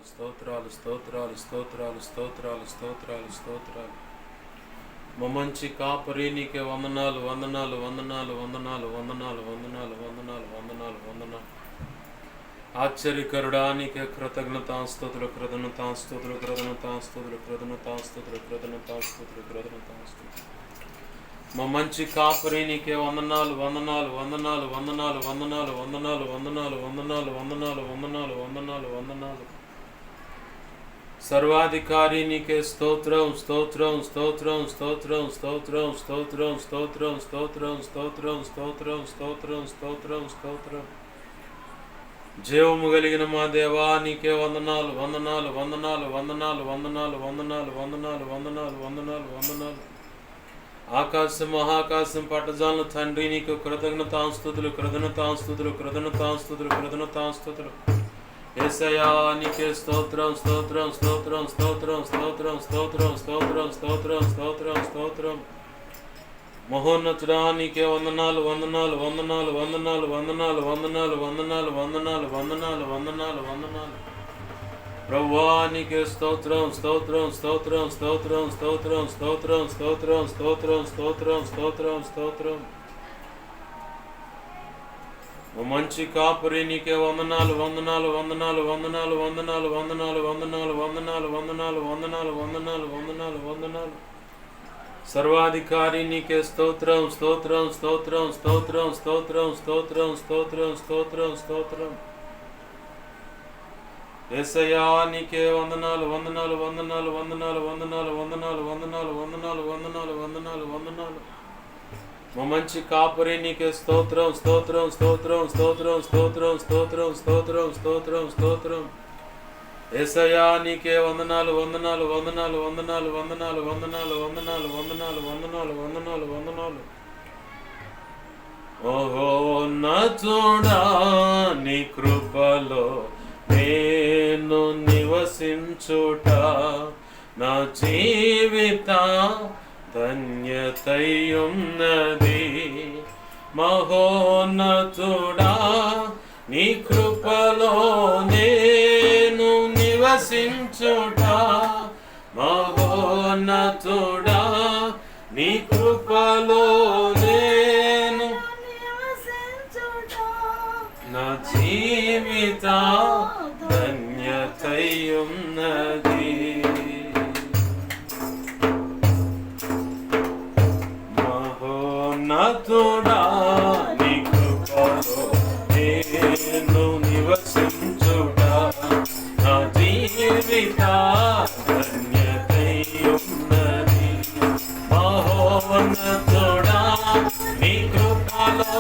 స్తోత్రాలు స్తోత్రాలు స్తోత్రాలు స్తోత్రాలు స్తోత్రాలు స్తోత్రాలు. మా మంచి కాపరి నీకే వందనాలు వందనాలు వందనాలు వందనాలు వందనాలు వందనాలు వందనాలు వందనాలు వందనాలు. ఆశ్చర్యకరుడా నీకే కృతజ్ఞతాస్తుతులు కృతజ్ఞతాస్తుతులు కృతజ్ఞతాస్తుతులు కృతజ్ఞతాస్తుతులు కృతజ్ఞతాస్తుతులు కృతజ్ఞతాస్తుతులు. మా మంచి కాపరి నీకే వందనాలు వందనాలు వందనాలు వందనాలు వందనాలు వందనాలు వందనాలు వందనాలు వందనాలు వందనాలు వందనాలు వందనాలు. సర్వాధికారి నీకే స్తోత్రం స్తోత్రం స్తోత్రం స్తోత్రం స్తోత్రం స్తోత్రం స్తోత్రం స్తోత్రం స్తోత్రం స్తోత్రం స్తోత్రం స్తోత్రం స్తోత్రం. జీవము కలిగిన మా దేవా నీకే వందనాలు వందనాలు వందనాలు వందనాలు వందనాలు వందనాలు వందనాలు వందనాలు వందనాలు వందనాలు. ఆకాశం మహాకాశం పట్టజాలను తండ్రి నీకు కృతజ్ఞతాస్తుతులు కృతజ్ఞతాస్తుతులు కృతజ్ఞతాస్తుతులు కృతజ్ఞతాస్తుతులు. యేసయ్యా నీకే స్తోత్రం స్తోత్రం స్తోత్రం స్తోత్రం స్తోత్రం స్తోత్రం స్తోత్రం స్తోత్రం స్తోత్రం స్తోత్రం. మహోన్నతుడా నీకే వందనాలు వందనాలు వందనాలు వందనాలు వందనాలు వందనాలు వందనాలు వందనాలు వందనాలు వందనాలు వందనాలు. ప్రభువా నీకే స్తోత్రం స్తోత్రం స్తోత్రం స్తోత్రం స్తోత్రం స్తోత్రం స్తోత్రం స్తోత్రం స్తోత్రం స్తోత్రం స్తోత్రం. మంచి కాపురి నీకే వందనాలు వందనాలు వందనాలు వందనాలు వందనాలు వందనాలు వందనాలు వందనాలు వందనాలు వందనాలు వందనాలు వందనాలు వందనాలు. సర్వాధికారి నీకే స్తోత్రం స్తోత్రం స్తోత్రం స్తోత్రం స్తోత్రం స్తోత్రం స్తోత్రం స్తోత్రం స్తోత్రం. యేసయ్యా నీకే వందనాలు వందనాలు వందనాలు వందనాలు వందనాలు వందనాలు వందనాలు వందనాలు వందనాలు వందనాలు వందనాలు. మా మంచి కాపురి నీకే స్తోత్రం స్తోత్రం స్తోత్రం స్తోత్రం స్తోత్రం స్తోత్రం స్తోత్రం స్తోత్రం స్తోత్రం. యేసయ్యా నీకే వందనాలు వందనాలు వందనాలు వందనాలు వందనాలు వందనాలు వందనాలు వందనాలు వందనాలు వందనాలు వందనాలు. ఓహో నచుడా నీ కృపలో నేను నివసించుట నా జీవిత ధన్యతయున్నది. మహోన్నతుడా నీ కృపలో నేను నివసించుట మహోన్నతుడా నీ కృపలో నేను నా జీవిత ధన్యతయున్నది. మహోన్నతుడా నీ కృపలో నేను నివసించుట నా జీవిత ధన్యతయున్నది. మహోన్నతుడా నీ కృపలో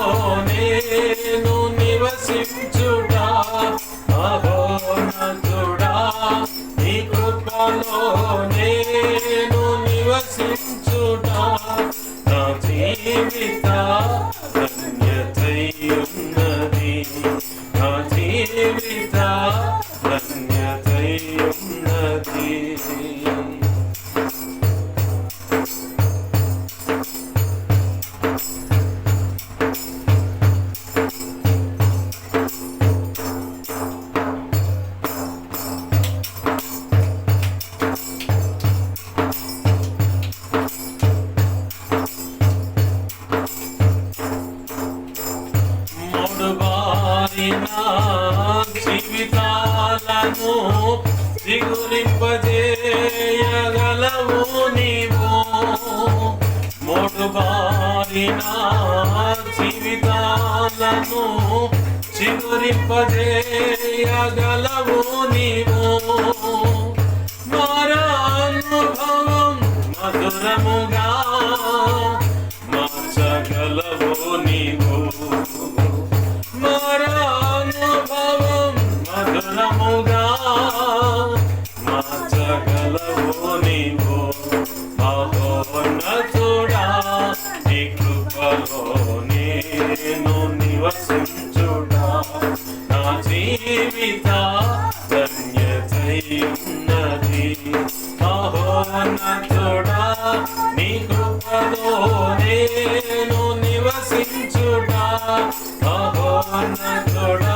నేను నివసించుట మహోన్నతుడా నీ కృపలో నేను నివసించుట నా జీవిత ధన్యతయున్నది నా జీవిత ధన్యతయున్నది. జీవితాలను చిగురింపజేయగలవు నీవు. మోడుబారిన జీవితాలను చిగురింపజేయగలవు నీవు. మారానుభవం మధురముగా మార్చగలవు నీవు. మారానుభవం మధురముగా మార్చగలవు నీవు. మహోన్నతుడా నీ కృపలో నేను నివసించుట నా జీవిత ధన్యతయున్నది. మహోన్నతుడా నీ కృపలో నేను నివసించుట మహోన్నతుడా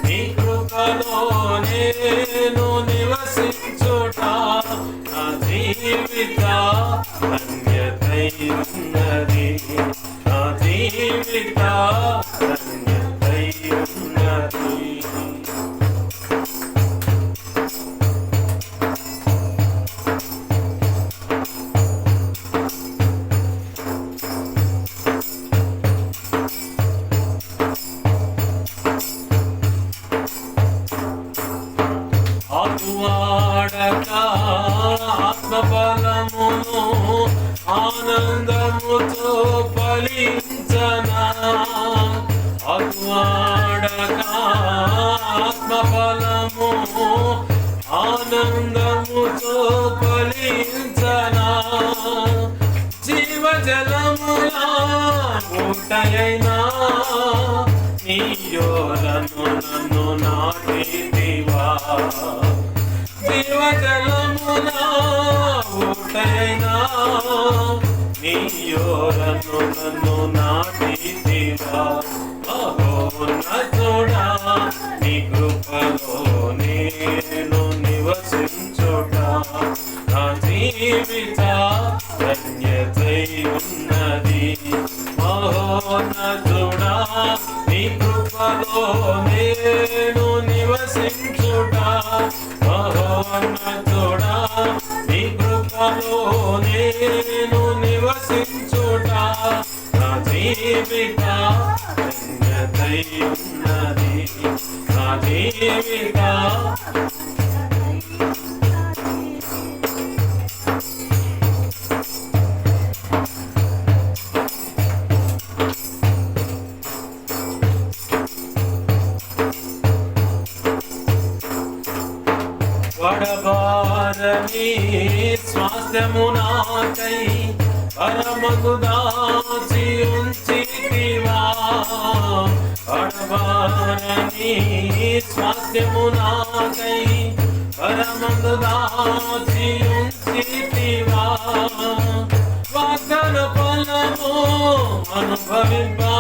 నీ కృపలో నేను అగువాడక ఆత్మబలమును ఆనందముతో ఫలించనా అగువాడక ఆత్మబలము ఆనందముతో ఫలించనా జీవజలములా ఊటయైనా నీయోలను నన్ను నాటిదివా జీవజలములా ఊటయైనా నీయోలను నన్ను నాటిదివా మహోన్నతుడా నీ కృపలో నేను నివసించుట నా జీవిత ధన్యతై ఉన్నది మహోన్నతుడా నీ కృపలో నేను నివసించుట మహోన్నతుడా నీ కృపలో నేను నివసించుట నా జీవిత ధన్యతై ఉన్నది నా జీవిత వడబారని స్వాస్థ్యము నాకై పరమకు దాచి ఉంచితివా వడబారని స్వాస్థ్యము నాకై పరమకు దాచి ఉంచితివా వాగ్దాన ఫలము అనుభవింపా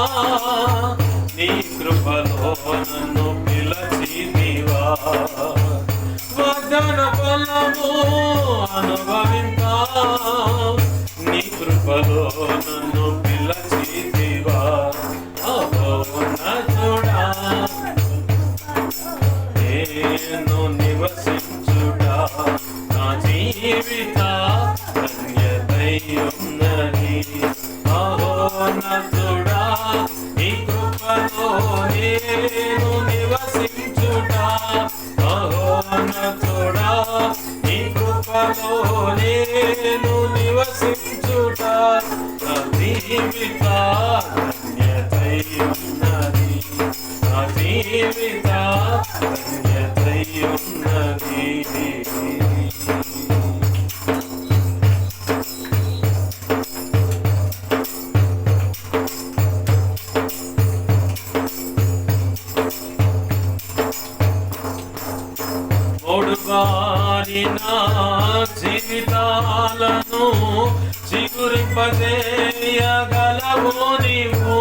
నీ కృపలో నన్ను పిలచితివా వాగ్దాన ఫలము అనుభవింపా నీ కృపలో నన్ను పిలచితివా మహోన్నతుడా నేను నివసించుట నా జీవిత ధన్యతై ఉన్నది మహోన్నతుడా నీ కృపలో నేను నివసించుట మహోన్నతుడా నీ కృపలో నేను నివసించుట నా జీవిత ధన్యతై ఉన్నది నా జీవిత ధన్యతై ఉన్నది నా జీవితాలను చిగురింపజేయగలవు నీవు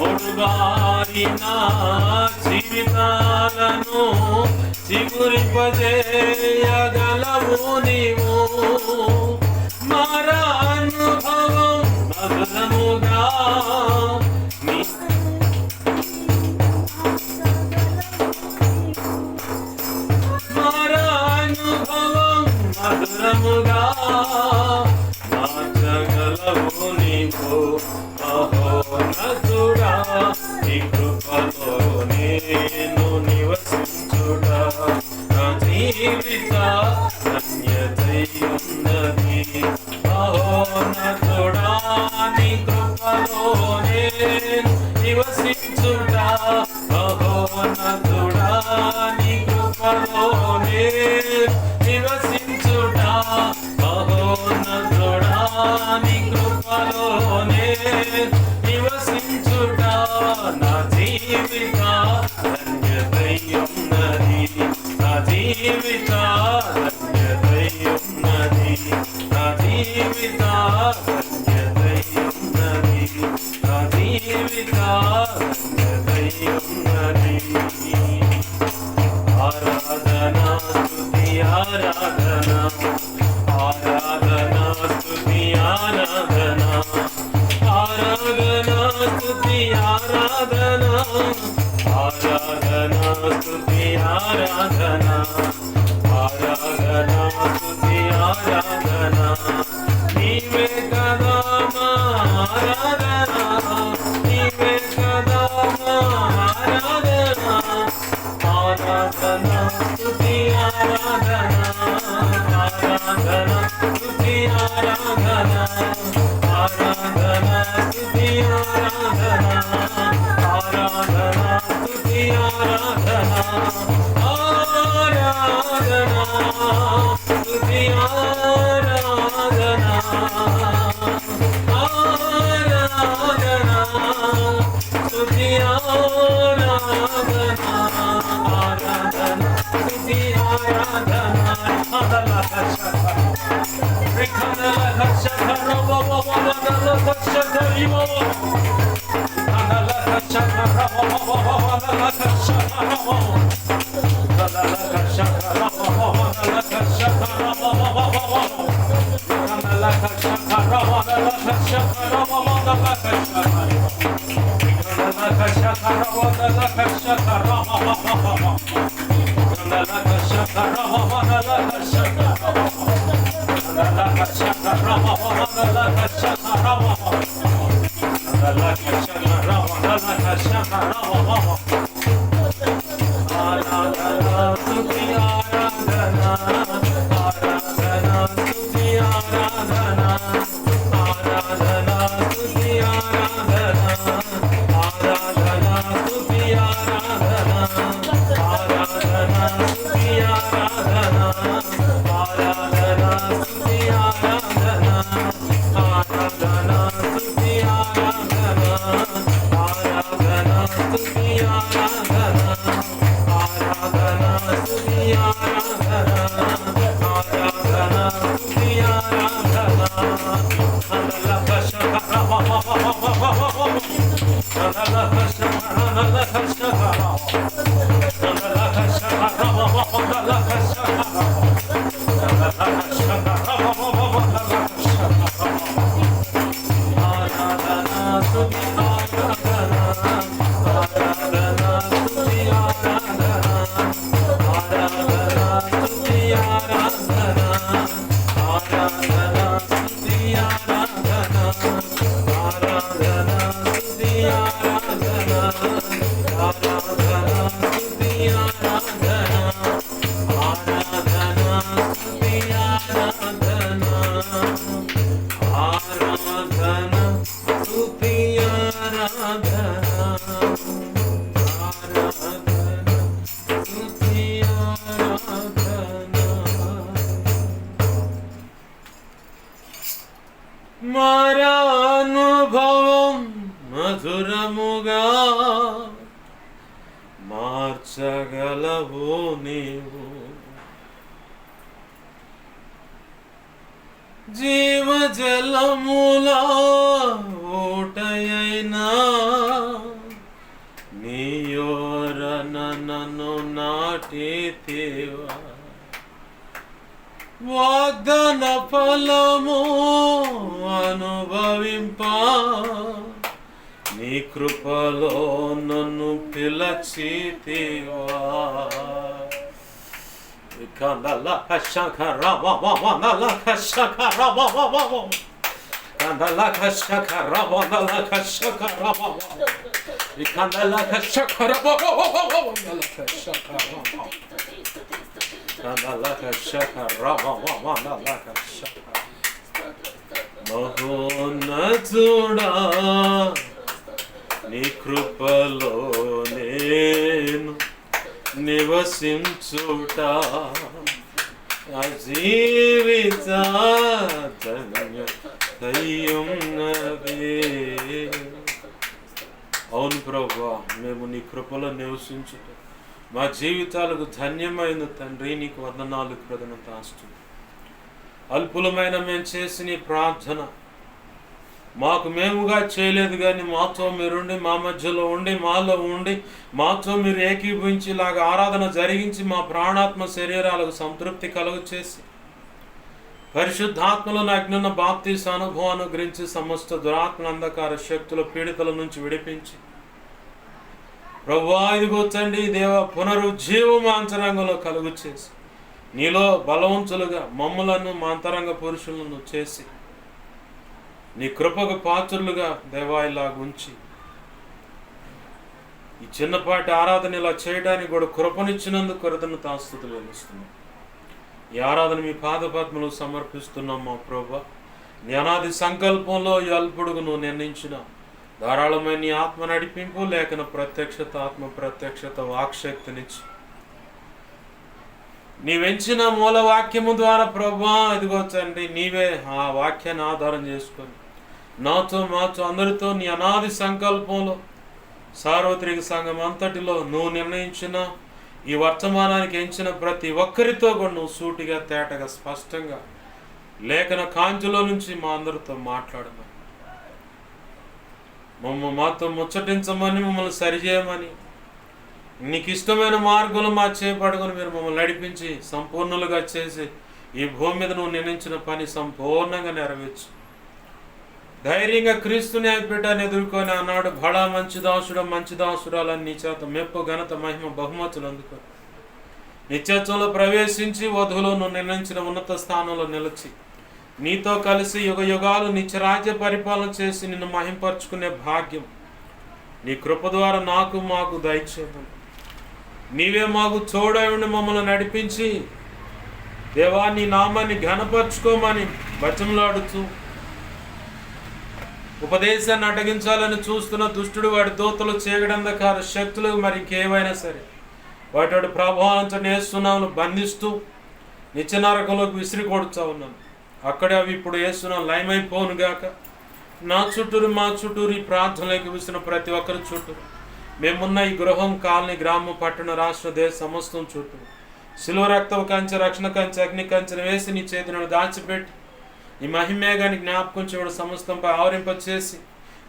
ఒడుగారి నా జీవితాలను చిగురింపజేయగలవు నీవు మారా అనుభవం మధురముగా మధురముగా మార్చగలవు నీవు మహోన్నతుడా నీ కృపలో నేను నివసించుట నా జీవిత ధన్యతై ఉన్నది మహోన్నతుడా నీ కృపలో నేను నివసించుట మహోన్నతుడా నీ కృపలో నేను నివసించుట మహోన్నతుడా నీ కృపలో నేను నివసించుట నా జీవిత ధన్యతై ఉన్నది నా జీవిత ధన్యతై ఉన్నది నా జీవిత ధన్యతై ఉన్నది నా జీవిత ధన్యతై ఉన్నది ఆరాధనా స్తుతి ఆరాధనా ఆరాధనా స్తుతి ఆరాధనా ఆరాధనా స్తుతి ఆరాధనా ఆరాధనా స్తుతి ఆరాధనా ఆరాధనా స్తుతి ఆరాధనా నీవే కదా మా ఆరాధనా నీవే కదా మా ఆరాధనా ఆరాధనా స్తుతి మారానుభవం మధురముగా మార్చగలవు నీవు, జీవజలముల ఊటయైనా నీయోరన నన్ను నాటితివా, వాగ్దాన ఫలము అనుభవింప నీ కృపలో నన్ను పిలచితివా. మహోన్నతుడా నీ కృపలో నేను నివసించుట నా జీవిత ధన్యతయున్నదే. అవును ప్రభువా, మేము నీ కృపలో నివసించుట మా జీవితాలకు ధన్యమైన తండ్రి, నీకు వందనాలు కృతజ్ఞతాస్తుతులు. అల్పులమైన మేము చేసిన ప్రార్థన మాకు మేముగా చేయలేదు, కానీ మాతో మీరుండి మా మధ్యలో ఉండి మాలో ఉండి మాతో మీరు ఏకీభవించి ఇలాగా ఆరాధన జరిగించి మా ప్రాణాత్మ శరీరాలకు సంతృప్తి కలుగు చేసి పరిశుద్ధాత్మలో అజ్ఞాన బాప్తీస అనుభవం అనుగ్రహించి సమస్త దురాత్మ అంధకార శక్తుల పీడితల నుంచి విడిపించి ప్రభువా ఇదిగో తండ్రి దేవ పునరుజ్జీవం మా అంతరంగంలో కలుగు చేసి నీలో బలవంతులుగా మమ్ములను మా అంతరంగ పురుషులను చేసి నీ కృపకు పాత్రులుగా దేవా ఇలాగుంచి ఈ చిన్నపాటి ఆరాధన ఇలా చేయడానికి కూడా కృపనిచ్చినందుకు కృతజ్ఞతాస్తుతులు చెల్లిస్తున్నాం. ఈ ఆరాధన మీ పాదపద్మలు సమర్పిస్తున్నాం మా ప్రభువా. నీ అనాది సంకల్పంలో ఈ అల్పుడుగు నువ్వు నిర్ణయించిన ధారాళమైన నీ ఆత్మ నడిపింపు, లేఖన ప్రత్యక్షత, ఆత్మ ప్రత్యక్షత, వాక్శక్తినిచ్చి నీవెంచిన మూల వాక్యము ద్వారా ప్రభువా ఇదిగో తండ్రి నీవే ఆ వాక్యాన్ని ఆధారం చేసుకొని నాతో మాతో అందరితో నీ అనాది సంకల్పంలో సార్వత్రిక సంఘం అంతటిలో నువ్వు నిర్ణయించిన ఈ వర్తమానానికి ఎంచిన ప్రతి ఒక్కరితో కూడా నువ్వు సూటిగా తేటగా స్పష్టంగా లేఖన కాంతిలో నుంచి మా అందరితో మాట్లాడమని, మాతో ముచ్చటించమని, మమ్మల్ని సరిచేయమని, నీకు ఇష్టమైన మార్గంలో మా చేపడుకొని మీరు మమ్మల్ని నడిపించి సంపూర్ణులుగా చేసి ఈ భూమి మీద నువ్వు నిర్ణయించిన పని సంపూర్ణంగా నెరవేర్చు. ధైర్యంగా క్రీస్తు న్యాయపీఠాన్ని ఎదుర్కొని ఆనాడు బడా మంచి దాసుడు మంచి దాసురాలని నీ చేత మెప్పు ఘనత మహిమ బహుమతులు అందుకొని నిత్యత్వంలో ప్రవేశించి వధువులో నువ్వు నిర్ణయించిన ఉన్నత స్థానంలో నిలిచి నీతో కలిసి యుగ యుగాలు నిత్యరాజ్య పరిపాలన చేసి నిన్ను మహింపరచుకునే భాగ్యం నీ కృప ద్వారా మాకు దయచేయమని, నీవే మాకు తోడై ఉండి మమ్మల్ని నడిపించి దేవా నీ నామాన్ని ఘనపరచుకోమని బతిమలాడుతూ, ఉపదేశాన్ని అడ్డగించాలని చూస్తున్న దుష్టుడు వాడి దూతలు చీకటంధకార శక్తులు మరి ఇంకేవైనా సరే వాటి ప్రభావంతో నేస్తున్నాను బంధిస్తూ నిత్య నరకంలోకి విసిరి కొడుతూ ఉన్నాను. అక్కడే అవి ఇప్పుడు వేస్తున్నాను లయమైపోను గాక. నా చుట్టూరు మా చుట్టూరు ఈ ప్రార్థనలోకి విసిన ప్రతి ఒక్కరి చుట్టూరు, మేమున్న ఈ గృహం, కాలనీ, గ్రామం, పట్టణ, రాష్ట్ర, దేశ సమస్తం చుట్టూ శిలువ రక్తపు కంచె, రక్షణ కంచె, అగ్ని కంచెను వేసి నీ చేతిని దాచిపెట్టి నీ మహిమేగాని జ్ఞాపకం చేయడం సమస్తంపై ఆవరింపచేసి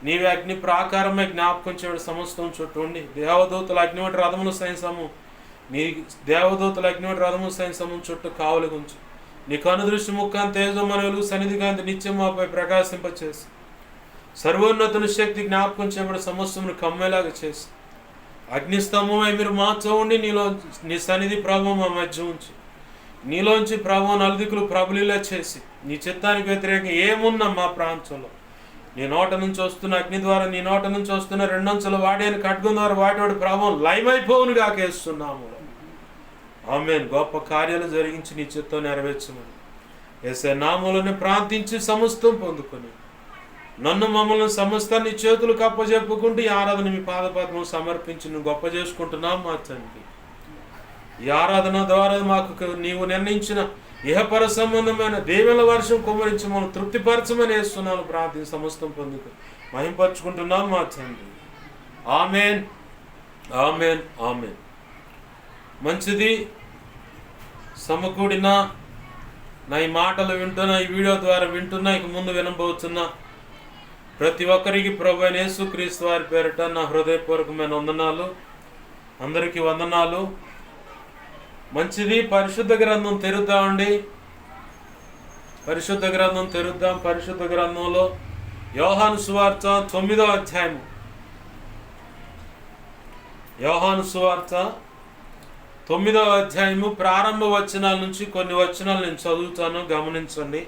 నీవే అగ్ని ప్రాకారమే జ్ఞాపకం చేయడం సమస్తం చుట్టూ ఉండి దేవదూతల అగ్నివంటి రథములు సైన్సము నీ దేవదూతల అగ్నివంటి రథములు సైన్సము చుట్టూ కావలి ఉంచు. నీ కనుదృష్టి ముఖాన్ని తేజమనులు సన్నిధిగాంతి నిత్యం మాపై ప్రకాశింపచేసి సర్వోన్నతుని శక్తి జ్ఞాపకం చేయబడి సమస్తమును కమ్మేలాగా చేసి అగ్నిస్తంభమై మీరు మాతో ఉండి నీ సన్నిధి ప్రభు మా మధ్య ఉంచి నీలోంచి ప్రభు నలుదికులు ప్రభులిలా చేసి నీ చిత్తానికి వ్యతిరేకంగా ఏమున్నా మా ప్రాంతంలో నీ నోట నుంచి వస్తున్న అగ్ని ద్వారా, నీ నోట నుంచి వస్తున్న రెండంచెల వాడేని ఖడ్గం ద్వారా వాటి ప్రభావం లయమైపోవును గాకేస్తున్నాము. ఆమేన్. గొప్ప కార్యాలు జరిగించి నీ చిత్తం నెరవేర్చమని యేసయ్య నామములోనే ప్రార్థించి సమస్తం పొందుకొని నన్ను మమ్మల్ని సమస్తాన్ని చేతులకు అప్పజెప్పుకుంటూ ఈ ఆరాధన మీ పాదపద్మం సమర్పించి నువ్వు గొప్ప చేసుకుంటున్నాం మా తండ్రి. ఈ ఆరాధన ద్వారా మాకు నీవు నిర్ణయించిన ఇహపర సంబంధమైన దేవుల వర్షం కుమ్మరించి మనం తృప్తిపరచమని వేస్తున్నాను. ప్రార్థన సమస్తం పొందుకు మహింపరచుకుంటున్నాం మా తండ్రి. ఆమేన్, ఆమేన్, ఆమేన్. మంచిది. సమకూడిన నా ఈ మాటలు వింటున్నా, ఈ వీడియో ద్వారా వింటున్నా, ఇక ముందు వినబోతున్నా ప్రతి ఒక్కరికి ప్రభు అయిన యేసుక్రీస్తు వారి పేరిట నా హృదయపూర్వకమైన వందనాలు. అందరికీ వందనాలు. మంచిది. పరిశుద్ధ గ్రంథం తెరుద్దామండి. పరిశుద్ధ గ్రంథం తెరుద్దాం. పరిశుద్ధ గ్రంథంలో యోహాను సువార్త 9వ అధ్యాయము. యోహాను సువార్త 9వ అధ్యాయము ప్రారంభ వచనాల నుంచి కొన్ని వచనాలు నేను చదువుతాను, గమనించండి.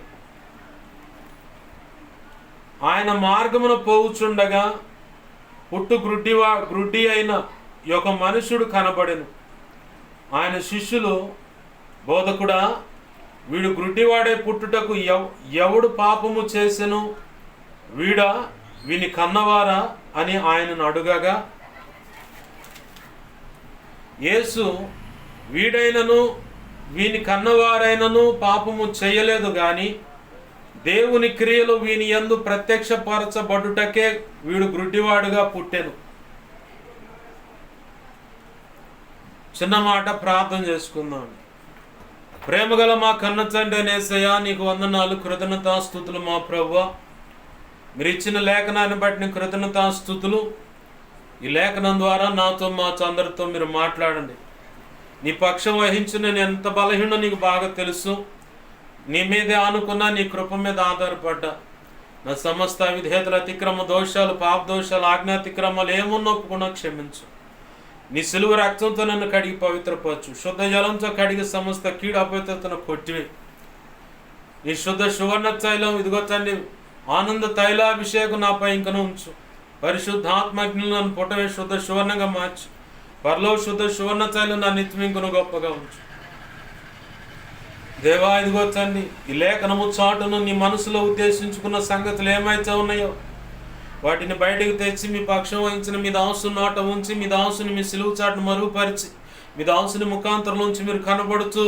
ఆయన మార్గమున పోవుచుండగా పుట్టు గ్రుడ్డి అయిన ఒక మనుషుడు కనబడెను. ఆయన శిష్యులు, బోధకుడా, వీడు గ్రుడ్డివాడే పుట్టుటకు ఎవడు పాపము చేసెను? వీడా వీని కన్నవారా అని ఆయనను అడుగగా యేసు, వీడైనను వీని కన్నవారైనను పాపము చేయలేదు గాని దేవుని క్రియలు వీని యందు ప్రత్యక్షపరచబడుటకే వీడు గ్రుడ్డివాడుగా పుట్టెను. చిన్న మాట ప్రార్థన చేసుకుందాం. ప్రేమగల మా కన్న తండ్రి యేసయ్య, నీకు వందనాలు, కృతజ్ఞతాస్తుతులు మా ప్రభువా. మీరు ఇచ్చిన లేఖనాన్ని బట్టి నీ కృతజ్ఞతాస్తుతులు. ఈ లేఖనం ద్వారా నాతో మా అందరితో మీరు మాట్లాడండి. నీ పక్షం వహించి నేను ఎంత బలహీనో నీకు బాగా తెలుసు. నీ మీదే ఆనుకున్నా, నీ కృప మీద ఆధారపడ్డా. నా సమస్త విధేయతల అతిక్రమ దోషాలు, పాప దోషాలు, ఆజ్ఞాతిక్రమాలు ఏమున్నా ఒప్పుకున్నా క్షమించు. నీ సిలువ రక్తంతో నన్ను కడిగి పవిత్రపరచు. శుద్ధ జలంతో కడిగి సమస్త కీడు అపవిత్రతను కొట్టివే. నీ శుద్ధ సువర్ణ తైలం, ఇదిగో తండ్రి, ఆనంద తైలాభిషేకం నాపై ఇంకను ఉంచు. పరిశుద్ధాత్మజ్ఞులు నన్ను పుట్టమే శుద్ధ సువర్ణంగా మార్చు. పరలో శుద్ధ సువర్ణ తైలం నా నిత్యం ఇంకను గొప్పగా ఉంచు. దేవా, ఇదిగో తండ్రి, ఈ లేఖనము చాటును నీ మనసులో ఉద్దేశించుకున్న సంగతులు ఏమైతే ఉన్నాయో వాటిని బయటకు తెచ్చి మీ పక్షం వహించిన మీ దాసుని నోట ఉంచి, మీ దాసుని మీ సిలువు చాటును మరుగుపరిచి, మీ దాసుని ముఖాంతరం నుంచి మీరు కనబడుతూ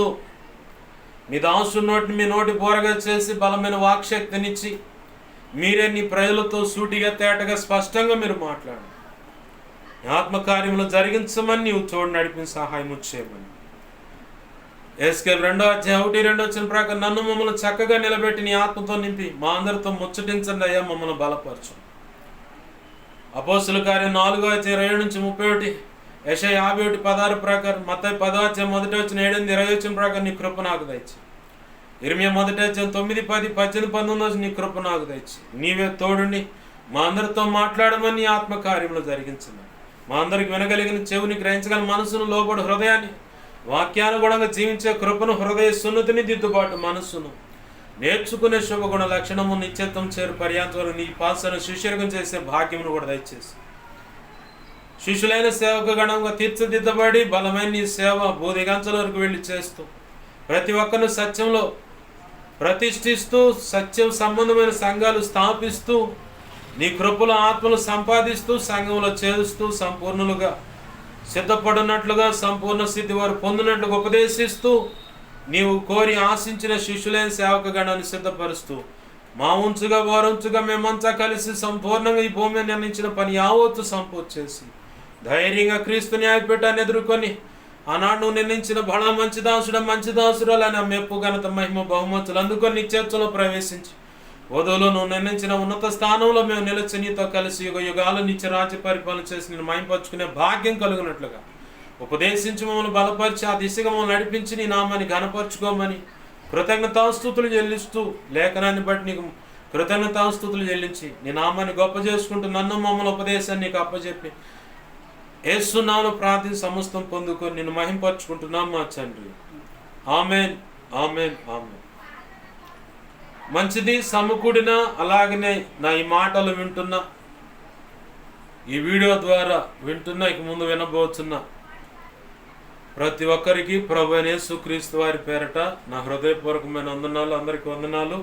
మీ దాసుని నోటిని మీ నోటి బోరగా చేసి బలమైన వాక్శక్తినిచ్చి మీరే నీ ప్రజలతో సూటిగా తేటగా స్పష్టంగా మీరు మాట్లాడండి. ఆత్మకార్యములు జరిగించమని నీవు తోడు నడిపిన సహాయం చేయమని. ఎస్కేల్ 2వ అధ్యాయం 1-2 వచ్చిన ప్రకారం నన్ను మమ్మల్ని చక్కగా నిలబెట్టి నీ ఆత్మతో నింపి మా అందరితో ముచ్చటించండి అయ్యా, మమ్మల్ని బలపరచు. అపోస్తుల కార్యం 4వ అధ్యాయం 27-31, యెషయా 51:16 ప్రకారం, మత్తయి 10వ అధ్యాయం 1 వచ్చిన 7-20 వచ్చిన ప్రకారం నీ కృప నాకు దయచి. ఇర్మియా 1వ అధ్యాయం 9, 10, 18, 19 నీ కృప నాకు దయచి. నీవే తోడుండి మా అందరితో మాట్లాడమని నీ ఆత్మకార్యంలో జరిగించమని. మా అందరికి వినగలిగిన చెవుని, గ్రహించగల మనసును, లోబడి హృదయాన్ని వాక్యానుగుణంగా జీవించే కృపను, హృదయ సున్నతిని, దిద్దుబాటు మనస్సును, నేర్చుకునే శుభగుణ లక్షణము, నిత్యత్వం చేరు పర్యాంత వరకు నీ పాసను శిష్యర్గం చేసే భాగ్యమును కూడా దయచేసి శిష్యులైన సేవకు గణంగా తీర్చిదిద్దబడి బలమైన నీ సేవ బోధిగంచల వరకు వెళ్ళి చేస్తూ ప్రతి ఒక్కరిని సత్యంలో ప్రతిష్ఠిస్తూ సత్యం సంబంధమైన సంఘాలు స్థాపిస్తూ నీ కృపల ఆత్మలు సంపాదిస్తూ సంఘంలో చేరుస్తూ సంపూర్ణులుగా సిద్ధపడినట్లుగా సంపూర్ణ స్థితి వారు పొందినట్లుగా ఉపదేశిస్తూ నీవు కోరి ఆశించిన శిష్యులైన సేవక గణాన్ని సిద్ధపరుస్తూ మా ఉంచుగా వారుంచుగా మేమంతా కలిసి సంపూర్ణంగా ఈ భూమి నిర్ణయించిన పని యావత్తు సంపూర్తి చేసి ధైర్యంగా క్రీస్తు న్యాయపీఠాన్ని ఎదుర్కొని ఆనాడు నువ్వు నిర్ణయించిన బడా మంచి దాసురాలు అని మెప్పు ఘనత మహిమ బహుమతులు అందుకొని నిత్యత్వంలో ప్రవేశించి వధువులు నువ్వు నిర్ణయించిన ఉన్నత స్థానంలో మేము నిలిచి నీతో కలిసి యుగ యుగాలు నిత్య రాజ్య పరిపాలన చేసి నేను మహింపరుచుకునే భాగ్యం కలిగినట్లుగా ఉపదేశించి మమ్మల్ని బలపరిచి ఆ దిశగా మమ్మల్ని నడిపించి నీ నామాన్ని ఘనపరచుకోమని కృతజ్ఞతాస్తుతులు చెల్లిస్తూ లేఖనాన్ని బట్టి నీకు కృతజ్ఞతాస్తుతులు చెల్లించి నీ నామాన్ని గొప్ప చేసుకుంటూ నన్ను మమ్మల్ని ఉపదేశాన్ని నీకు అప్పచెప్పి యేసు నామములో ప్రార్థన సమస్తం పొందుకొని నిన్ను మహింపరచుకుంటున్నాం మా తండ్రి. Amen, amen, amen. మంచిది. సమకూడిన అలాగనే నా ఈ మాటలు వింటున్నా, ఈ వీడియో ద్వారా వింటున్నా, ఇక ముందు వినబోతున్నా ప్రతి ఒక్కరికి ప్రభు అయిన యేసుక్రీస్తు వారి పేరట నా హృదయపూర్వకమైన వందనాలు. అందరికీ వందనాలు.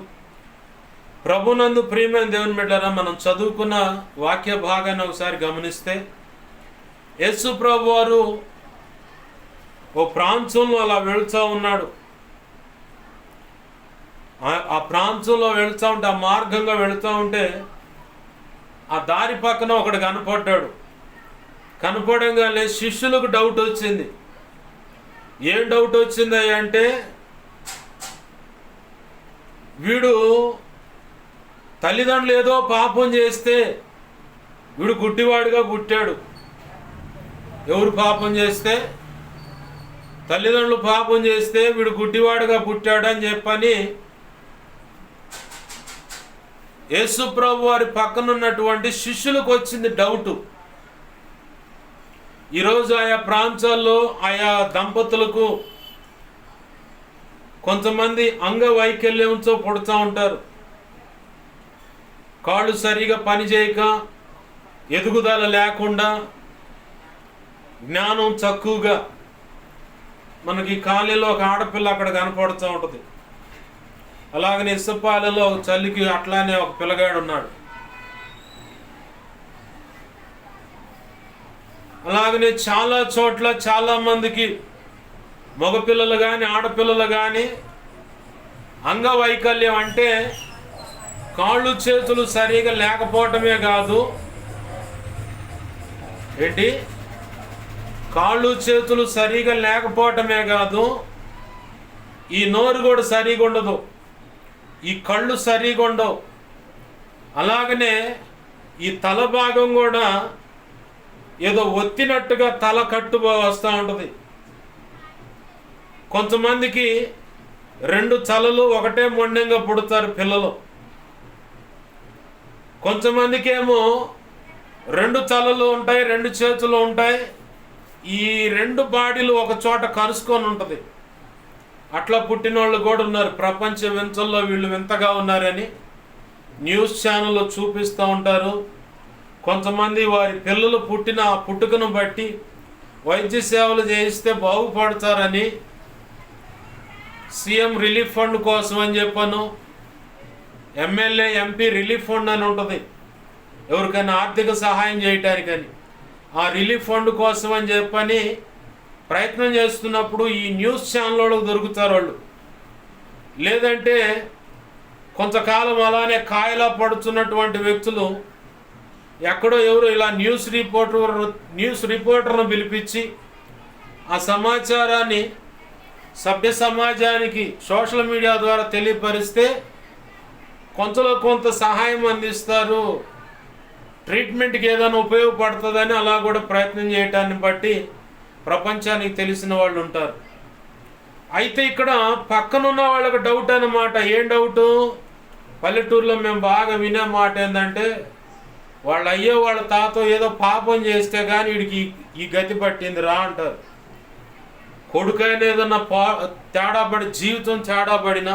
ప్రభునందు ప్రియమైన దేవుని బిడ్డలారా, మనం చదువుకున్న వాక్య భాగాన్ని ఒకసారి గమనిస్తే యేసు ప్రభు వారు ఓ ప్రాంతంలో అలా వెళుతూ ఉన్నాడు. ఆ ప్రాంతంలో వెళుతూ ఉంటే, ఆ మార్గంగా వెళుతూ ఉంటే ఆ దారి పక్కన ఒకడు కనపడ్డాడు. కనపడంగానే శిష్యులకు డౌట్ వచ్చింది. ఏం డౌట్ వచ్చింది అంటే, వీడు తల్లిదండ్రులు ఏదో పాపం చేస్తే వీడు గుడ్డివాడిగా పుట్టాడు. ఎవరు పాపం చేస్తే? తల్లిదండ్రులు పాపం చేస్తే వీడు గుడ్డివాడుగా పుట్టాడు అని చెప్పని యేసు ప్రభు వారి పక్కన ఉన్నటువంటి శిష్యులకు వచ్చింది డౌటు. ఈరోజు ఆయా ప్రాంతాల్లో ఆయా దంపతులకు కొంతమంది అంగవైకల్యంతో పుడుతూ ఉంటారు. కాళ్ళు సరిగా పనిచేయక, ఎదుగుదల లేకుండా, జ్ఞానం తక్కువగా, మనకి ఖాళీలో ఒక ఆడపిల్ల అక్కడ కనపడుతూ ఉంటుంది. అలాగనే ఇసుపాలలో చల్లికి అట్లానే ఒక పిల్లగాడు ఉన్నాడు. అలాగనే చాలా చోట్ల చాలా మందికి మగపిల్లలు కానీ ఆడపిల్లలు కానీ అంగవైకల్యం అంటే కాళ్ళు చేతులు సరిగా లేకపోవటమే కాదు, ఏంటి, కాళ్ళు చేతులు సరిగా లేకపోవటమే కాదు, ఈ నోరు కూడా సరిగా ఉండదు, ఈ కళ్ళు సరిగా ఉండవు. అలాగనే ఈ తల భాగం కూడా ఏదో ఒత్తినట్టుగా తల కట్టు వస్తూ ఉంటుంది. కొంతమందికి 2 తలలు ఒకటే మొండంగా పుడతారు పిల్లలు. కొంతమందికి ఏమో 2 తలలు ఉంటాయి, 2 చేతులు ఉంటాయి, ఈ 2 బాడీలు ఒక చోట కలుసుకొని ఉంటుంది. అట్లా పుట్టిన వాళ్ళు కూడా ఉన్నారు. ప్రపంచ వింతల్లో వీళ్ళు వింతగా ఉన్నారని న్యూస్ ఛానల్లో చూపిస్తూ ఉంటారు. కొంతమంది వారి పిల్లలు పుట్టిన ఆ పుట్టుకను బట్టి వైద్య సేవలు చేయిస్తే బాగుపడతారని సీఎం రిలీఫ్ ఫండ్ కోసం అని చెప్పాను, ఎమ్మెల్యే ఎంపీ రిలీఫ్ ఫండ్ అని ఉంటుంది, ఎవరికైనా ఆర్థిక సహాయం చేయటానికని. ఆ రిలీఫ్ ఫండ్ కోసం అని చెప్పని ప్రయత్నం చేస్తున్నప్పుడు ఈ న్యూస్ ఛానల్లో దొరుకుతారు వాళ్ళు. లేదంటే కొంతకాలం అలానే కాయలా పడుతున్నటువంటి వ్యక్తులు ఎక్కడో ఎవరు ఇలా న్యూస్ రిపోర్టర్ను పిలిపించి ఆ సమాచారాన్ని సభ్య సమాజానికి సోషల్ మీడియా ద్వారా తెలియపరిస్తే కొంతలో కొంత సహాయం అందిస్తారు, ట్రీట్మెంట్కి ఏదైనా ఉపయోగపడుతుందని అలా కూడా ప్రయత్నం చేయటాన్ని బట్టి ప్రపంచానికి తెలిసిన వాళ్ళు ఉంటారు. అయితే ఇక్కడ పక్కనున్న వాళ్ళకి డౌట్ అన్నమాట. ఏం డౌటు? పల్లెటూరులో మేము బాగా వినే మాట ఏంటంటే, వాళ్ళ అయ్యో వాళ్ళ తాత ఏదో పాపం చేస్తే కానీ వీడికి ఈ గతి పట్టింది రా అంటారు. కొడుకైనా ఏదన్నా తేడా పడి జీవితం తేడా పడినా,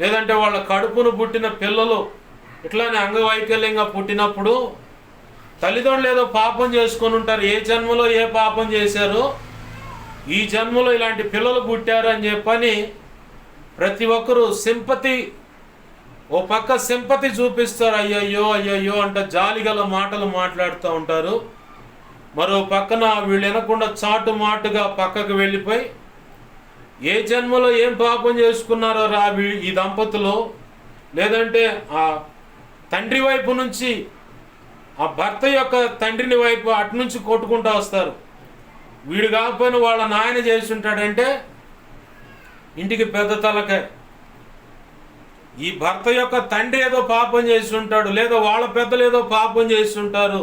లేదంటే వాళ్ళ కడుపును పుట్టిన పిల్లలు ఇట్లానే అంగవైకల్యంగా పుట్టినప్పుడు తల్లిదండ్రులు ఏదో పాపం చేసుకొని ఉంటారు. ఏ జన్మలో ఏ పాపం చేశారో ఈ జన్మలో ఇలాంటి పిల్లలు పుట్టారు అని చెప్పని ప్రతి ఒక్కరూ సింపతి, ఓ పక్క సింపతి చూపిస్తారు. అయ్యయ్యో అయ్యయ్యో అంట జాలిగల మాటలు మాట్లాడుతూ ఉంటారు. మరో పక్కన వీళ్ళు వినకుండా చాటు మాటుగా పక్కకు వెళ్ళిపోయి ఏ జన్మలో ఏం పాపం చేసుకున్నారో ఈ దంపతులు, లేదంటే ఆ తండ్రి వైపు నుంచి ఆ భర్త యొక్క తండ్రిని వైపు అటు నుంచి కొట్టుకుంటూ వస్తారు. వీడు కాకపోయినా వాళ్ళ నాయన చేసి ఉంటాడంటే ఇంటికి పెద్ద తలకాయ. ఈ భర్త యొక్క తండ్రి ఏదో పాపం చేసి ఉంటాడు, లేదా వాళ్ళ పెద్దలు ఏదో పాపం చేసి ఉంటారు.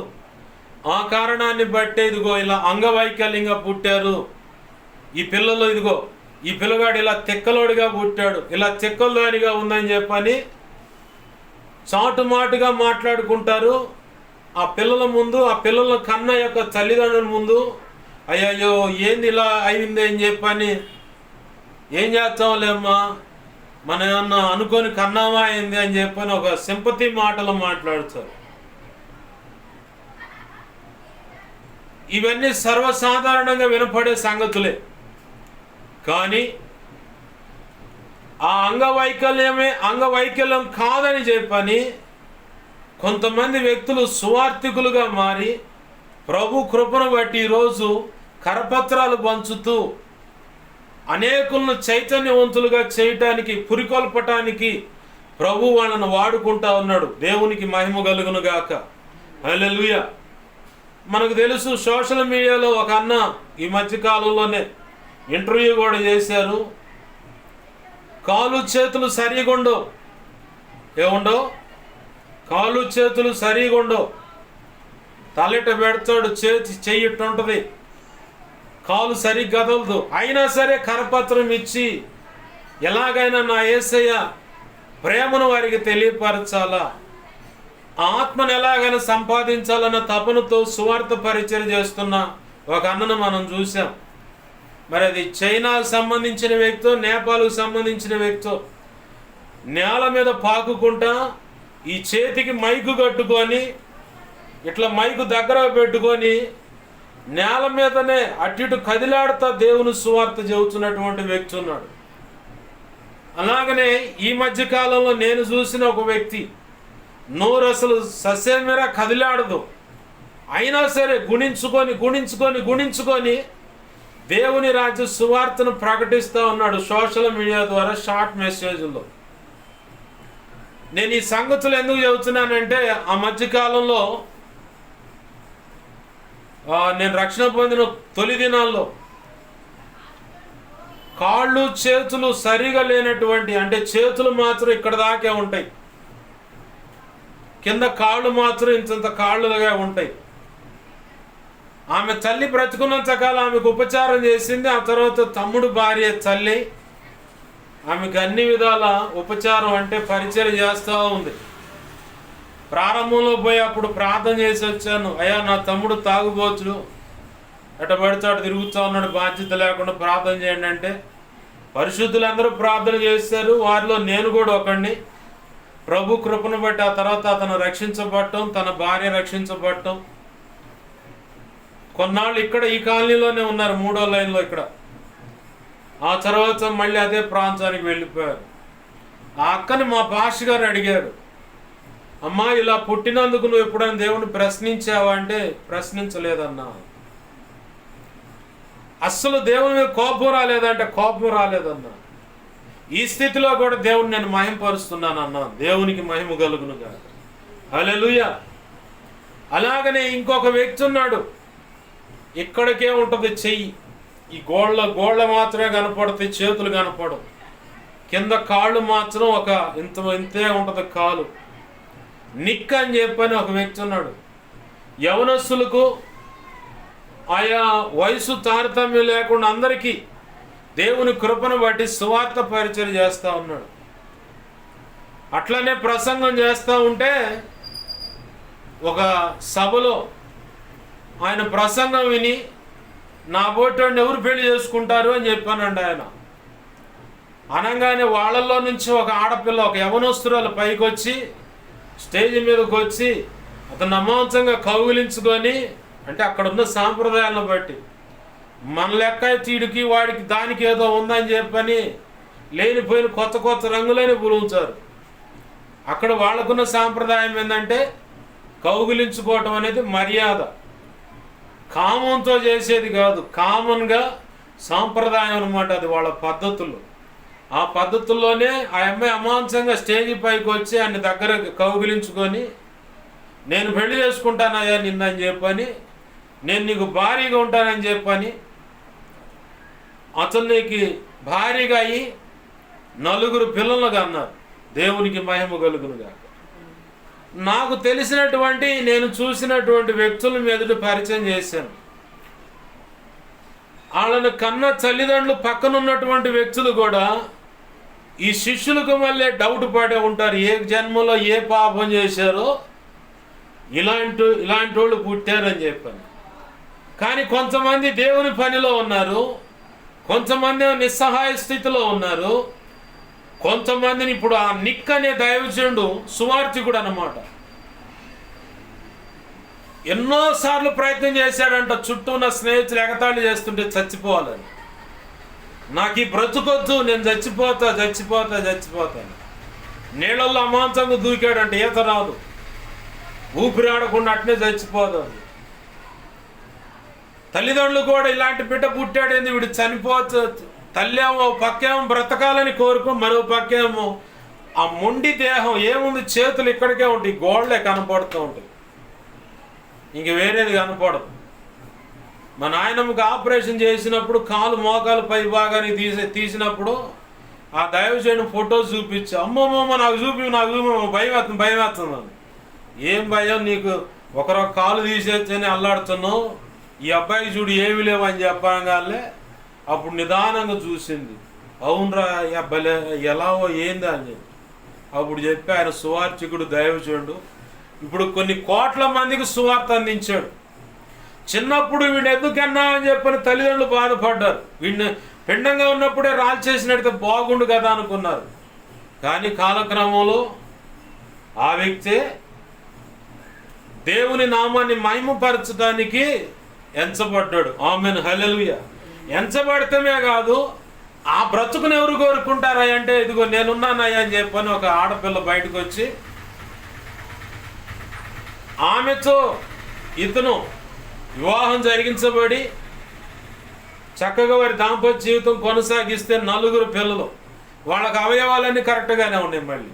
ఆ కారణాన్ని బట్టే ఇదిగో ఇలా అంగవైకల్యంగా పుట్టారు ఈ పిల్లలు, ఇదిగో ఈ పిల్లగాడు ఇలా తిక్కలోడిగా పుట్టాడు, ఇలా తిక్కలోనిగా ఉందని చెప్పని చాటుమాటుగా మాట్లాడుకుంటారు. ఆ పిల్లల ముందు, ఆ పిల్లల కన్న యొక్క తల్లిదండ్రుల ముందు అయ్యయ్యో ఏంది ఇలా అయింది అని చెప్పని, ఏం చేస్తాంలేమ్మా మనం ఏమన్నా అనుకొని కన్నామా అయింది అని చెప్పని ఒక సింపతి మాటలు మాట్లాడుతారు. ఇవన్నీ సర్వసాధారణంగా వినపడే సంగతులే. కానీ ఆ అంగవైకల్యం కాదని చెప్పని కొంతమంది వ్యక్తులు సువార్థికులుగా మారి ప్రభు కృపను బట్టి ఈరోజు కరపత్రాలు పంచుతూ అనేకులను చైతన్యవంతులుగా చేయటానికి, పురికొల్పటానికి ప్రభు వాళ్ళను వాడుకుంటా ఉన్నాడు. దేవునికి మహిమ కలుగును గాక. హల్లెలూయా. మనకు తెలుసు, సోషల్ మీడియాలో ఒక అన్న ఈ మధ్యకాలంలోనే ఇంటర్వ్యూ కూడా చేశారు. కాలు చేతులు సరిగుండో, ఏముండో కాలు చేతులు సరిగుండో, తలెట పెడతాడు, చెయ్యిట్టుంటుంది, కాలు సరిగ్గా కదలదు, అయినా సరే కరపత్రం ఇచ్చి ఎలాగైనా నా యేసయ్య ప్రేమను వారికి తెలియపరచాలా, ఆత్మను ఎలాగైనా సంపాదించాలన్న తపనతో సువార్త పరిచయం చేస్తున్న ఒక అన్నను మనం చూసాం. మరి అది చైనాకు సంబంధించిన వ్యక్తో, నేపాల్కు సంబంధించిన వ్యక్తో నేల మీద పాకుకుంటా ఈ చేతికి మైకు కట్టుకొని ఇట్లా మైకు దగ్గర పెట్టుకొని నేల మీదనే అటు కదిలాడుతా దేవుని సువార్త చెబుతున్నటువంటి వ్యక్తి ఉన్నాడు. అలాగనే ఈ మధ్య కాలంలో నేను చూసిన ఒక వ్యక్తి నోరు అసలు ససేమిరా కదిలాడదు, అయినా సరే గుణించుకొని దేవుని రాజ్య సువార్తను ప్రకటిస్తూ ఉన్నాడు సోషల్ మీడియా ద్వారా, షార్ట్ మెసేజ్లో. నేను ఈ సంగతులు ఎందుకు చెబుతున్నానంటే, ఆ మధ్యకాలంలో నేను రక్షణ పొందిన తొలి దినాల్లో కాళ్ళు చేతులు సరిగా లేనటువంటి, అంటే చేతులు మాత్రం ఇక్కడ దాకే ఉంటాయి, కింద కాళ్ళు మాత్రం ఇంత కాళ్ళుగా ఉంటాయి. ఆమె తల్లి బ్రతుకున్నంతకాలం ఆమెకు ఉపచారం చేసింది. ఆ తర్వాత తమ్ముడు భార్య తల్లి ఆమెకు అన్ని విధాల ఉపచారం అంటే పరిచయం చేస్తూ ఉంది. ప్రారంభంలో పోయి అప్పుడు ప్రార్థన చేసి వచ్చాను, అయ్యా నా తమ్ముడు తాగుబోతుడు, ఎట పడితే అటు తిరుగుతూ ఉన్నాడు, బాధ్యత లేకుండా ప్రార్థన చేయండి అంటే పరిశుద్ధులందరూ ప్రార్థన చేశారు, వారిలో నేను కూడా ఒకడిని. ప్రభు కృపను బట్టి ఆ తర్వాత అతను రక్షించబడటం, తన భార్య రక్షించబడటం. కొన్నాళ్ళు ఇక్కడ ఈ కాలనీలోనే ఉన్నారు, 3వ లైన్లో ఇక్కడ. ఆ తర్వాత మళ్ళీ అదే ప్రాంతానికి వెళ్ళిపోయారు. ఆ అక్కని మా పాస్టర్ గారు అడిగారు, అమ్మా ఇలా పుట్టినందుకు నువ్వు ఎప్పుడైనా దేవుని ప్రశ్నించావా అంటే ప్రశ్నించలేదన్నా. అస్సలు దేవుని మీద కోపం రాలేదంటే కోపం రాలేదన్నా. ఈ స్థితిలో కూడా దేవుని నేను మహిమపరుస్తున్నానన్నా. దేవునికి మహిమ కలుగును గాక. హల్లెలూయా. అలాగనే ఇంకొక వ్యక్తి ఉన్నాడు, ఇక్కడికే ఉంటుంది చెయ్యి, ఈ గోళ్ళ మాత్రమే కనపడుతాయి, చేతులు కనపడవు, కింద కాళ్ళు మాత్రం ఒక ఇంతే ఉంటుంది కాలు. నిక్ అని చెప్పని ఒక వ్యక్తి ఉన్నాడు. యవనస్తులకు ఆయా వయసు తారతమ్యం లేకుండా అందరికీ దేవుని కృపను బట్టి సువార్త పరిచయం చేస్తూ ఉన్నాడు. అట్లనే ప్రసంగం చేస్తూ ఉంటే ఒక సభలో ఆయన ప్రసంగం విని నా బోటోడిని ఎవరు పెళ్లి చేసుకుంటారు అని చెప్పానండి ఆయన. అనగానే వాళ్ళల్లో నుంచి ఒక ఆడపిల్ల, ఒక యవనస్తురాలు పైకి వచ్చి స్టేజ్ మీదకి వచ్చి అతను అమాంతంగా కౌగిలించుకొని, అంటే అక్కడ ఉన్న సాంప్రదాయాలను బట్టి మన లెక్క తీడికి వాడికి దానికి ఏదో ఉందని చెప్పని లేనిపోయిన కొత్త కొత్త రంగులని పులుంచారు. అక్కడ వాళ్ళకున్న సాంప్రదాయం ఏంటంటే కౌగిలించుకోవటం అనేది మర్యాద, కామంతో చేసేది కాదు, కామన్గా సాంప్రదాయం అనమాట. అది వాళ్ళ పద్ధతులు. ఆ పద్ధతుల్లోనే ఆ అమ్మాయి అమాంసంగా స్టేజీ పైకి వచ్చి ఆయన దగ్గర కౌగిలించుకొని, నేను పెళ్లి చేసుకుంటానయ్యా నిన్నని చెప్పని, నేను నీకు భారీగా ఉంటానని చెప్పని, అతనికి భారీగా అయ్యి 4 పిల్లలుగా అన్నారు. దేవునికి మహిమ కలుగునుగా. నాకు తెలిసినటువంటి, నేను చూసినటువంటి వ్యక్తుల మీదట పరిచయం చేశాను. వాళ్ళని కన్న తల్లిదండ్రులు పక్కనున్నటువంటి వ్యక్తులు కూడా ఈ శిష్యులకు మళ్ళీ డౌట్ పడే ఉంటారు, ఏ జన్మలో ఏ పాపం చేశారో ఇలాంటి వాళ్ళు పుట్టారని చెప్పాను. కానీ కొంతమంది దేవుని పనిలో ఉన్నారు, కొంతమంది నిస్సహాయ స్థితిలో ఉన్నారు, కొంతమందిని ఇప్పుడు ఆ నిక్ అనే దైవజనుడు సువార్థికుడు అన్నమాట. ఎన్నోసార్లు ప్రయత్నం చేశాడంట, చుట్టూ ఉన్న స్నేహితులు ఎగతాళి చేస్తుంటే చచ్చిపోవాలని. నాకు ఈ బ్రతుకొద్దు, నేను చచ్చిపోతాను. నీళ్ళల్లో అమాంతంగా దూకాడంటే ఈత రాదు, ఊపిరి ఆడకుండా అట్నే చచ్చిపోతుంది. తల్లిదండ్రులు కూడా ఇలాంటి బిడ్డ పుట్టాడేంది, వీడు చనిపోవచ్చు. తల్లి ఏమో పక్కేమో బ్రతకాలని కోరుకో, మరో పక్కేమో ఆ మొండి దేహం ఏముంది, చేతులు ఇక్కడికే ఉంటాయి, గోళ్ళే కనపడుతూ ఉంటాయి, ఇంక వేరేది కనపడదు. మా నాయనమ్మకి ఆపరేషన్ చేసినప్పుడు కాలు మోకాలు పై భాగాన్ని తీసినప్పుడు ఆ దైవజనుడు ఫోటో చూపించి, అమ్మమ్మ నాకు చూపి భయం వేస్తున్నాను. ఏం భయం నీకు, ఒకరొక కాలు తీసేచ్చని అల్లాడుతున్నావు, ఈ అబ్బాయికి చూడు ఏమి లేవని చెప్పగానే అప్పుడు నిదానంగా చూసింది. అవునరా భలే ఎలావో ఏందా అని చెప్పి అప్పుడు చెప్పి ఆయన సువార్థికుడు దైవజనుడు ఇప్పుడు కొన్ని కోట్ల మందికి సువార్త అందించాడు. చిన్నప్పుడు వీడిని ఎందుకన్నా అని చెప్పని తల్లిదండ్రులు బాధపడ్డారు. వీడిని పిండంగా ఉన్నప్పుడే రాల్చేసినట్టు బాగుండు కదా అనుకున్నారు. కానీ కాలక్రమంలో ఆ వ్యక్తే దేవుని నామాన్ని మహిమపరచడానికి ఎంచబడ్డాడు. ఆమెన్, హల్లెలూయా. ఎంచబడటమే కాదు, ఆ బ్రతుకును ఎవరు కోరుకుంటారా అంటే, ఇదిగో నేనున్నానయ్యా అని చెప్పని ఒక ఆడపిల్ల బయటకు వచ్చి ఆమెతో ఇతను వివాహం జరిగించబడి చక్కగా వారి దాంపత్య జీవితం కొనసాగిస్తే 4 పిల్లలు. వాళ్ళకి అవయవాలన్నీ కరెక్ట్గానే ఉన్నాయి. మళ్ళీ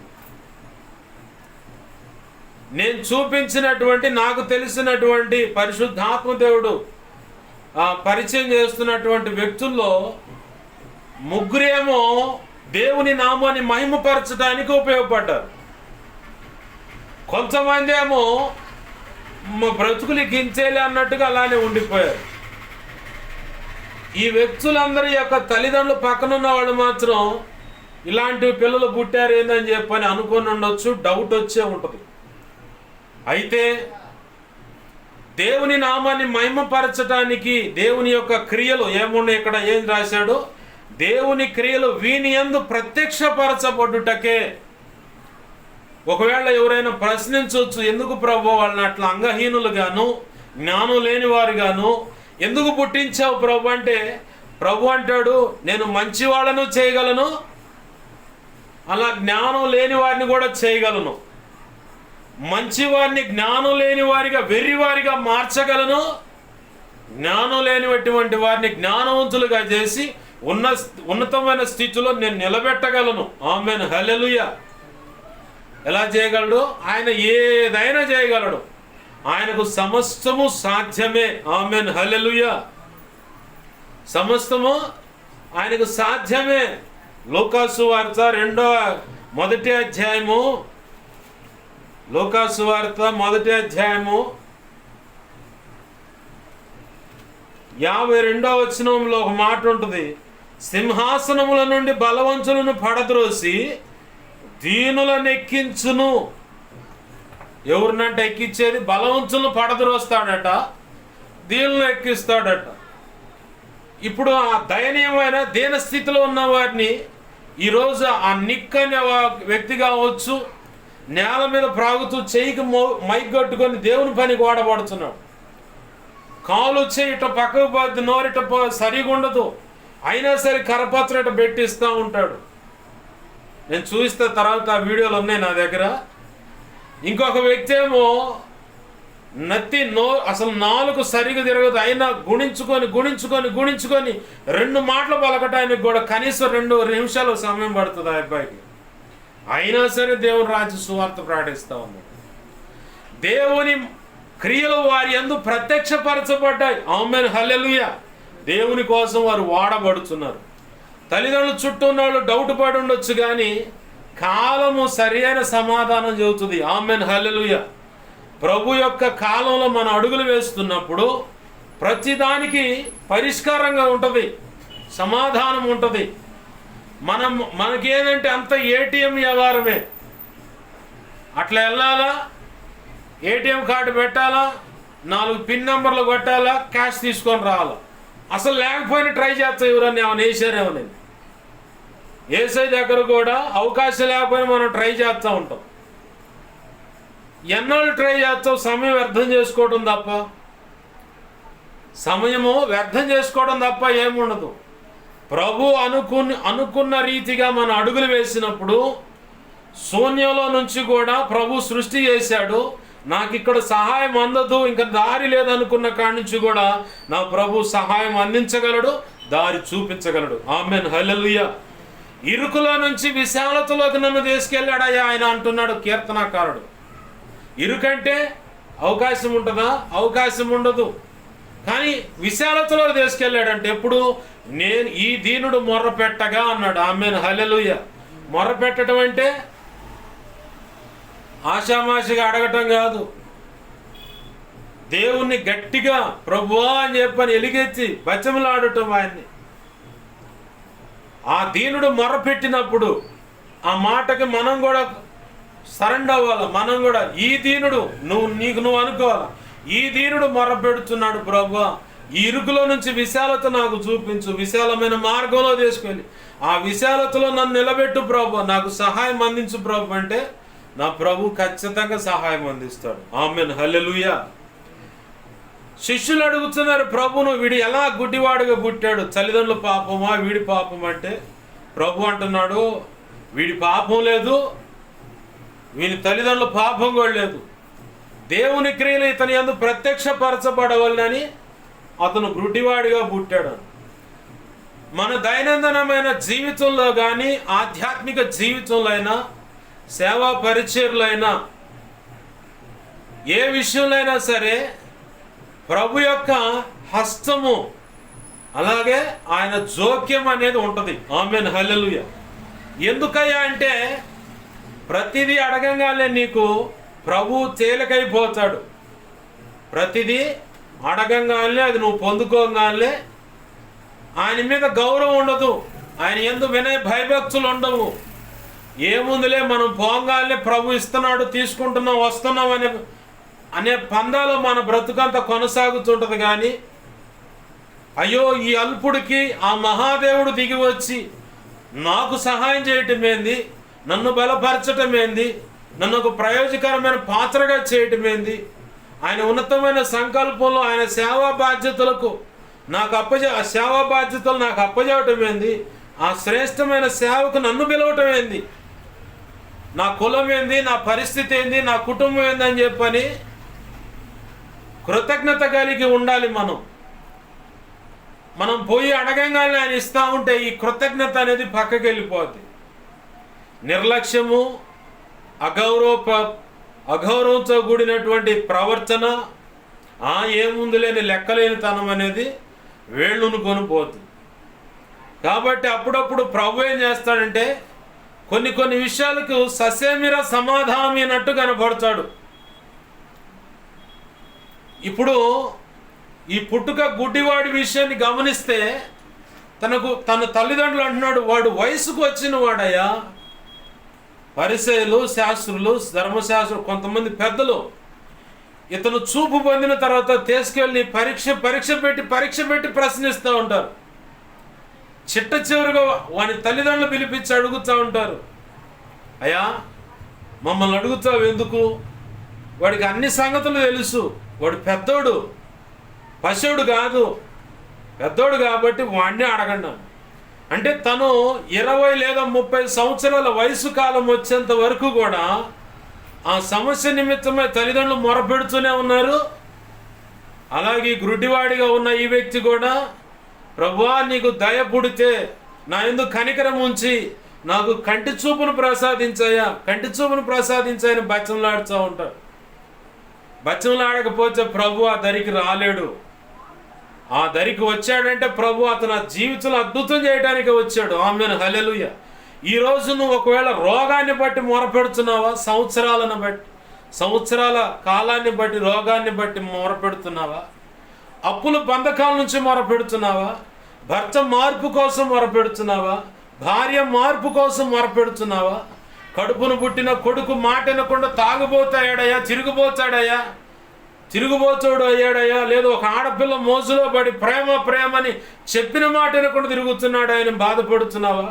నేను చూపించినటువంటి, నాకు తెలిసినటువంటి పరిశుద్ధాత్మ దేవుడు పరిచయం చేస్తున్నటువంటి వ్యక్తుల్లో 3 దేవుని నామాన్ని మహిమపరచడానికి ఉపయోగపడ్డారు. కొంతమంది ఏమో బ్రతుకులు గించేలే అన్నట్టుగా అలానే ఉండిపోయారు. ఈ వ్యక్తులందరి యొక్క తల్లిదండ్రులు పక్కనున్న వాళ్ళు మాత్రం ఇలాంటి పిల్లలు పుట్టారు ఏందని చెప్పని అనుకుని ఉండొచ్చు, డౌట్ వచ్చే ఉంటుంది. అయితే దేవుని నామాన్ని మహిమపరచడానికి దేవుని యొక్క క్రియలు ఏమున్నాయి, ఇక్కడ ఏం రాశాడు, దేవుని క్రియలు వీని యందు ప్రత్యక్షపరచబడుటకే. ఒకవేళ ఎవరైనా ప్రశ్నించవచ్చు, ఎందుకు ప్రభు వాళ్ళని అట్లా అంగహీనులుగాను జ్ఞానం లేని వారుగాను ఎందుకు పుట్టించావు ప్రభు అంటే, ప్రభు అంటాడు నేను మంచి వాళ్ళను చేయగలను, అలా జ్ఞానం లేని వారిని కూడా చేయగలను. మంచివారిని జ్ఞానం లేని వారిగా వెర్రివారిగా మార్చగలను, జ్ఞానం లేనిటువంటి వారిని జ్ఞానవంతులుగా చేసి ఉన్నతమైన స్థితిలో నేను నిలబెట్టగలను. ఆమేన్, హల్లెలూయా. ఎలా చేయగలడు? ఆయన ఏదైనా చేయగలడు, ఆయనకు సమస్తము సాధ్యమే. ఆమేన్, హల్లెలూయా. సమస్తము ఆయనకు సాధ్యమే. లూకాసు వార్త 1వ అధ్యాయము, లూకాసు వార్త 1వ అధ్యాయము 52వ వచనంలో ఒక మాట ఉంటుంది, సింహాసనముల నుండి బలవంతులను పడద్రోసి దీనులను ఎక్కించును. ఎవరినంటే ఎక్కించేది? బలవంతులను పడద్రోస్తాడట, దీనులను ఎక్కిస్తాడట. ఇప్పుడు ఆ దయనీయమైన దీనస్థితిలో ఉన్న వారిని ఈరోజు ఆ నిక్ అనే వ్యక్తి కావచ్చు, నేల మీద ప్రాగుతూ చేయికి మైక్ కట్టుకొని దేవుని పనికి వాడబడుతున్నాడు. కాలు వచ్చే ఇట పక్కకు పోద్ది, నోరిట సరిగా ఉండదు, అయినా సరే కరపత్రం ఇట పెట్టిస్తూ ఉంటాడు. నేను చూపిస్తా తర్వాత, ఆ వీడియోలు ఉన్నాయి నా దగ్గర. ఇంకొక వ్యక్తి ఏమో అసలు నాలుగు సరిగా తిరగదు, అయినా గుణించుకొని గుణించుకొని గుణించుకొని 2 మాటలు పలకటానికి కూడా కనీసం 2 నిమిషాలు సమయం పడుతుంది ఆ అబ్బాయికి. అయినా సరే దేవుని రాజ్య సువార్త ప్రకటిస్తూ ఉన్నాడు. దేవుని క్రియలు వారి యందు ప్రత్యక్షపరచబడ్డాయి. ఆమేన్, హల్లెలూయా. దేవుని కోసం వారు వాడబడుతున్నారు. తల్లిదండ్రులు చుట్టూ ఉన్న వాళ్ళు డౌట్ పడి ఉండొచ్చు, కానీ కాలము సరైన సమాధానం చెబుతుంది. ఆమేన్, హల్లెలూయా. ప్రభు యొక్క కాలంలో మనం అడుగులు వేస్తున్నప్పుడు ప్రతిదానికి పరిష్కారంగా ఉంటుంది, సమాధానం ఉంటుంది. మనకేంటంటే అంత ఏటీఎం వ్యవహారమే. అట్లా వెళ్ళాలా, ఏటీఎం కార్డు పెట్టాలా, 4 పిన్ నెంబర్లు కొట్టాలా, క్యాష్ తీసుకొని రావాలా. అసలు లేకపోయినా ట్రై చేస్తాం, ఎవరన్నా ఏమైనా వేసారేమో. నేను ఏసై దగ్గర కూడా అవకాశం లేకపోయినా మనం ట్రై చేస్తూ ఉంటాం. ఎన్నాళ్ళు ట్రై చేస్తావు? సమయం వ్యర్థం చేసుకోవడం తప్ప, సమయము వ్యర్థం చేసుకోవడం తప్ప ఏముండదు. ప్రభు అనుకున్న రీతిగా మన అడుగులు వేసినప్పుడు శూన్యంలో నుంచి కూడా ప్రభు సృష్టి చేశాడు. నాకు ఇక్కడ సహాయం అందదు, ఇంకా దారి లేదనుకున్న కాడి నుంచి కూడా నా ప్రభు సహాయం అందించగలడు, దారి చూపించగలడు. ఆమేన్, హల్లెలూయా. ఇరుకులో నుంచి విశాలతలోకి నన్ను తీసుకెళ్ళాడయ్యా ఆయన అంటున్నాడు కీర్తనాకారుడు. ఇరుకంటే అవకాశం ఉంటుందా? అవకాశం ఉండదు. కానీ విశాలతలో తీసుకెళ్ళాడంటే ఎప్పుడు? నేను ఈ దీనుడు మొర్ర పెట్టగా అన్నాడు. ఆమేన్, హల్లెలూయా. మొర్ర పెట్టడం అంటే ఆషామాషిగా అడగటం కాదు. దేవుణ్ణి గట్టిగా ప్రభువా అని చెప్పని ఎలుగెత్తి బచ్చములాడటం ఆయన్ని. ఆ దీనుడు మొర్ర పెట్టినప్పుడు ఆ మాటకి మనం కూడా సరెండర్ అవ్వాలి. మనం కూడా ఈ దీనుడు నువ్వు అనుకోవాలి, ఈ దీనుడు మొర్ర పెడుతున్నాడు ప్రభువా, ఈ ఇరుకులో నుంచి విశాలత నాకు చూపించు, విశాలమైన మార్గంలో తీసుకెళ్ళి ఆ విశాలతలో నన్ను నిలబెట్టు ప్రభు, నాకు సహాయం అందించు ప్రభు అంటే నా ప్రభు ఖచ్చితంగా సహాయం అందిస్తాడు. ఆమేన్, హల్లెలూయా. శిష్యులు అడుగుతున్నారు, ప్రభును వీడు ఎలా గుడ్డివాడుగా పుట్టాడు? తల్లిదండ్రుల పాపమా వీడి పాపం అంటే ప్రభు అంటున్నాడు, వీడి పాపం లేదు, వీని తల్లిదండ్రుల పాపం కూడా లేదు. దేవుని క్రియలు ఇతని యందు ప్రత్యక్షపరచబడవలనని అతను గుడ్డివాడిగా పుట్టాడు. మన దైనందినమైన జీవితంలో కానీ ఆధ్యాత్మిక జీవితంలో అయినా సేవా పరిచర్లైనా ఏ విషయంలో అయినా సరే ప్రభు యొక్క హస్తము అలాగే ఆయన జోక్యం అనేది ఉంటుంది. ఆమేన్, హల్లెలూయా. ఎందుకయ్యా అంటే ప్రతిదీ అడగంగానే నీకు ప్రభు తేలికైపోతాడు. ప్రతిదీ అడగంగానే అది నువ్వు పొందుకోగానే ఆయన మీద గౌరవం ఉండదు, ఆయన యందు వినయ భయభక్తులు ఉండవు. ఏముందిలే మనం పోగానే ప్రభు ఇస్తున్నాడు, తీసుకుంటున్నాం, వస్తున్నాం అనే పందాలో మన బ్రతుకంతా కొనసాగుతుంటుంది. కానీ అయ్యో ఈ అల్పుడికి ఆ మహాదేవుడు దిగి వచ్చి నాకు సహాయం చేయటం ఏంది, నన్ను బలపరచటం ఏంది, నన్ను ఒక ప్రయోజకరమైన పాత్రగా చేయటం ఏంది, ఆయన ఉన్నతమైన సంకల్పంలో ఆయన సేవా బాధ్యతలకు సేవా బాధ్యతలు నాకు అప్పజేయటం ఏంది, ఆ శ్రేష్టమైన సేవకు నన్ను పిలవటం ఏంది, నా కులం ఏంది, నా పరిస్థితి ఏంది, నా కుటుంబం ఏంది అని చెప్పని కృతజ్ఞత కలిగి ఉండాలి. మనం పోయి అడగంగానే ఆయన ఇస్తూ ఉంటే ఈ కృతజ్ఞత అనేది పక్కకి వెళ్ళిపోద్ది. నిర్లక్ష్యము, అగౌరవంతో కూడినటువంటి ప్రవర్తన, ఏముంది లేని లెక్కలేనితనం అనేది వేళ్ళును కొనిపోతుంది. కాబట్టి అప్పుడప్పుడు ప్రభు ఏం చేస్తాడంటే కొన్ని విషయాలకు ససేమిర సమాధానమైనట్టు కనబడతాడు. ఇప్పుడు ఈ పుట్టుక గుడ్డివాడి విషయాన్ని గమనిస్తే తన తల్లిదండ్రులు అంటున్నాడు, వాడు వయసుకు వచ్చిన వాడయ్యా. పరిసయ్యులు, శాస్త్రులు, ధర్మశాస్త్రులు, కొంతమంది పెద్దలు ఇతను చూపు పొందిన తర్వాత తీసుకెళ్ళి పరీక్ష పెట్టి ప్రశ్నిస్తూ ఉంటారు. చిట్ట చివరిగా వాని తల్లిదండ్రులు పిలిపించి అడుగుతూ ఉంటారు, అయ్యా మమ్మల్ని అడుగుతావు ఎందుకు? వాడికి అన్ని సంగతులు తెలుసు, వాడు పెద్దోడు, పశువుడు కాదు, పెద్దోడు కాబట్టి వాడిని అడగండి. అంటే తను 20 లేదా 30 సంవత్సరాల వయసు కాలం వచ్చేంత వరకు కూడా ఆ సమస్య నిమిత్తమై తల్లిదండ్రులు మొరపెడుతూనే ఉన్నారు. అలాగే గుడ్డివాడిగా ఉన్న ఈ వ్యక్తి కూడా, ప్రభువా నీకు దయ పుడితే నా యందు కనికరం ఉంచి నాకు కంటి చూపును ప్రసాదించాయా, కంటి చూపును ప్రసాదించాయని బచ్చంలాడుతూ ఉంటాడు. బచ్చంలాడకపోతే ప్రభు ఆ దరికి రాలేడు. ఆ దరికి వచ్చాడంటే ప్రభు అతను జీవితంలో అద్భుతం చేయడానికి వచ్చాడు. ఆమేన్, హల్లెలూయా. ఈరోజు నువ్వు ఒకవేళ రోగాన్ని బట్టి మొరపెడుతున్నావా, సంవత్సరాలను బట్టి, సంవత్సరాల కాలాన్ని బట్టి, రోగాన్ని బట్టి మొరపెడుతున్నావా? అప్పుల బంధకాల నుంచి మొరపెడుతున్నావా? భర్త మార్పు కోసం మొరపెడుతున్నావా? భార్య మార్పు కోసం మొరపెడుతున్నావా? కడుపును పుట్టిన కొడుకు మాట వినకుండా తాగుబోతాడయ్యా, తిరుగుబోతాడు అయ్యాడయ్యా, లేదు ఒక ఆడపిల్ల మోజులో పడి ప్రేమని చెప్పిన మాట వినకుండా తిరుగుతున్నాడు ఆయన, బాధపడుతున్నావా?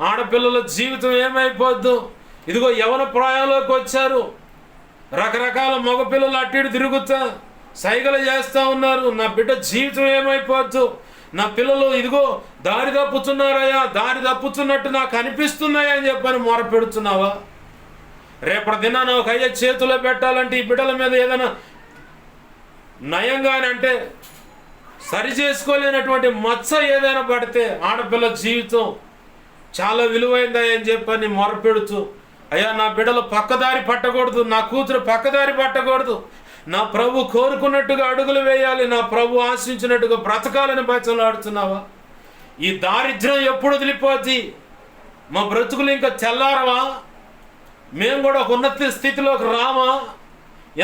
ఆడపిల్లల జీవితం ఏమైపోద్దు? ఇదిగో యవన ప్రాయంలోకి వచ్చారు, రకరకాల మగపిల్లలు అటు ఇటు తిరుగుతా సైగలు చేస్తూ ఉన్నారు, నా బిడ్డ జీవితం ఏమైపోద్దు, నా పిల్లలు ఇదిగో దారి తప్పుతున్నారయ్యా, దారి తప్పుతున్నట్టు నాకు అనిపిస్తున్నాయా అని చెప్పని మొరపెడుతున్నావా? రేపటి దినాన ఒక అయ్య చేతిలో పెట్టాలంటే ఈ బిడ్డల మీద ఏదైనా నయంగానే అంటే సరి చేసుకోలేనటువంటి మచ్చ ఏదైనా పడితే ఆడపిల్ల జీవితం చాలా విలువైందా అని చెప్పని మొరపెడుతూ, అయ్యా నా బిడ్డలు పక్కదారి పట్టకూడదు, నా కూతురు పక్కదారి పట్టకూడదు, నా ప్రభు కోరుకున్నట్టుగా అడుగులు వేయాలి, నా ప్రభు ఆశించినట్టుగా బ్రతకాలని బచ్చలాడుతున్నావా? ఈ దారిద్ర్యం ఎప్పుడు వదిలిపోద్ది? మా బ్రతుకులు ఇంకా తెల్లారవా? మేము కూడా ఒక ఉన్నత స్థితిలోకి రామా?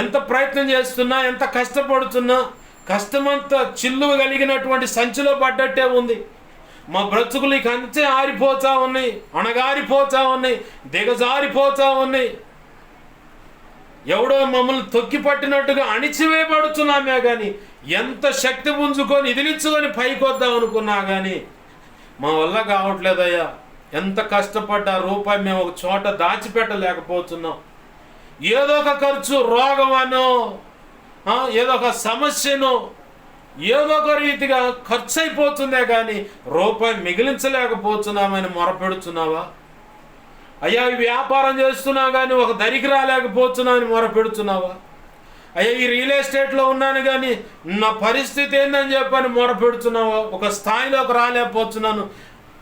ఎంత ప్రయత్నం చేస్తున్నా, ఎంత కష్టపడుతున్నా, కష్టమంతా చిల్లు కలిగినటువంటి సంచిలో పడ్డట్టే ఉంది. మా బ్రతుకులు ఇక అంతే ఆరిపోతా ఉన్నాయి, అణగారిపోతా ఉన్నాయి, దిగజారిపోతా ఉన్నాయి. ఎవడో మమ్మల్ని తొక్కి పట్టినట్టుగా అణిచివేయబడుతున్నామే కానీ, ఎంత శక్తి పుంజుకొని ఇదిలించుకొని పైకొద్దాం అనుకున్నా కానీ మా వల్ల కావట్లేదయ్యా. ఎంత కష్టపడ్డా రూపాయి మేము ఒక చోట దాచిపెట్టలేకపోతున్నాం. ఏదో ఒక ఖర్చు, రోగమనో ఏదో ఒక సమస్యనో ఏదో ఒక రీతిగా ఖర్చు అయిపోతుందే కానీ రూపాయి మిగిలించలేకపోతున్నామని మొరపెడుతున్నావా? అయ్యా ఈ వ్యాపారం చేస్తున్నా కానీ ఒక దరికి రాలేకపోతున్నామని మొరపెడుతున్నావా? అయ్యా ఈ రియల్ ఎస్టేట్లో ఉన్నాను కానీ నా పరిస్థితి ఏందని చెప్పని మొరపెడుతున్నావా? ఒక స్థాయిలోకి రాలేకపోతున్నాను,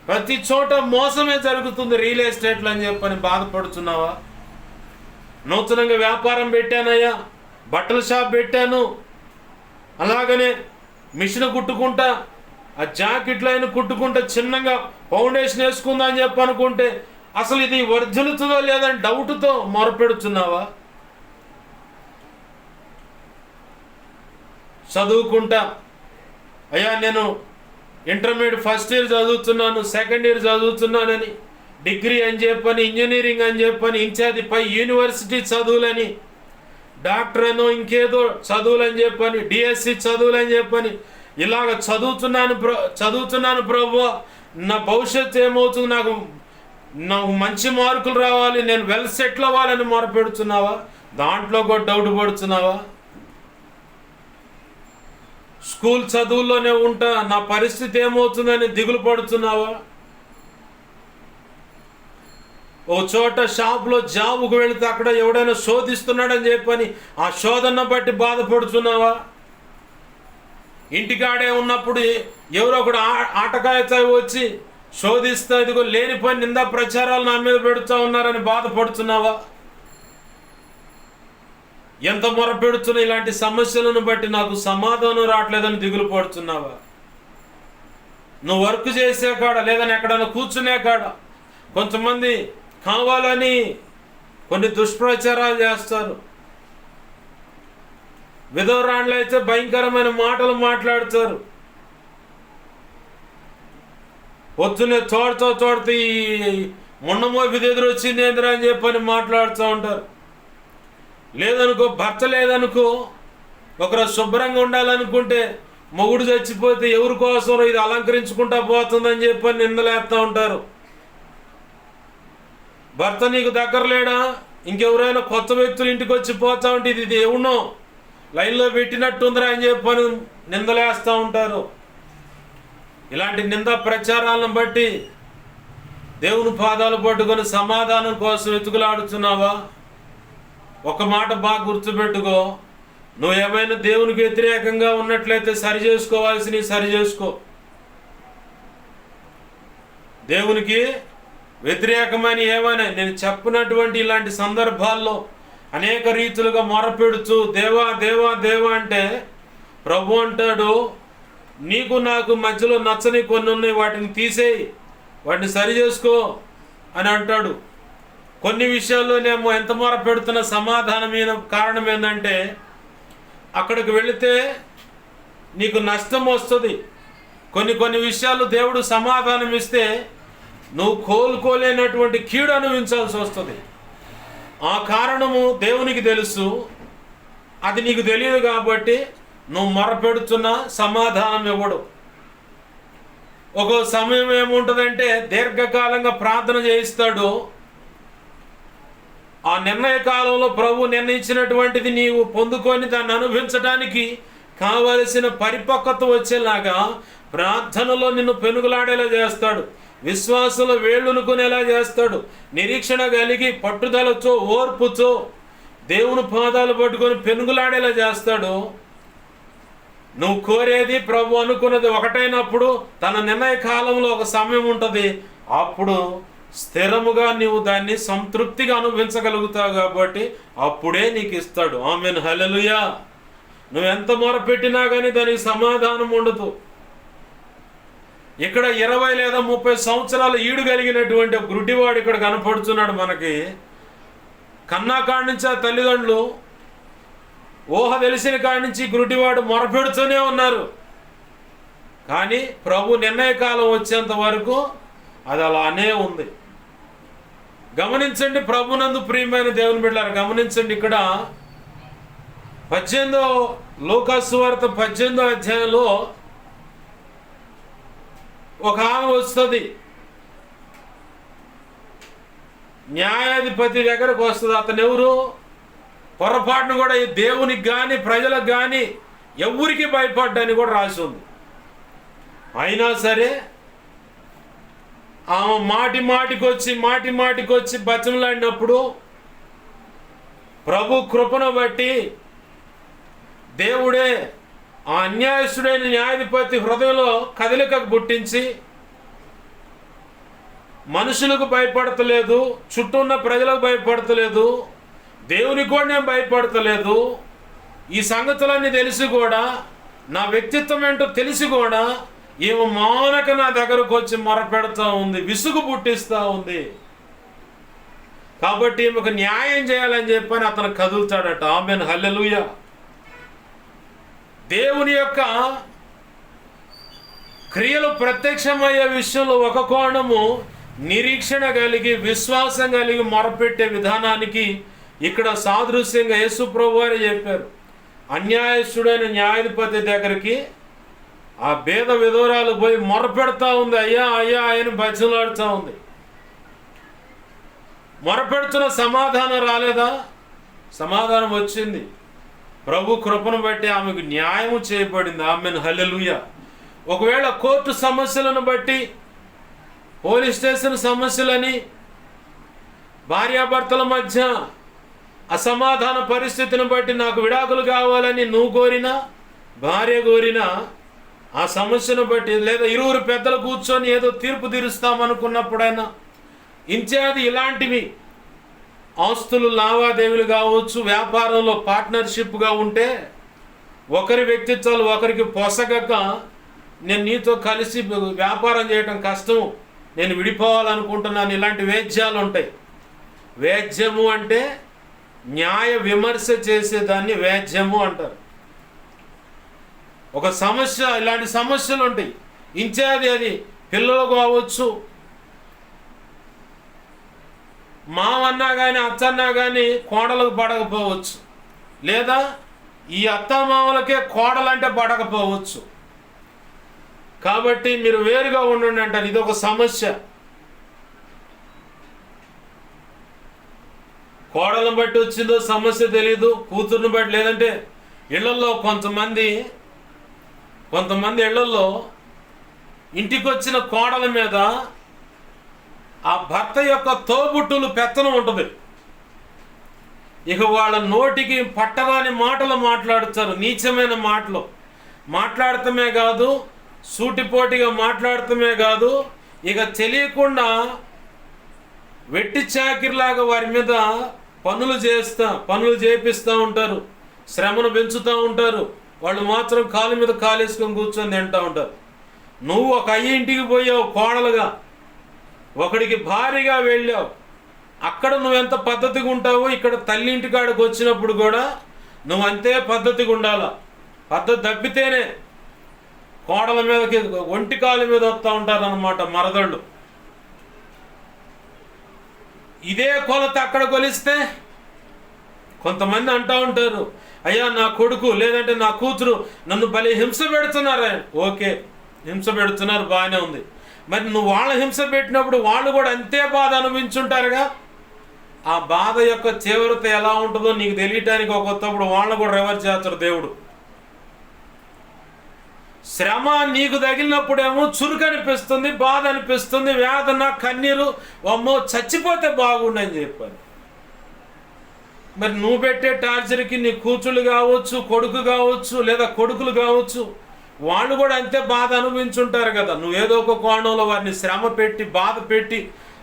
ప్రతి చోట మోసమే జరుగుతుంది రియల్ ఎస్టేట్లో అని చెప్పని బాధపడుతున్నావా? నూతనంగా వ్యాపారం పెట్టానయ్యా, బట్టల షాప్ పెట్టాను, అలాగనే మిషన్ కుట్టుకుంటా, ఆ జాకెట్లు అయినా కుట్టుకుంటా, చిన్నగా ఫౌండేషన్ వేసుకుందా అని చెప్పి అనుకుంటే అసలు ఇది వర్జలుతుందో లేదని డౌట్తో మొరపెడుతున్నావా? చదువుకుంటా, అయ్యా నేను ఇంటర్మీడియట్ ఫస్ట్ ఇయర్ చదువుతున్నాను, సెకండ్ ఇయర్ చదువుతున్నానని, డిగ్రీ అని చెప్పని, ఇంజనీరింగ్ అని చెప్పని, ఇంచాది పై యూనివర్సిటీ చదువులని, డాక్టర్ అనో ఇంకేదో చదువులని చెప్పని, డిఎస్సి చదువులని చెప్పని ఇలాగ చదువుతున్నాను ప్రభువా, నా భవిష్యత్తు ఏమవుతుంది, నాకు మంచి మార్కులు రావాలి, నేను వెల్ సెటిల్ అవ్వాలని మొరపెడుతున్నావా? దాంట్లో కూడా డౌట్ పడుతున్నావా? స్కూల్ చదువుల్లోనే ఉంటా, నా పరిస్థితి ఏమవుతుందని దిగులు పడుతున్నావా? ఓ చోట షాప్లో జాబుకు వెళితే అక్కడ ఎవడైనా శోధిస్తున్నాడని చెప్పని ఆ శోధన బట్టి బాధపడుతున్నావా? ఇంటికాడే ఉన్నప్పుడు ఎవరో ఒకడు ఆటకాయతో వచ్చి శోధిస్తా ఇదిగో లేనిపోయిన నిందా ప్రచారాలు నా మీద పెడుతూ ఉన్నారని బాధపడుతున్నావా? ఎంత మొరపెడుతున్నా ఇలాంటి సమస్యలను బట్టి నాకు సమాధానం రావట్లేదని దిగులు పడుతున్నావా? నువ్వు వర్క్ చేసే కాడ లేదని ఎక్కడైనా కూర్చునే కాడ కొంతమంది కావాలని కొన్ని దుష్ప్రచారాలు చేస్తారు. విధవరాండ్లు అయితే భయంకరమైన మాటలు మాట్లాడతారు. పొద్దున్నే తోడుతూ ఈ మొన్నమోపి ఎదురు వచ్చింది ఏందిరా అని చెప్పని మాట్లాడుతూ ఉంటారు. లేదనుకో, భర్త లేదనుకో, ఒకరోజు శుభ్రంగా ఉండాలనుకుంటే మొగుడు చచ్చిపోతే ఎవరి కోసం ఇది అలంకరించుకుంటా పోతుందని చెప్పి నిందలేస్తూ ఉంటారు. భర్త నీకు దగ్గర లేడా, ఇంకెవరైనా కొత్త వ్యక్తులు ఇంటికి వచ్చి పోతా ఉంటే ఇది దేవుణ్ణో లైన్లో పెట్టినట్టుందిరా అని చెప్పని నిందలేస్తూ ఉంటారు. ఇలాంటి నింద ప్రచారాలను బట్టి దేవుని పాదాలు పట్టుకొని సమాధానం కోసం వెతుకులాడుతున్నావా? ఒక మాట బాగా గుర్తుపెట్టుకో, నువ్వు ఏమైనా దేవునికి వ్యతిరేకంగా ఉన్నట్లయితే సరి చేసుకోవాల్సినవి సరి చేసుకో. దేవునికి వ్యతిరేకమైన ఏమైనా నేను చెప్పినటువంటి ఇలాంటి సందర్భాల్లో అనేక రీతులుగా మొరపెడుతూ దేవా దేవా దేవా అంటే ప్రభు అంటాడు, నీకు నాకు మధ్యలో నచ్చని కొన్ని ఉన్నాయి, వాటిని తీసేయి, వాటిని సరి చేసుకో అని అంటాడు. కొన్ని విషయాల్లోనేమో ఎంత మొరపెడుతున్న సమాధానమైన కారణం ఏంటంటే అక్కడికి వెళితే నీకు నష్టం వస్తుంది. కొన్ని విషయాలు దేవుడు సమాధానం ఇస్తే నువ్వు కోలుకోలేనటువంటి కీడు అనుభవించాల్సి వస్తుంది. ఆ కారణము దేవునికి తెలుసు, అది నీకు తెలియదు కాబట్టి నువ్వు మొరపెడుతున్నా సమాధానం ఇవ్వడు. ఒక్కో సమయం ఏముంటుందంటే దీర్ఘకాలంగా ప్రార్థన చేయిస్తాడు. ఆ నిర్ణయ కాలంలో ప్రభు నిర్ణయించినటువంటిది నీవు పొందుకొని దాన్ని అనుభవించడానికి కావలసిన పరిపక్వత వచ్చేలాగా ప్రార్థనలో నిన్ను పెనుగులాడేలా చేస్తాడు. విశ్వాసంలో వేళ్ళునుకునేలా చేస్తాడు. నిరీక్షణ కలిగి పట్టుదలతో ఓర్పుతో దేవుని పాదాలు పట్టుకొని పెనుగులాడేలా చేస్తాడు. నువ్వు కోరేది ప్రభు అనుకున్నది ఒకటైనప్పుడు తన నిర్ణయ కాలంలో ఒక సమయం ఉంటుంది, అప్పుడు స్థిరముగా నీవు దాన్ని సంతృప్తిగా అనుభవించగలుగుతావు కాబట్టి అప్పుడే నీకు ఇస్తాడు. ఆమేన్, హల్లెలూయా. నువ్వెంత మొరపెట్టినా కానీ దానికి సమాధానం ఉండదు. ఇక్కడ 20 లేదా 30 సంవత్సరాలు ఈడు కలిగినటువంటి ఒక గుడ్డివాడు ఇక్కడ కనపడుతున్నాడు మనకి. కన్నా కాడి నుంచి ఆ తల్లిదండ్రులు ఊహ తెలిసిన కాడి నుంచి గుడ్డివాడు మొరపెడుతూనే ఉన్నారు. కానీ ప్రభు నిర్ణయ కాలం వచ్చేంత వరకు అది అలానే ఉంది. గమనించండి ప్రభునందు ప్రియమైన దేవుని బిడ్డలారా, గమనించండి. ఇక్కడ 18వ లూకాసు వార్త 18వ అధ్యాయంలో ఒక ఆమె వస్తుంది, న్యాయాధిపతి దగ్గరకు వస్తుంది. అతను ఎవరు? పొరపాటును కూడా ఈ దేవునికి కానీ ప్రజలకు కానీ ఎవరికి భయపడ్డాని కూడా రాసి ఉంది. అయినా సరే ఆమె మాటి మాటికి వచ్చి బతిమలాడినప్పుడు ప్రభు కృపను బట్టి దేవుడే ఆ అన్యాయస్తుడైన న్యాయాధిపతి హృదయంలో కదలిక పుట్టించి మనుషులకు భయపడతలేదు, చుట్టూ ఉన్న ప్రజలకు భయపడతలేదు, దేవునికి కూడా నేను భయపడతలేదు. ఈ సంగతులన్నీ తెలిసి కూడా, నా వ్యక్తిత్వం ఏంటో తెలిసి కూడా ఈమె మానక నా దగ్గరకు వచ్చి మొరపెడతా ఉంది, విసుగు పుట్టిస్తూ ఉంది. కాబట్టి ఈమెకు న్యాయం చేయాలని చెప్పని అతను కదులుతాడట. ఆమేన్, హల్లెలూయా. దేవుని యొక్క క్రియలు ప్రత్యక్షమయ్యే విషయంలో ఒక కోణము నిరీక్షణ కలిగి విశ్వాసం కలిగి మొరపెట్టే విధానానికి ఇక్కడ సాదృశ్యంగా యేసు ప్రభువు వారు చెప్పారు. అన్యాయస్తుడైన న్యాయాధిపతి దగ్గరికి ఆ భేద విధవరాలు పోయి మొరపెడతా ఉంది, అయ్యా అయ్యా ఆయన బతిమలాడుతూ ఉంది. మొరపెడుతున్న సమాధానం రాలేదా? సమాధానం వచ్చింది. ప్రభు కృపను బట్టి ఆమెకు న్యాయము చేయబడింది. ఆమేన్, హల్లెలూయా. ఒకవేళ కోర్టు సమస్యలను బట్టి, పోలీస్ స్టేషన్ సమస్యలని, భార్యాభర్తల మధ్య అసమాధాన పరిస్థితిని బట్టి నాకు విడాకులు కావాలని నువ్వు కోరినా, భార్య కోరినా, ఆ సమస్యను బట్టి, లేదా ఇరువురు పెద్దలు కూర్చొని ఏదో తీర్పు తీరుస్తామనుకున్నప్పుడైనా, ఇంచేది ఇలాంటివి ఆస్తులు లావాదేవీలు కావచ్చు, వ్యాపారంలో పార్ట్నర్షిప్గా ఉంటే ఒకరి వ్యక్తిత్వాలు ఒకరికి పొసగక నేను నీతో కలిసి వ్యాపారం చేయడం కష్టం, నేను విడిపోవాలనుకుంటున్నాను, ఇలాంటి వేద్యాలు ఉంటాయి. వేద్యము అంటే న్యాయ విమర్శ చేసేదాన్ని వేద్యము అంటారు. ఒక సమస్య, ఇలాంటి సమస్యలు ఉంటాయి. ఇంచేది అది పిల్లలు కావచ్చు, మావన్నా కానీ అత్తన్నా కానీ కోడలకు పడకపోవచ్చు, లేదా ఈ అత్త మామలకే కోడలంటే పడకపోవచ్చు. కాబట్టి మీరు వేరుగా ఉండండి అంటారు. ఇది ఒక సమస్య. కోడలను బట్టి వచ్చిందో సమస్య తెలీదు, కూతురుని బట్టి. లేదంటే ఇళ్లలో కొంతమంది ఇళ్లలో ఇంటికి వచ్చిన కోడల మీద ఆ భర్త యొక్క తోబుట్టులు పెత్తనం ఉంటుంది. ఇక వాళ్ళ నోటికి పట్టరాని మాటలు మాట్లాడుతారు, నీచమైన మాటలు మాట్లాడటమే కాదు, సూటిపోటిగా మాట్లాడటమే కాదు, ఇక తెలియకుండా వెట్టి చాకిరిలాగా వారి మీద పనులు చేపిస్తూ ఉంటారు, శ్రమను పెంచుతూ ఉంటారు. వాళ్ళు మాత్రం కాలు మీద కాలేసుకొని కూర్చొని తింటూ ఉంటారు. నువ్వు ఒక అయ్య ఇంటికి పోయావు కోడలుగా, ఒకడికి భారీగా వెళ్ళావు. అక్కడ నువ్వెంత పద్ధతిగా ఉంటావో ఇక్కడ తల్లి ఇంటికాడికి వచ్చినప్పుడు కూడా నువ్వు అంతే పద్ధతిగా ఉండాలా. పద్ధతి తప్పితేనే కోడల మీదకి ఒంటి కాలు మీద వస్తూ ఉంటారన్నమాట మరదళ్ళు. ఇదే కొలత అక్కడ కొలిస్తే కొంతమంది అంటూ ఉంటారు, అయ్యా నా కొడుకు లేదంటే నా కూతురు నన్ను భలే హింస పెడుతున్నారా. ఓకే, హింస పెడుతున్నారు, బాగానే ఉంది. మరి నువ్వు వాళ్ళ హింస పెట్టినప్పుడు వాళ్ళు కూడా అంతే బాధ అనుభవించుంటారుగా. ఆ బాధ యొక్క తీవ్రత ఎలా ఉంటుందో నీకు తెలియటానికి ఒకప్పుడు వాళ్ళు కూడా రివర్స్ చేస్తారు దేవుడు. శ్రమ నీకు తగిలినప్పుడేమో చురుకు అనిపిస్తుంది, బాధ అనిపిస్తుంది, వేదన, కన్నీరు, అమ్మో చచ్చిపోతే బాగుండని చెప్పాను. మరి నువ్వు పెట్టే టార్చర్కి నీ కూతుళ్ళు కావచ్చు, కొడుకు కావచ్చు, లేదా కొడుకులు కావచ్చు, వాళ్ళు కూడా అంతే బాధ అనుభవించుంటారు కదా. నువ్వేదో ఒక కోణంలో వారిని శ్రమ పెట్టి బాధ పెట్టి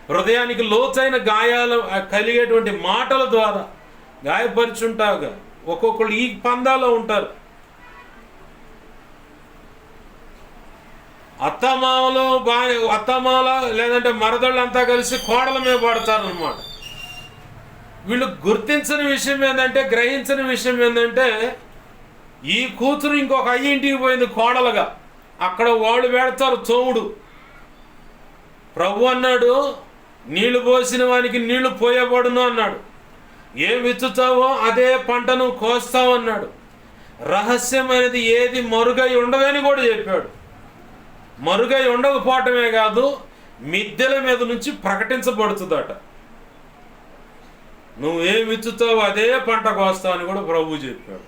హృదయానికి లోతైన గాయాలు కలిగేటువంటి మాటల ద్వారా గాయపరుచుంటావుగా. ఒక్కొక్కళ్ళు ఈ పందాలో ఉంటారు. అత్తమాల లేదంటే మరదళ్ళంతా కలిసి కోడల మీద పడతారు అన్నమాట. వీళ్ళు గుర్తించని విషయం ఏంటంటే, గ్రహించని విషయం ఏంటంటే, ఈ కూతురు ఇంకొక అయ్య ఇంటికి పోయింది కోడలుగా, అక్కడ వాళ్ళు పెడతారు తోముడు. ప్రభు అన్నాడు, నీళ్లు పోసిన వానికి నీళ్లు పోయబడును అన్నాడు. ఏం విత్తుతావో అదే పంటను కోస్తావు అన్నాడు. రహస్యమైనది ఏది మరుగై ఉండదని కూడా చెప్పాడు. మరుగై ఉండకపోవటమే కాదు, మిద్దెల మీద నుంచి ప్రకటించబడుతుందట. నువ్వు ఏం విత్తుతావో అదే పంట కోస్తావు అని కూడా ప్రభు చెప్పాడు.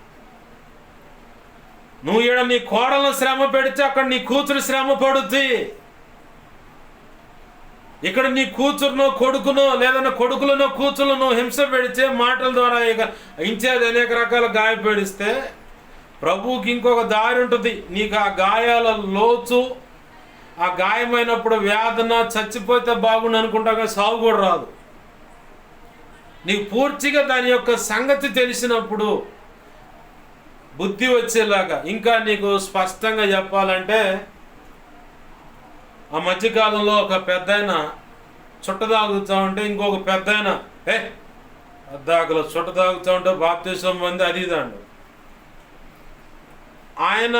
నువ్వు ఈడ నీ కోడలను శ్రమ పెడితే అక్కడ నీ కూతురు శ్రమ పడుద్ది. ఇక్కడ నీ కూతురునో కొడుకునో లేదన్నా కొడుకులనో కూతురులను హింస పెడితే మాటల ద్వారా ఇక ఇంచేది అనేక రకాల గాయపడిస్తే ప్రభువుకి ఇంకొక దారి ఉంటుంది. నీకు ఆ గాయాల లోతు, ఆ గాయమైనప్పుడు వేదన, చచ్చిపోతే బాగుండు అనుకుంటాగా సాగు కూడా రాదు. నీకు పూర్తిగా దాని యొక్క సంగతి తెలిసినప్పుడు బుద్ధి వచ్చేలాగా. ఇంకా నీకు స్పష్టంగా చెప్పాలంటే, ఆ మధ్యకాలంలో ఒక పెద్ద ఆయన చుట్ట తాగుతూ ఉంటే ఇంకొక పెద్ద ఆయన అద్దాకలో చుట్ట తాగుతూ ఉంటే బాప్తిసం పొంది అది ఇదండు. ఆయన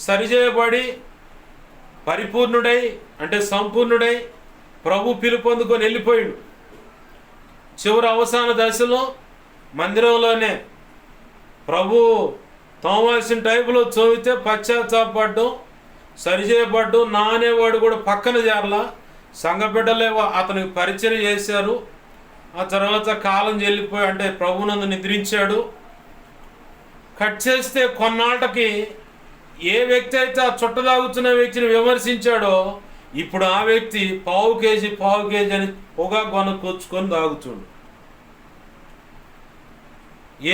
సరిచేయబడి పరిపూర్ణుడై అంటే సంపూర్ణుడై ప్రభు పిలుపొందుకొని వెళ్ళిపోయాడు. చివరి అవసాన దశలో మందిరంలోనే ప్రభు తోమాల్సిన టైపులో చోవితే పశ్చాత్తాపడ్డం, సరిచేయబడ్డం. నా అనేవాడు కూడా పక్కన చేరలా. సంఘబిడ్డలే అతనికి పరిచయం చేశారు. ఆ తర్వాత కాలం చెల్లిపోయి అంటే ప్రభునందు నిద్రించాడు. కట్ చేస్తే కొన్నాళ్ళకి ఏ వ్యక్తి అయితే ఆ చుట్ట తాగుతున్న వ్యక్తిని విమర్శించాడో ఇప్పుడు ఆ వ్యక్తి పావు కేజీ అని పొగాకు కొనుక్కొచ్చుకొని తాగుతుండు.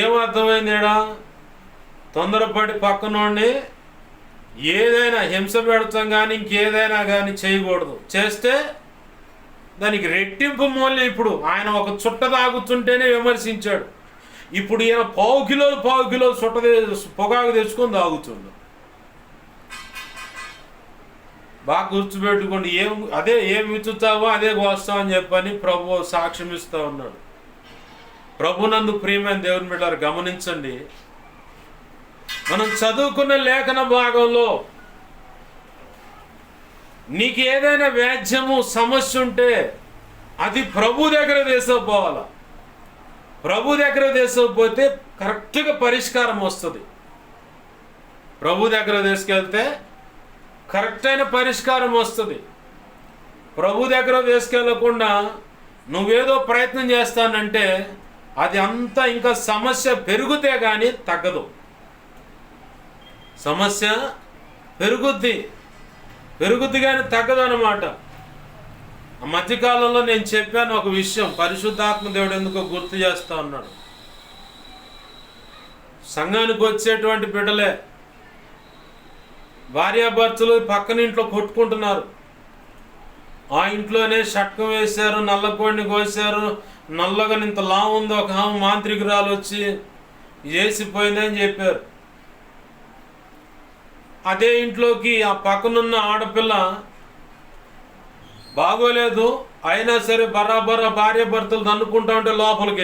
ఏమర్థమైంది? తొందరపడి పక్కనోండి ఏదైనా హింస పెడతాం కానీ ఇంకేదైనా కానీ చేయకూడదు. చేస్తే దానికి రెట్టింపు మూల్యం. ఇప్పుడు ఆయన ఒక చుట్ట తాగుతుంటేనే విమర్శించాడు, ఇప్పుడు ఈయన పావు కిలో పొగాకు తెచ్చుకొని తాగుతుండు. బాగా గుర్తుపెట్టుకోండి. ఏం విత్తుతావో అదే కోస్తావని చెప్పని ప్రభు సాక్ష్యం ఇస్తూ ఉన్నాడు. ప్రభునందు ప్రియమైన దేవుని బిడ్డలారా గమనించండి. మనం చదువుకున్న లేఖన భాగంలో నీకు ఏదైనా వ్యాజ్యము సమస్య ఉంటే అది ప్రభు దగ్గర తీసుకుపోవాలా. ప్రభు దగ్గర తీసుకుపోతే కరెక్ట్గా పరిష్కారం వస్తుంది. ప్రభు దగ్గర తీసుకెళ్తే కరెక్ట్ అయిన పరిష్కారం వస్తుంది. ప్రభు దగ్గర తీసుకెళ్లకుండా నువ్వేదో ప్రయత్నం చేస్తానంటే అది అంతా ఇంకా సమస్య పెరుగుతే కానీ తగ్గదు. సమస్య పెరుగుద్ది కానీ తగ్గదు అన్నమాట. ఆ మధ్యకాలంలో నేను చెప్పాను ఒక విషయం, పరిశుద్ధాత్మ దేవుడు ఎందుకో గుర్తు చేస్తా ఉన్నాడు. సంఘానికి వచ్చేటువంటి బిడ్డలే భార్యాభర్తలు పక్కన ఇంట్లో కొట్టుకుంటున్నారు. ఆ ఇంట్లోనే షట్కం వేశారు, నల్లకోడిని కోసారు, నల్లగా ఇంత లా ఉంది, ఒక మాంత్రికురాలు వచ్చి చేసిపోయిందని చెప్పారు. అదే ఇంట్లోకి ఆ పక్కనున్న ఆడపిల్ల బాగోలేదు అయినా సరే బరాబర భార్య భర్తలు తన్నుకుంటా ఉంటే లోపలికి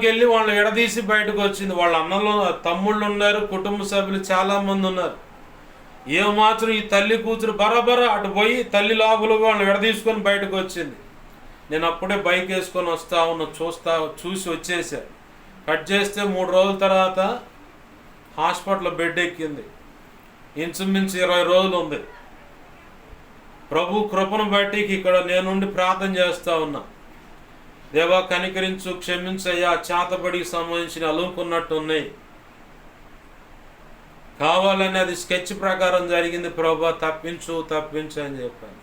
వెళ్ళి వాళ్ళని ఎడదీసి బయటకు వచ్చింది. వాళ్ళ అన్నలు తమ్ముళ్ళు ఉన్నారు, కుటుంబ సభ్యులు చాలామంది ఉన్నారు. ఏమాత్రం ఈ తల్లి కూతురు బరాబర అటు పోయి తల్లి లోపలికి వాళ్ళని ఎడదీసుకొని బయటకు వచ్చింది. నేను అప్పుడే బైక్ వేసుకొని వస్తా ఉన్నా, చూసి వచ్చేసా. కట్ చేస్తే 3 రోజుల తర్వాత హాస్పిటల్లో బెడ్ ఎక్కింది. ఇంచుమించు 20 రోజులు ఉంది. ప్రభు కృపను బట్టి ఇక్కడ నేనుండి ప్రార్థన చేస్తూ ఉన్నా. దేవా కనికరించు, క్షమించయ్యా, చేతబడికి సంబంధించిన అలుముకున్నట్టు ఉన్నాయి, కావాలని అది స్కెచ్ ప్రకారం జరిగింది ప్రభా, తప్పించు అని చెప్పాను.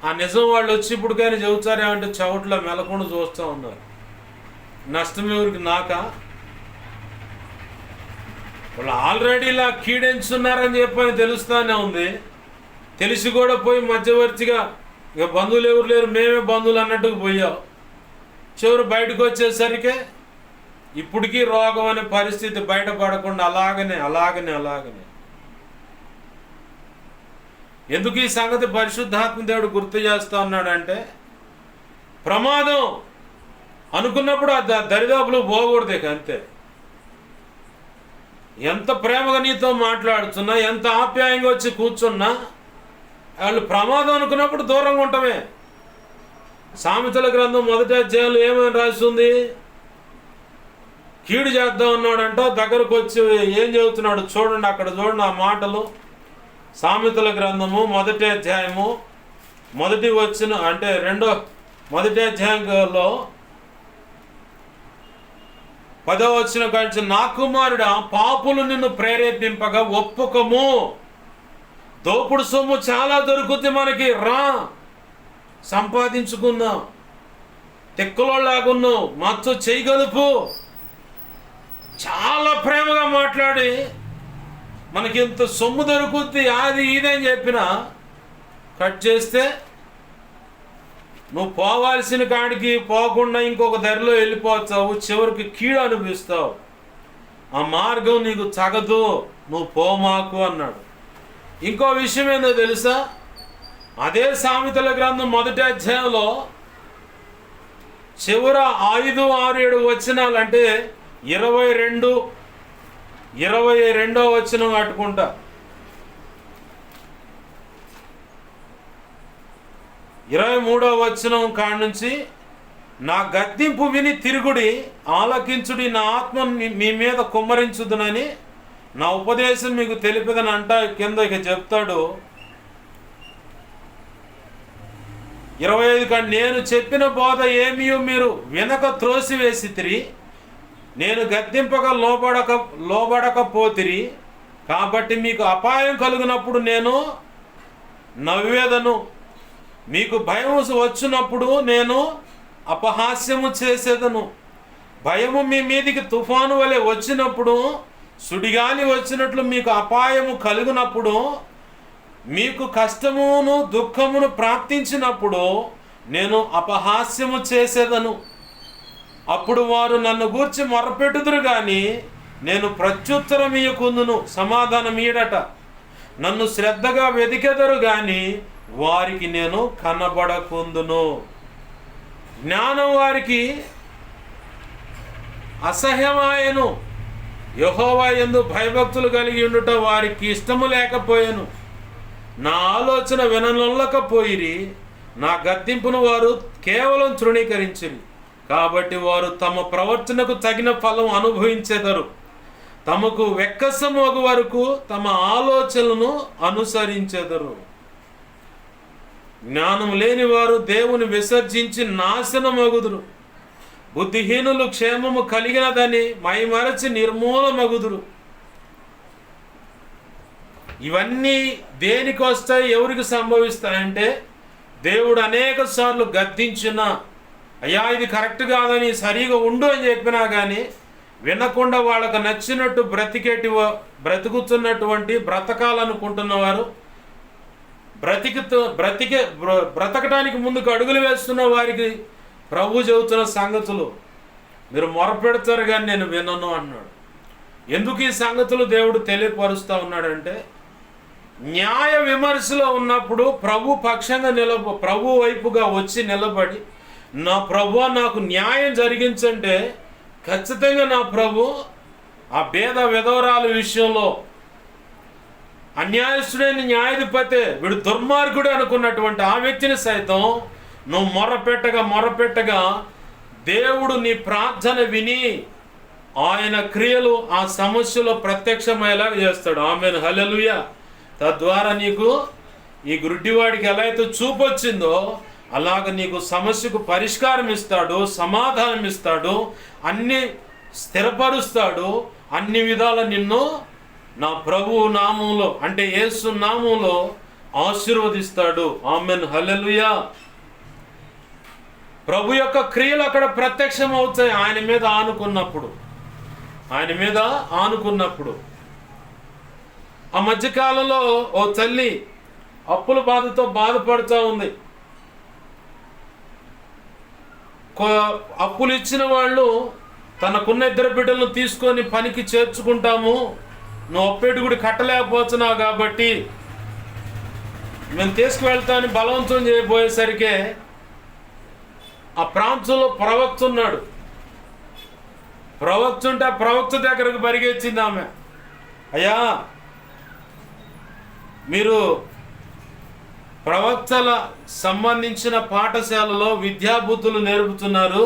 ఆ నిజం వాళ్ళు వచ్చి ఇప్పటికైనా చెబుతారేమంటే చవట్లో మెలకుండా చూస్తూ ఉన్నారు. నష్టం ఎవరికి? నాకా? వాళ్ళు ఆల్రెడీ ఇలా కీడించున్నారని చెప్పని తెలుస్తూనే ఉంది. తెలిసి కూడా పోయి మధ్యవర్తిగా ఇక బంధువులు ఎవరు లేరు, మేమే బంధువులు అన్నట్టుకు పోయావు. చివరి బయటకు వచ్చేసరికి ఇప్పటికీ రోగం అనే పరిస్థితి బయటపడకుండా అలాగనే ఎందుకు ఈ సంగతి పరిశుద్ధాత్మ దేవుడు గుర్తు చేస్తా ఉన్నాడంటే, ప్రమాదం అనుకున్నప్పుడు ఆ దరిదాపులు పోకూడదు. అంతే. ఎంత ప్రేమగా నీతో మాట్లాడుతున్నా, ఎంత ఆప్యాయంగా వచ్చి కూర్చున్నా, వాళ్ళు ప్రమాదం అనుకున్నప్పుడు దూరంగా ఉండటమే. సామెతల గ్రంథం 1వ అధ్యాయంలో ఏమని రాస్తుంది? కీడు చేద్దాం అన్నాడంట, దగ్గరకు వచ్చి ఏం చెబుతున్నాడు చూడండి, అక్కడ చూడండి ఆ మాటలు. సామెతల గ్రంథము 1వ అధ్యాయము 1వ వచనం అంటే 1వ అధ్యాయంలో 10వ వచనం కాల్చి, నా కుమారుడా పాపులు నిన్ను ప్రేరేపింపగా ఒప్పుకము, దోపుడు సొమ్ము చాలా దొరుకుతుంది మనకి, రా సంపాదించుకుందాం, తెక్కులో లాగున్నావు, మత్తు చేయగలుపు. చాలా ప్రేమగా మాట్లాడి మనకి ఇంత సొమ్ము దొరుకుద్ది అది ఇదని చెప్పినా కట్ చేస్తే నువ్వు పోవాల్సిన కాడికి పోకుండా ఇంకొక దారిలో వెళ్ళిపోతావు, చివరికి కీడు అనిపిస్తావు. ఆ మార్గం నీకు తగదు, నువ్వు పోమాకు అన్నాడు. ఇంకో విషయం ఏందో తెలుసా? అదే సామెతల గ్రంథం 1వ అధ్యాయంలో చివర 5, 6, 7 వచనాలు అంటే 22వ వచనం అట్టుకుంటా. 23వ వచనం కాడ నుంచి, నా గద్దింపు విని తిరుగుడి, ఆలకించుడి, నా ఆత్మ మీ మీద కుమ్మరించుదునని నా ఉపదేశం మీకు తెలిపేదని అంట. కింద ఇక చెప్తాడు 25 కాడ, నేను చెప్పిన బోధ ఏమీ మీరు వినక త్రోసివేసితిరి, నేను గద్దింపగా లోబడకపోతిరి, కాబట్టి మీకు అపాయం కలిగినప్పుడు నేను నవ్వేదను, మీకు భయం వచ్చినప్పుడు నేను అపహాస్యము చేసేదను. భయము మీ మీదికి తుఫాను వలె వచ్చినప్పుడు, సుడిగాలి వచ్చినట్లు మీకు అపాయము కలిగినప్పుడు, మీకు కష్టమును దుఃఖమును ప్రాప్తించినప్పుడు నేను అపహాస్యము చేసేదను. అప్పుడు వారు నన్ను గూర్చి మొరపెట్టుదురు గాని నేను ప్రత్యుత్తరం ఇయ్యకుందును, సమాధానం ఈడట. నన్ను శ్రద్ధగా వెదికెదరు గాని వారికి నేను కనబడకుందును. జ్ఞానం వారికి అసహ్యమాయను, యెహోవా యందు భయభక్తులు కలిగి ఉండుట వారికి ఇష్టము లేకపోయాను. నా ఆలోచన విననొల్లకపోయిరి, నా గద్దింపును వారు కేవలం తృణీకరించిరి. కాబట్టి వారు తమ ప్రవర్తనకు తగిన ఫలం అనుభవించెదరు. తమకు వెక్కసమోగు వరకు తమ ఆలోచనలను అనుసరించెదరు. జ్ఞానం లేని వారు దేవుని విసర్జించి నాశనమగుదురు. బుద్ధిహీనులు క్షేమము కలిగినదని మైమరచి నిర్మూలమగుదురు. ఇవన్నీ దేనికి వస్తాయి, ఎవరికి సంభవిస్తాయంటే, దేవుడు అనేక సార్లు గద్దించిన, అయ్యా ఇది కరెక్ట్ కాదని, సరిగా ఉండు అని చెప్పినా కానీ వినకుండా వాళ్ళకు నచ్చినట్టు బ్రతుకుతున్నటువంటి, బ్రతకాలనుకుంటున్న వారు, బ్రతకటానికి ముందుకు అడుగులు వేస్తున్న వారికి ప్రభు చెబుతున్న సంగతులు మీరు మొరపెడతారు కానీ నేను వినను అన్నాడు. ఎందుకు ఈ సంగతులు దేవుడు తెలియపరుస్తూ ఉన్నాడంటే, న్యాయ విమర్శలో ఉన్నప్పుడు ప్రభు పక్షంగా ప్రభు వైపుగా వచ్చి నిలబడి, నా ప్రభు నాకు న్యాయం జరిగించంటే ఖచ్చితంగా నా ప్రభు ఆ భేద విధవరాల విషయంలో అన్యాయస్తుడైన న్యాయాధిపతే, వీడు దుర్మార్గుడు అనుకున్నటువంటి ఆ వ్యక్తిని సైతం నువ్వు మొరపెట్టగా దేవుడు నీ ప్రార్థన విని ఆయన క్రియలు ఆ సమస్యలో ప్రత్యక్షమయ్యేలాగా చేస్తాడు. ఆమేన్, హల్లెలూయా. తద్వారా నీకు ఈ గుడ్డివాడికి ఎలా అయితే చూపొచ్చిందో అలాగ నీకు సమస్యకు పరిష్కారం ఇస్తాడు, సమాధానం ఇస్తాడు, అన్ని స్థిరపరుస్తాడు, అన్ని విధాల నిన్ను నా ప్రభువు నామంలో అంటే యేసు నామంలో ఆశీర్వదిస్తాడు. ఆమేన్, హల్లెలూయా. ప్రభు యొక్క క్రియలు అక్కడ ప్రత్యక్షం అవుతాయి ఆయన మీద ఆనుకున్నప్పుడు. ఆ మధ్యకాలంలో ఓ తల్లి అప్పుల బాధతో బాధపడుతూ ఉంది. అప్పులు ఇచ్చిన వాళ్ళు తనకున్న 2 బిడ్డలను తీసుకొని పనికి చేర్చుకుంటాము, నువ్వు అప్పేటి కూడా కట్టలేకపోతున్నావు కాబట్టి మేము తీసుకువెళ్తామని బలవంతం చేయబోయేసరికి ఆ ప్రాంతంలో ప్రవక్త ఉన్నాడు. ప్రవక్త ఉంటే ఆ ప్రవక్త దగ్గరకు పరిగెత్తింది ఆమె. అయ్యా, మీరు ప్రవక్తల సంబంధించిన పాఠశాలలో విద్యాబుద్ధులు నేర్పుతున్నారు,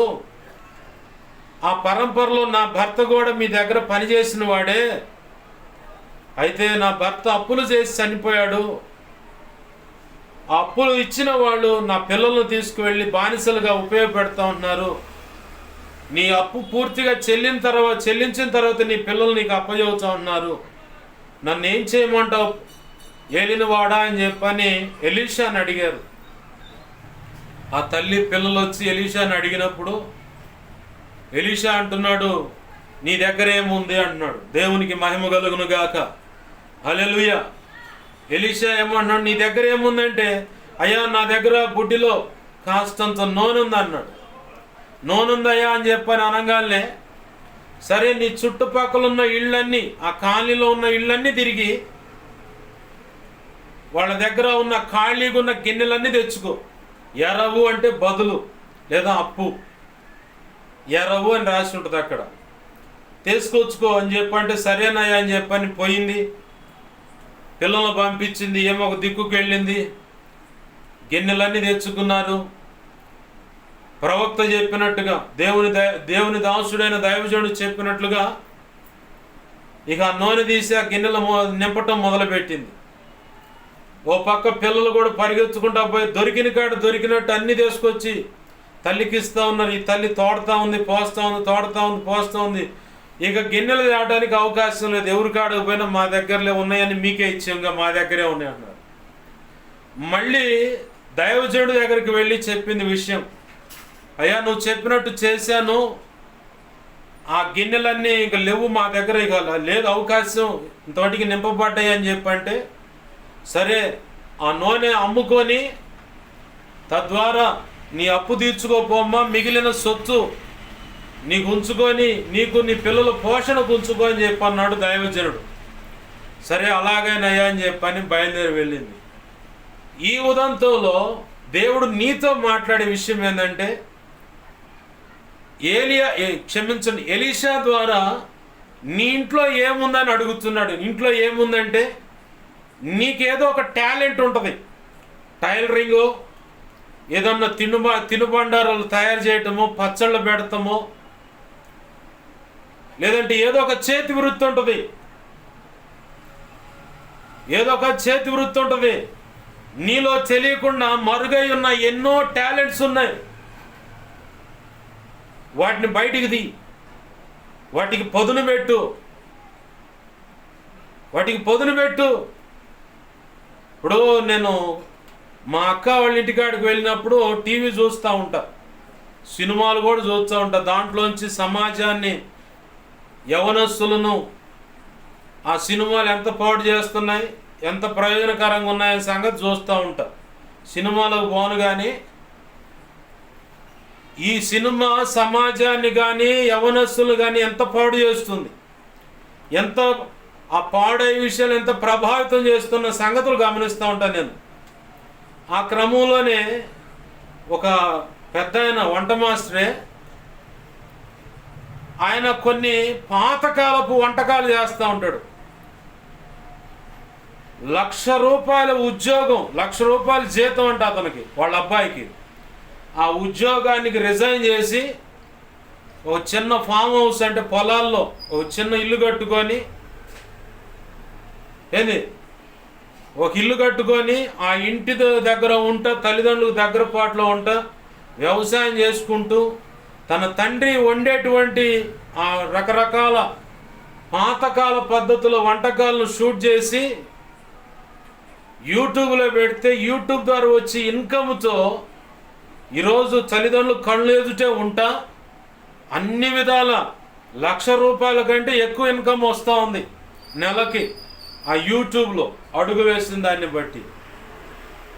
ఆ పరంపరలో నా భర్త కూడా మీ దగ్గర పనిచేసిన వాడే, అయితే నా భర్త అప్పులు చేసి చనిపోయాడు, ఆ అప్పులు ఇచ్చిన వాళ్ళు నా పిల్లలను తీసుకువెళ్ళి బానిసలుగా ఉపయోగపెడతా ఉంటున్నారు, నీ అప్పు పూర్తిగా చెల్లించిన తర్వాత నీ పిల్లలు నీకు అప్పచెబుతా ఉన్నారు, నన్ను ఏం చేయమంటావు ఏలినవాడా అని చెప్పని ఎలీషాని అడిగారు. ఆ తల్లి పిల్లలు వచ్చి ఎలీషాని అడిగినప్పుడు ఎలీషా అంటున్నాడు, నీ దగ్గర ఏముంది అంటున్నాడు. దేవునికి మహిమ కలుగును గాక, హల్లెలూయా. ఎలీషా ఏమన్నాడు, నీ దగ్గర ఏముందంటే, అయ్యా నా దగ్గర బుడ్డిలో కాస్తంత నూనె ఉంది అన్నాడు. నూనె ఉందయ్యా అని చెప్పని అనగానే, సరే నీ చుట్టుపక్కల ఉన్న ఇళ్ళన్నీ, ఆ కాలనీలో ఉన్న ఇళ్ళన్నీ తిరిగి వాళ్ళ దగ్గర ఉన్న ఖాళీగా ఉన్న గిన్నెలన్నీ తెచ్చుకో, ఎరవు అంటే బదులు లేదా అప్పు, ఎరవు అని రాసి ఉంటుంది అక్కడ, తీసుకొచ్చుకో అని చెప్పంటే సరేనయ్యా అని చెప్పని పోయింది. పిల్లలను పంపించింది, ఏమో ఒక దిక్కుకు వెళ్ళింది, గిన్నెలన్నీ తెచ్చుకున్నారు. ప్రవక్త చెప్పినట్టుగా, దేవుని దాసుడైన దైవజనుడు చెప్పినట్లుగా ఇక ఆ నూనె తీసి ఆ గిన్నెలు నింపటం మొదలుపెట్టింది. ఓ పక్క పిల్లలు కూడా పరిగెత్తుకుంటా పోయి దొరికినట్టు అన్నీ తీసుకొచ్చి తల్లికి ఇస్తూ ఉన్నారు. ఈ తల్లి తోడుతూ ఉంది, పోస్తూ ఉంది. ఇక గిన్నెలు తేవడానికి అవకాశం లేదు, ఎవరి కాడకు పోయినా మా దగ్గరలో ఉన్నాయని మీకే ఇచ్చాంగా, మా దగ్గరే ఉన్నాయి అన్నారు. మళ్ళీ దైవజనుడి దగ్గరికి వెళ్ళి చెప్పింది విషయం, అయ్యా నువ్వు చెప్పినట్టు చేశాను, ఆ గిన్నెలన్నీ ఇక లేవు మా దగ్గర, ఇక లేదు అవకాశం, ఇంతటికి నింపబడ్డాయి అని చెప్పంటే, సరే ఆ నూనె అమ్ముకొని తద్వారా నీ అప్పు తీర్చుకోపోమ్మా, మిగిలిన సొత్తు నీకు ఉంచుకొని నీకు నీ పిల్లల పోషణకు ఉంచుకో అని చెప్పన్నాడు దైవజనుడు. సరే అలాగేనయ్యా అని చెప్పని బయలుదేరి వెళ్ళింది. ఈ ఉదంతంలో దేవుడు నీతో మాట్లాడే విషయం ఏంటంటే, ఎలీషా ద్వారా నీ ఇంట్లో ఏముందని అడుగుతున్నాడు. ఇంట్లో ఏముందంటే, నీకేదో ఒక టాలెంట్ ఉంటుంది, టైలరింగు, ఏదన్నా తినుబండారాలు తయారు చేయటము, పచ్చళ్ళు పెడతాము, లేదంటే ఏదో ఒక చేతి వృత్తి ఉంటుంది, ఏదో ఒక చేతి వృత్తి ఉంటుంది. నీలో తెలియకుండా మరుగై ఉన్న ఎన్నో టాలెంట్స్ ఉన్నాయి. వాటిని బయటికి తీ, వాటికి పదును పెట్టు, వాటికి పదును పెట్టు. ఇప్పుడు నేను మా అక్క వాళ్ళ ఇంటికాడికి వెళ్ళినప్పుడు టీవీ చూస్తూ ఉంటా, సినిమాలు కూడా చూస్తూ ఉంటా. దాంట్లోంచి సమాజాన్ని, యవనస్తులను ఆ సినిమాలు ఎంత పాడు చేస్తున్నాయి, ఎంత ప్రయోజనకరంగా ఉన్నాయనే సంగతి చూస్తూ ఉంటా. సినిమాలకు పోను కానీ ఈ సినిమా సమాజాన్ని కానీ యవనస్తులు కానీ ఎంత పాడు చేస్తుంది, ఎంత ఆ పాడయ్యే విషయాలు ఎంత ప్రభావితం చేస్తున్న సంగతులు గమనిస్తూ ఉంటాను నేను. ఆ క్రమంలోనే ఒక పెద్ద ఆయన వంట మాస్టరే, ఆయన కొన్ని పాతకాలపు వంటకాలు చేస్తూ ఉంటాడు. ₹1,00,000 ఉద్యోగం, ₹1,00,000 జీతం అంట అతనికి, వాళ్ళ అబ్బాయికి. ఆ ఉద్యోగానికి రిజైన్ చేసి ఒక చిన్న ఫామ్ హౌస్, అంటే పొలాల్లో ఒక చిన్న ఇల్లు కట్టుకొని, ఒక ఇల్లు కట్టుకొని ఆ ఇంటి దగ్గర ఉంటా, తల్లిదండ్రులకు దగ్గర పాటులో ఉంటా, వ్యవసాయం చేసుకుంటూ తన తండ్రి వండేటువంటి ఆ రకరకాల పాతకాల పద్ధతుల వంటకాలను షూట్ చేసి యూట్యూబ్లో పెడితే యూట్యూబ్ ద్వారా వచ్చి ఇన్కమ్తో ఈరోజు తల్లిదండ్రులు కళ్ళు ఎదుటే ఉంటా అన్ని విధాల ₹1,00,000 కంటే ఎక్కువ ఇన్కమ్ వస్తూ ఉంది నెలకి ఆ యూట్యూబ్లో అడుగు వేసిన దాన్ని బట్టి.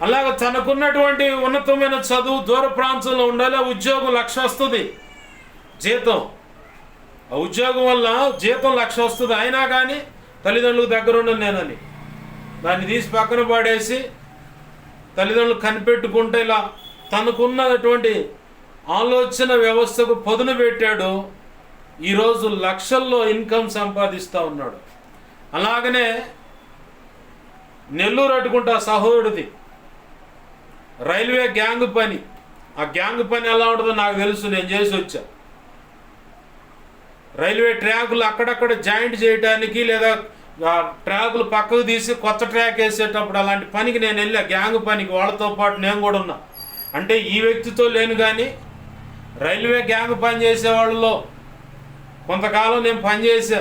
అలాగ తనకున్నటువంటి ఉన్నతమైన చదువు దూర ప్రాంతంలో ఉండాలి, ఉద్యోగం 1,00,000 వస్తుంది జీతం. ఆ ఉద్యోగం వల్ల జీతం 1,00,000 వస్తుంది. అయినా కానీ తల్లిదండ్రులకు దగ్గర ఉండను నేనని దాన్ని తీసి పక్కన పడేసి తల్లిదండ్రులు కనిపెట్టుకుంటే ఇలా తనకున్నటువంటి ఆలోచన వ్యవస్థకు పదును పెట్టాడు. ఈరోజు లక్షల్లో ఇన్కమ్ సంపాదిస్తూ ఉన్నాడు. అలాగనే నెల్లూరు అటుకుంటా సహోదరుడిది రైల్వే గ్యాంగ్ పని. ఆ గ్యాంగ్ పని ఎలా ఉంటుందో నాకు తెలుసు, నేను చేసి వచ్చా. రైల్వే ట్రాకులు అక్కడక్కడ జాయింట్ చేయడానికి, లేదా ట్రాకులు పక్కకు తీసి కొత్త ట్రాక్ వేసేటప్పుడు అలాంటి పనికి నేను వెళ్ళా, గ్యాంగ్ పనికి. వాళ్ళతో పాటు నేను కూడా ఉన్నా. అంటే ఈ వ్యక్తితో లేను కానీ రైల్వే గ్యాంగ్ పని చేసే వాళ్ళలో కొంతకాలం నేను పనిచేసా.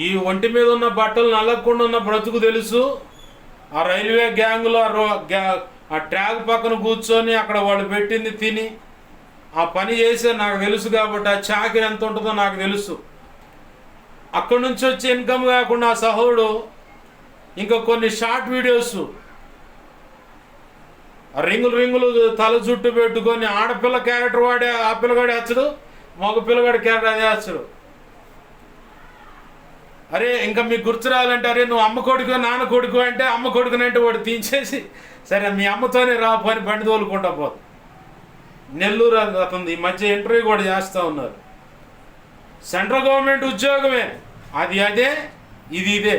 ఈ ఒంటి మీద ఉన్న బట్టలు నల్లకుండా ఉన్న బ్రతుకు తెలుసు. ఆ రైల్వే గ్యాంగ్లో ఆ ట్రాక్ పక్కన కూర్చొని అక్కడ వాళ్ళు పెట్టింది తిని ఆ పని చేసే నాకు తెలుసు. కాబట్టి ఆ చాకరీ ఎంత ఉంటుందో నాకు తెలుసు. అక్కడి నుంచి వచ్చే ఇన్కమ్ కాకుండా ఆ సహోడు ఇంకా కొన్ని షార్ట్ వీడియోస్, రింగులు తల చుట్టూ పెట్టుకొని ఆడపిల్ల క్యారెక్టర్ వాడే ఆ పిల్లగాడు వేచ్చడు, మగ పిల్లగాడి క్యారెక్టర్ అదే వేచ్చడు. అరే ఇంకా మీకు గుర్తు రావాలంటే, అరే నువ్వు అమ్మ కొడుకు నాన్న కొడుకు అంటే అమ్మ కొడుకునంటే వాడు తీసేసి సరే మీ అమ్మతోనే రాపోని బండి తోలుకుంటా పోదు. నెల్లూరు అతను ఈ మధ్య ఇంటర్వ్యూ కూడా చేస్తూ ఉన్నారు. సెంట్రల్ గవర్నమెంట్ ఉద్యోగమే, అది అదే ఇది ఇదే.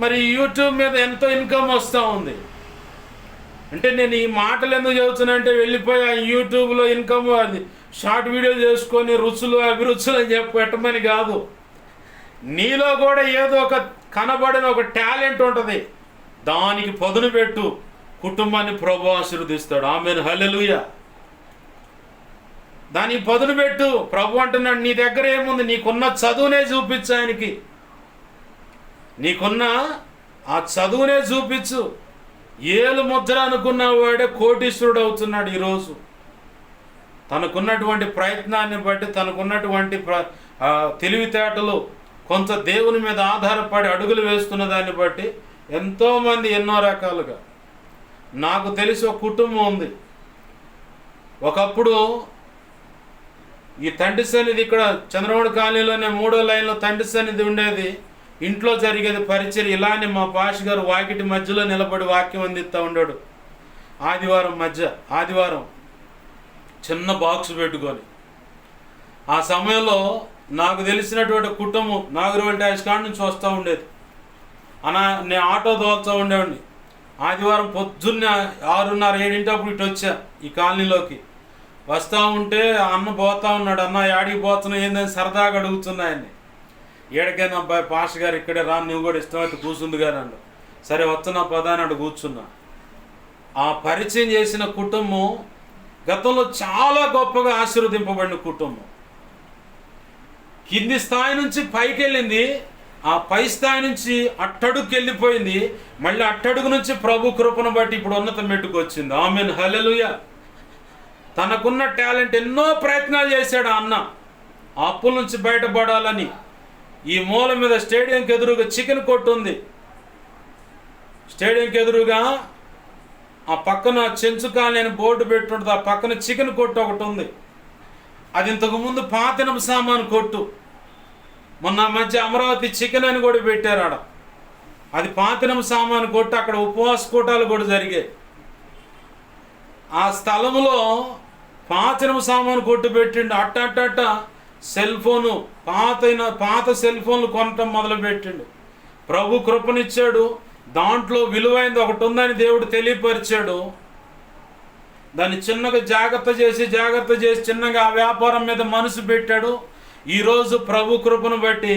మరి యూట్యూబ్ మీద ఎంతో ఇన్కమ్ వస్తూ ఉంది. అంటే నేను ఈ మాటలు ఎందుకు చెబుతున్నా అంటే, వెళ్ళిపోయి ఆ యూట్యూబ్లో ఇన్కమ్ అది షార్ట్ వీడియో చేసుకొని రుచులు అభిరుచులు అని చెప్పి పెట్టమని కాదు. నీలో కూడా ఏదో ఒక కనబడిన ఒక టాలెంట్ ఉంటుంది, దానికి పదును పెట్టు, కుటుంబాన్ని ప్రభువు ఆశీర్వదిస్తాడు. ఆమేన్, హల్లెలూయా. దానికి పదును పెట్టు. ప్రభు అంటున్నాడు, నీ దగ్గర ఏముంది, నీకున్న చదువునే చూపించు ఆయనకి. నీకున్న ఆ చదువునే చూపించు. ఏలు ముద్ర అనుకున్న వాడే కోటీశ్వరుడు అవుతున్నాడు ఈరోజు. తనకున్నటువంటి ప్రయత్నాన్ని బట్టి, తనకున్నటువంటి తెలివితేటలు, కొంత దేవుని మీద ఆధారపడి అడుగులు వేస్తున్న దాన్ని బట్టి ఎంతోమంది ఎన్నో రకాలుగా. నాకు తెలిసి ఒక కుటుంబం ఉంది. ఒకప్పుడు ఈ తండ్రి సన్నిధి ఇక్కడ చంద్రమౌళి కాలనీలోనే 3వ లైన్లో తండ్రి సన్నిధి ఉండేది. ఇంట్లో జరిగేది పరిచయం. ఇలానే మా పాష్ గారు వాకిటి మధ్యలో నిలబడి వాక్యం అందిస్తూ ఉన్నాడు. ఆదివారం చిన్న బాక్స్ పెట్టుకొని. ఆ సమయంలో నాకు తెలిసినటువంటి కుటుంబం నాగరవల్లి డాష్ కాడ నుంచి వస్తూ ఉండేది. నేను ఆటో తోలుతూ ఉండేవాడిని. ఆదివారం పొద్దున్నే 6:30, 7 ఇటు వచ్చా ఈ కాలనీలోకి. వస్తూ ఉంటే అన్న పోతా ఉన్నాడు. అన్న యాడికి పోతున్నావు ఏందని సరదాగా అడుగుతున్నాయని. ఏడకైనా అబ్బాయి పాస్టర్ గారు ఇక్కడే రా, నువ్వు కూడా ఇష్టమైతే కూర్చుంది గారు అన్నాడు. సరే వస్తున్నా పదా అని అడు కూర్చున్నా. ఆ పరిచయం చేసిన కుటుంబం గతంలో చాలా గొప్పగా ఆశీర్వదింపబడిన కుటుంబం. కింది స్థాయి నుంచి పైకి వెళ్ళింది, ఆ పై స్థాయి నుంచి అట్టడుగుకి వెళ్ళిపోయింది, మళ్ళీ అట్టడుగు నుంచి ప్రభు కృపను బట్టి ఇప్పుడు ఉన్నత మెట్టుకు వచ్చింది. ఆమెన్, హల్లెలూయా. తనకున్న టాలెంట్ ఎన్నో ప్రయత్నాలు చేశాడు ఆ అన్న ఆ అప్పుల నుంచి బయటపడాలని. ఈ మూల మీద స్టేడియంకి ఎదురుగా చికెన్ కొట్టు ఉంది. స్టేడియంకి ఎదురుగా ఆ పక్కన చెంచుకాని అని బోర్డు పెట్టుంటుంది. ఆ పక్కన చికెన్ కొట్టు ఒకటి ఉంది. అది ఇంతకుముందు పాతనం సామాను కొట్టు. మొన్న మధ్య అమరావతి చికెన్ అని కూడా పెట్టారు ఆడ. అది పాతనం సామాను కొట్టు. అక్కడ ఉపవాస కూటాలు కూడా జరిగాయి. ఆ స్థలంలో పాతనం సామాను కొట్టు పెట్టిండు. అట్ట సెల్ ఫోను పాత సెల్ ఫోన్లు కొనటం మొదలుపెట్టిండు. ప్రభు కృపనిచ్చాడు. దాంట్లో విలువైనది ఒకటి ఉందని దేవుడు తెలియపరిచాడు. దాన్ని చిన్నగా జాగ్రత్త చేసి చిన్నగా ఆ వ్యాపారం మీద మనసు పెట్టాడు. ఈరోజు ప్రభు కృపను బట్టి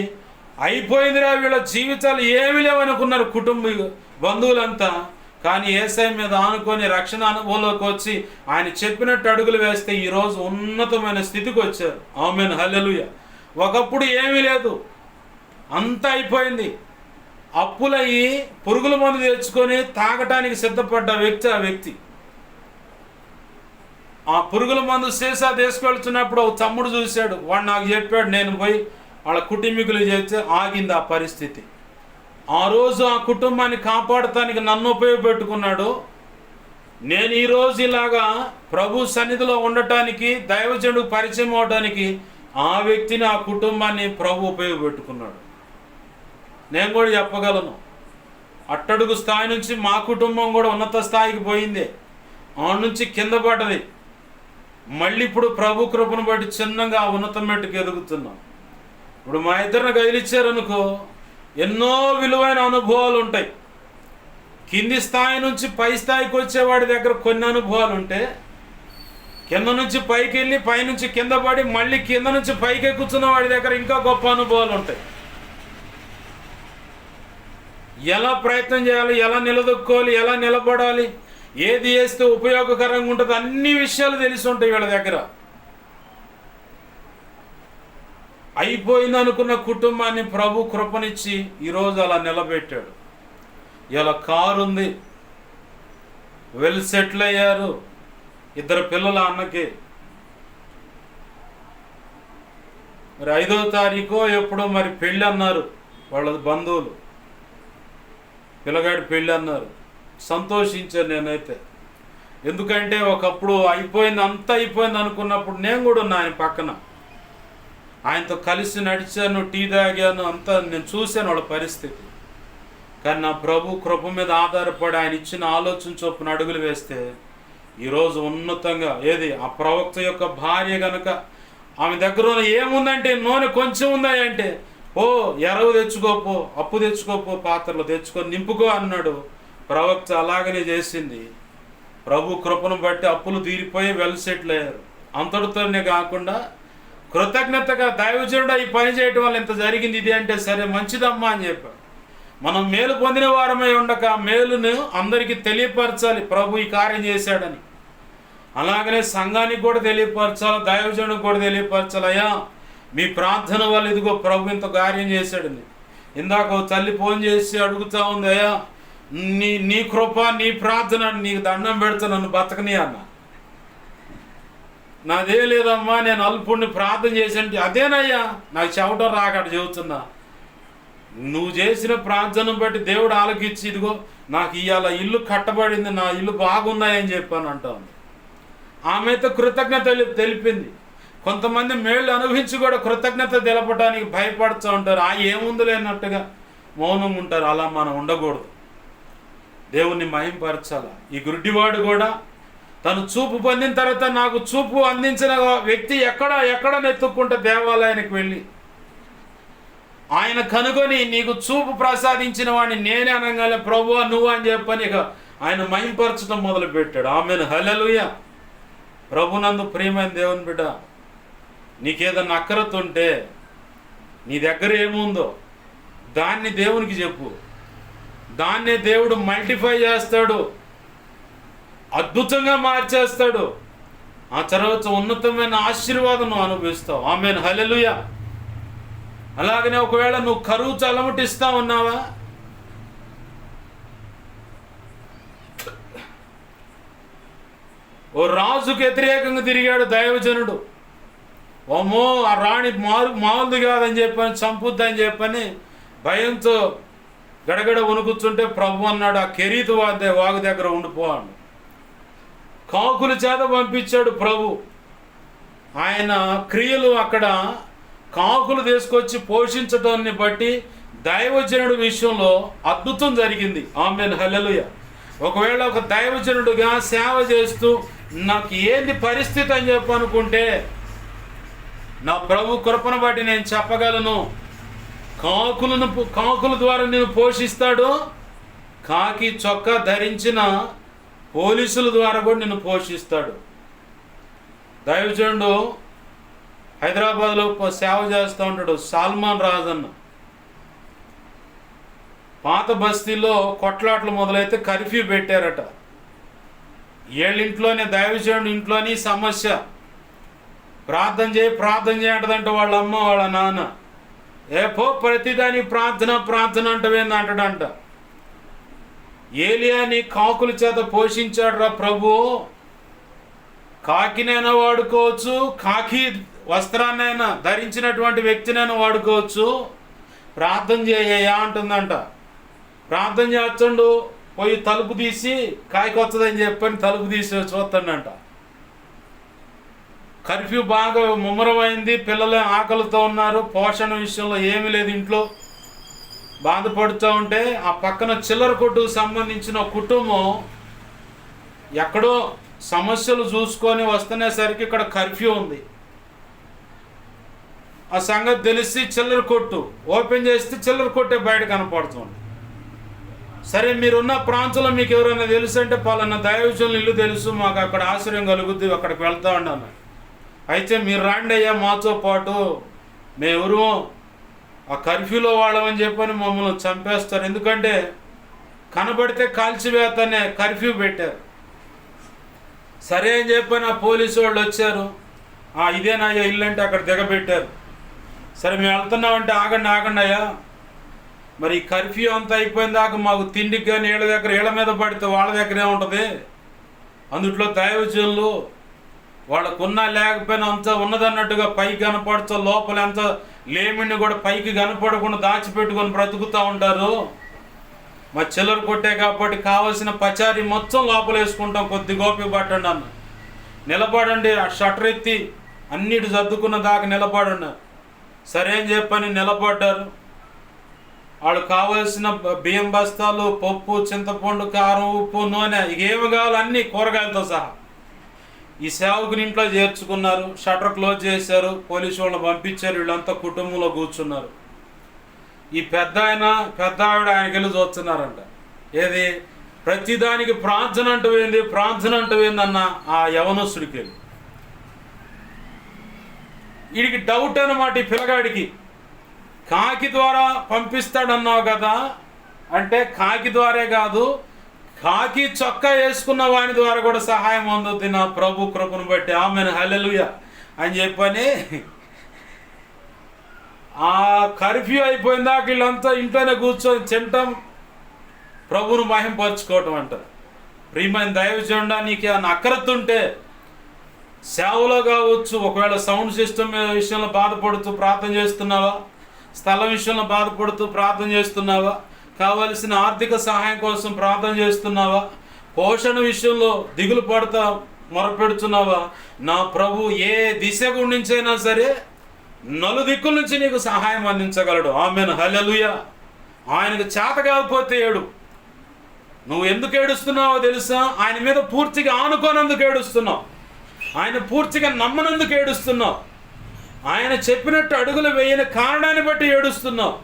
అయిపోయిందిరా, వీళ్ళ జీవితాలు ఏమి లేవనుకున్నారు కుటుంబ బంధువులంతా. కానీ యేసయ్య మీద ఆనుకొని రక్షణ అనుభవంలోకి వచ్చి ఆయన చెప్పినట్టు అడుగులు వేస్తే ఈరోజు ఉన్నతమైన స్థితికి వచ్చారు. ఆమేన్, హల్లెలూయా. ఒకప్పుడు ఏమీ లేదు, అంతా అయిపోయింది. అప్పులయ్యి పురుగుల మందు తెచ్చుకొని తాగటానికి సిద్ధపడ్డ వ్యక్తి ఆ వ్యక్తి. ఆ పురుగుల మందు సీసా తీసుకెళ్తున్నప్పుడు ఒక తమ్ముడు చూశాడు. వాడు నాకు చెప్పాడు, నేను పోయి వాళ్ళ కుటుంబీకులు చెప్తే ఆగింది ఆ పరిస్థితి. ఆ రోజు ఆ కుటుంబాన్ని కాపాడటానికి నన్ను ఉపయోగపెట్టుకున్నాడు. నేను ఈరోజు ఇలాగా ప్రభు సన్నిధిలో ఉండటానికి, దైవజనుడు పరిచయం అవడానికి ఆ వ్యక్తిని, ఆ కుటుంబాన్ని ప్రభు ఉపయోగపెట్టుకున్నాడు. నేను కూడా చెప్పగలను, అట్టడుగు స్థాయి నుంచి మా కుటుంబం కూడా ఉన్నత స్థాయికి పోయింది. ఆ నుంచి కింద పడ్డది. మళ్ళీ ఇప్పుడు ప్రభు కృపను బట్టి చిన్నగా ఉన్నత మెట్టుకు ఎదుగుతున్నాం. ఇప్పుడు మా ఇద్దరిని కదిలిచ్చారనుకో, ఎన్నో విలువైన అనుభవాలు ఉంటాయి. కింది స్థాయి నుంచి పై స్థాయికి వచ్చేవాడి దగ్గర కొన్ని అనుభవాలు ఉంటే, కింద నుంచి పైకి వెళ్ళి పైనుంచి కింద పడి మళ్ళీ కింద నుంచి పైకి ఎక్కుతున్న వాడి దగ్గర ఇంకా గొప్ప అనుభవాలు ఉంటాయి. ఎలా ప్రయత్నం చేయాలి, ఎలా నిలదొక్కోవాలి, ఎలా నిలబడాలి, ఏది చేస్తే ఉపయోగకరంగా ఉంటుంది, అన్ని విషయాలు తెలిసి ఉంటాయి వీళ్ళ దగ్గర. అయిపోయింది అనుకున్న కుటుంబాన్ని ప్రభు కృపనిచ్చి ఈరోజు అలా నిలబెట్టాడు. ఇలా కారు ఉంది, వెల్ సెటిల్ అయ్యారు, 2 పిల్లల అన్నకి. మరి 5వ తారీఖు ఎప్పుడో మరి పెళ్ళి అన్నారు వాళ్ళ బంధువులు. పిల్లగాడి పెళ్ళి అన్నారు. సంతోషించాను నేనైతే. ఎందుకంటే ఒకప్పుడు అయిపోయింది, అంతా అయిపోయింది అనుకున్నప్పుడు నేను కూడా ఉన్నా ఆయన పక్కన. ఆయనతో కలిసి నడిచాను, టీ తాగాను, అంతా నేను చూశాను వాళ్ళ పరిస్థితి. కానీ నా ప్రభు కృప మీద ఆధారపడి ఆయన ఇచ్చిన ఆలోచన చొప్పున అడుగులు వేస్తే ఈరోజు ఉన్నతంగా ఆ ప్రవక్త యొక్క భార్య గనక ఆమె దగ్గర ఉన్న ఏముందంటే నూనె కొంచెం ఉందాయంటే, ఓ ఎరవు తెచ్చుకోపో, అప్పు తెచ్చుకోపో, పాత్రలు తెచ్చుకొని నింపుకో అన్నాడు ప్రవక్త. అలాగనే చేసింది. ప్రభు కృపను బట్టి అప్పులు తీరిపోయి వెల్ సెటిల్ అయ్యారు. అంతటితోనే కాకుండా కృతజ్ఞతగా దైవజనుడు ఈ పని చేయటం వల్ల ఇంత జరిగింది ఇది అంటే, సరే మంచిదమ్మా అని చెప్పాడు. మనం మేలు పొందిన వారమై ఉండక మేలును అందరికీ తెలియపరచాలి, ప్రభు ఈ కార్యం చేశాడని. అలాగనే సంఘానికి కూడా తెలియపరచాలి, దైవజనుడికి కూడా తెలియపరచాలి. అయ్యా మీ ప్రార్థన వల్ల ఇదిగో ప్రభు ఇంత కార్యం చేశాడని. ఇందాక తల్లి ఫోన్ చేసి అడుగుతా ఉంది, అయ్యా నీ కృప, నీ ప్రార్థన, నీకు దండం పెడతా, నన్ను బతకని అన్న. నాదే లేదమ్మా, నేను అల్పుడిని ప్రార్థన చేసేంటి. అదేనయ్యా నాకు చెప్పడం రాక అటు చెబుతున్నా. నువ్వు చేసిన ప్రార్థన బట్టి దేవుడు ఆలకిచ్చి ఇదిగో నాకు ఇవాళ ఇల్లు కట్టబడింది, నా ఇల్లు బాగున్నాయని చెప్పాను అంటాను. ఆమె అయితే కృతజ్ఞత తెలిపింది. కొంతమంది మేళ్ళు అనుభవించి కూడా కృతజ్ఞత తెలపడానికి భయపడుతూ ఉంటారు. ఏముంది లేనట్టుగా మౌనం ఉంటారు. అలా మనం ఉండకూడదు, దేవుణ్ణి మహింపరచాలి. ఈ గుడ్డివాడు కూడా తను చూపు పొందిన తర్వాత నాకు చూపు అందించిన వ్యక్తి ఎక్కడ నెత్తుక్కుంటే దేవాలయానికి వెళ్ళి ఆయన కనుగొని నీకు చూపు ప్రసాదించిన వాడిని నేనే అనగానే ప్రభువా నువ్వు అని చెప్పని ఆయన మహింపరచడం మొదలుపెట్టాడు. ఆమెను, హల్లెలూయా. ప్రభునందు ప్రియమైన దేవుని బిడ్డ, నీకేదన్నా అక్కరత ఉంటే నీ దగ్గర ఏముందో దాన్ని దేవునికి చెప్పు. దాన్నే దేవుడు మల్టిఫై చేస్తాడు, అద్భుతంగా మార్చేస్తాడు. ఆ తర్వాత ఉన్నతమైన ఆశీర్వాదం నువ్వు అనుభవిస్తావు. ఆమేన్, హల్లెలూయా. అలాగనే ఒకవేళ నువ్వు కరువు చలమటిస్తా ఉన్నావా, ఓ రాజుకు వ్యతిరేకంగా తిరిగాడు దైవజనుడు. ఓమో ఆ రాణి మామూలుది కాదని చెప్పని, చంపుద్దని చెప్పని భయంతో గడగడ వణుకుతుంటే ప్రభు అన్నాడు, ఆ కెరీతు వాగు దగ్గర ఉండిపో అన్నాడు. కాకుల చేత పంపించాడు ప్రభు. ఆయన క్రియలు అక్కడ కాకులు తీసుకొచ్చి పోషించడాన్ని బట్టి దైవజనుడి విషయంలో అద్భుతం జరిగింది. ఆమేన్, హల్లెలూయా. ఒకవేళ ఒక దైవజనుడుగా సేవ చేస్తూ నాకు ఏంది పరిస్థితి అని చెప్పనుకుంటే, నా ప్రభు కృపను బట్టి నేను చెప్పగలను, కాకుల ద్వారా నేను పోషిస్తాడు. కాకి చొక్కా ధరించిన పోలీసుల ద్వారా కూడా నిన్ను పోషిస్తాడు. దైవజనుడు హైదరాబాద్లో సేవ చేస్తూ ఉంటాడు, సల్మాన్ రాజన్న. పాత బస్తీలో కొట్లాట్లు మొదలైతే కర్ఫ్యూ పెట్టారట. ఏళ్ళింట్లోనే దైవజనుడు ఇంట్లోని సమస్య. ప్రార్థన చేయటదంట వాళ్ళ అమ్మ వాళ్ళ నాన్న. ప్రతిదాని ప్రార్థన అంటవేంది అంటాడంట. ఏలియాని కాకుల చేత పోషించాడురా ప్రభు. కాకినైనా వాడుకోవచ్చు, కాకి వస్త్రాన్నైనా ధరించినటువంటి వ్యక్తినైనా వాడుకోవచ్చు, ప్రార్థన చేయయ్యా అంటుందంట. ప్రార్థన చేస్తుండు, పోయి తలుపు తీసి కాకి వస్తుందని చెప్పని తలుపు తీసి చూస్తాడంట. కర్ఫ్యూ బాగా ముమ్మరమైంది, పిల్లలు ఆకలితో ఉన్నారు, పోషణ విషయంలో ఏమీ లేదు, ఇంట్లో బాధపడుతూ ఉంటే ఆ పక్కన చిల్లర కొట్టుకు సంబంధించిన కుటుంబం ఎక్కడో సమస్యలు చూసుకొని వస్తునేసరికి ఇక్కడ కర్ఫ్యూ ఉంది. ఆ సంగతి తెలిసి చిల్లర కొట్టు ఓపెన్ చేస్తే చిల్లర కొట్టే బయట కనపడుతుంది. సరే, మీరున్న ప్రాంతంలో మీకు ఎవరైనా తెలుసు అంటే పలానా దైవజనుల ఇల్లు తెలుసు, మాకు అక్కడ ఆశ్రయం కలుగుద్ది, అక్కడికి వెళ్తా ఉన్నాను. అయితే మీరు రాండి అయ్యా మాతో పాటు, మేమెవరు ఆ కర్ఫ్యూలో వాళ్ళమని చెప్పని మమ్మల్ని చంపేస్తారు. ఎందుకంటే కనబడితే కాల్చివేతనే కర్ఫ్యూ పెట్టారు. సరే అని చెప్పని ఆ పోలీసు వాళ్ళు వచ్చారు. ఇదేనాయ్యా ఇల్లు అంటే అక్కడ దిగబెట్టారు. సరే, మేము వెళ్తున్నామంటే ఆగండి అయ్యా, మరి ఈ కర్ఫ్యూ అంతా అయిపోయిన దాకా మాకు తిండికి కానీ ఏళ్ళ మీద పడితే వాళ్ళ దగ్గరే ఉంటుంది. అందుట్లో దైవజనులు వాళ్ళకున్నా లేకపోయినా అంతా ఉన్నదన్నట్టుగా పైకి కనపడుతూ లోపల ఎంత లేమిని కూడా పైకి కనపడకుండా దాచిపెట్టుకొని బ్రతుకుతూ ఉంటారు. మా చిల్లర కొట్టే కాబట్టి కావలసిన పచారీ మొత్తం లోపల వేసుకుంటాం, కొద్ది గోపి పట్టండి అన్న. నిలబడండి, ఆ షటర్ ఎత్తి అన్నిటి సర్దుకున్న దాకా నిలబడండి. సరే అని చెప్పని నిలబడ్డారు. వాళ్ళు కావలసిన బియ్యం బస్తాలు, పప్పు, చింతపండు, కారం, ఉప్పు, నూనె, ఏమి కావాలి అన్నీ కూరగాయలతో సహా ఈ సేవకుని ఇంట్లో చేర్చుకున్నారు. షటర్ క్లోజ్ చేశారు, పోలీసు వాళ్ళని పంపించారు. వీళ్ళంతా కుటుంబంలో కూర్చున్నారు. ఈ పెద్ద ఆవిడ ఆయనకి వెళ్ళి చూస్తున్నారంట. ఏది ప్రతిదానికి ప్రార్థన అంటవేంది అన్న ఆ యవనస్తుడికి వెళ్ళి. వీడికి డౌట్ అన్నమాట, ఈ పిల్లగాడికి. కాకి ద్వారా పంపిస్తాడన్నావు కదా అంటే, కాకి ద్వారే కాదు, కాకి చొక్కా వేసుకున్న వాని ద్వారా కూడా సహాయం అందుద్ది నా ప్రభు కృపను బట్టి. ఆమేన్, హల్లెలూయా అని చెప్పని ఆ కర్ఫ్యూ అయిపోయిందాక వీళ్ళంతా ఇంట్లోనే కూర్చొని తింటాం, ప్రభువును మహింపరచుకోవటం అంటారు. ప్రియమైన దైవజనుడా, నీకు ఏమైనా అక్కరతుంటే సేవలో కావచ్చు, ఒకవేళ సౌండ్ సిస్టమ్ విషయంలో బాధపడుతూ ప్రార్థన చేస్తున్నావా, స్థలం విషయంలో బాధపడుతూ ప్రార్థన చేస్తున్నావా, కావలసిన ఆర్థిక సహాయం కోసం ప్రార్థన చేస్తున్నావా, పోషణ విషయంలో దిగులు పడతా మొరపెడుతున్నావా, నా ప్రభు ఏ దిశ గుండించైనా సరే నలుదిక్కుల నుంచి నీకు సహాయం అందించగలడు. ఆమేన్, హల్లెలూయా. ఆయనకు చేత కాకపోతే ఏడు. నువ్వు ఎందుకు ఏడుస్తున్నావో తెలుసా? ఆయన మీద పూర్తిగా ఆనుకోనందుకు ఏడుస్తున్నావు, ఆయన పూర్తిగా నమ్మనందుకు ఏడుస్తున్నావు, ఆయన చెప్పినట్టు అడుగులు వేయని కారణాన్ని బట్టి ఏడుస్తున్నావు.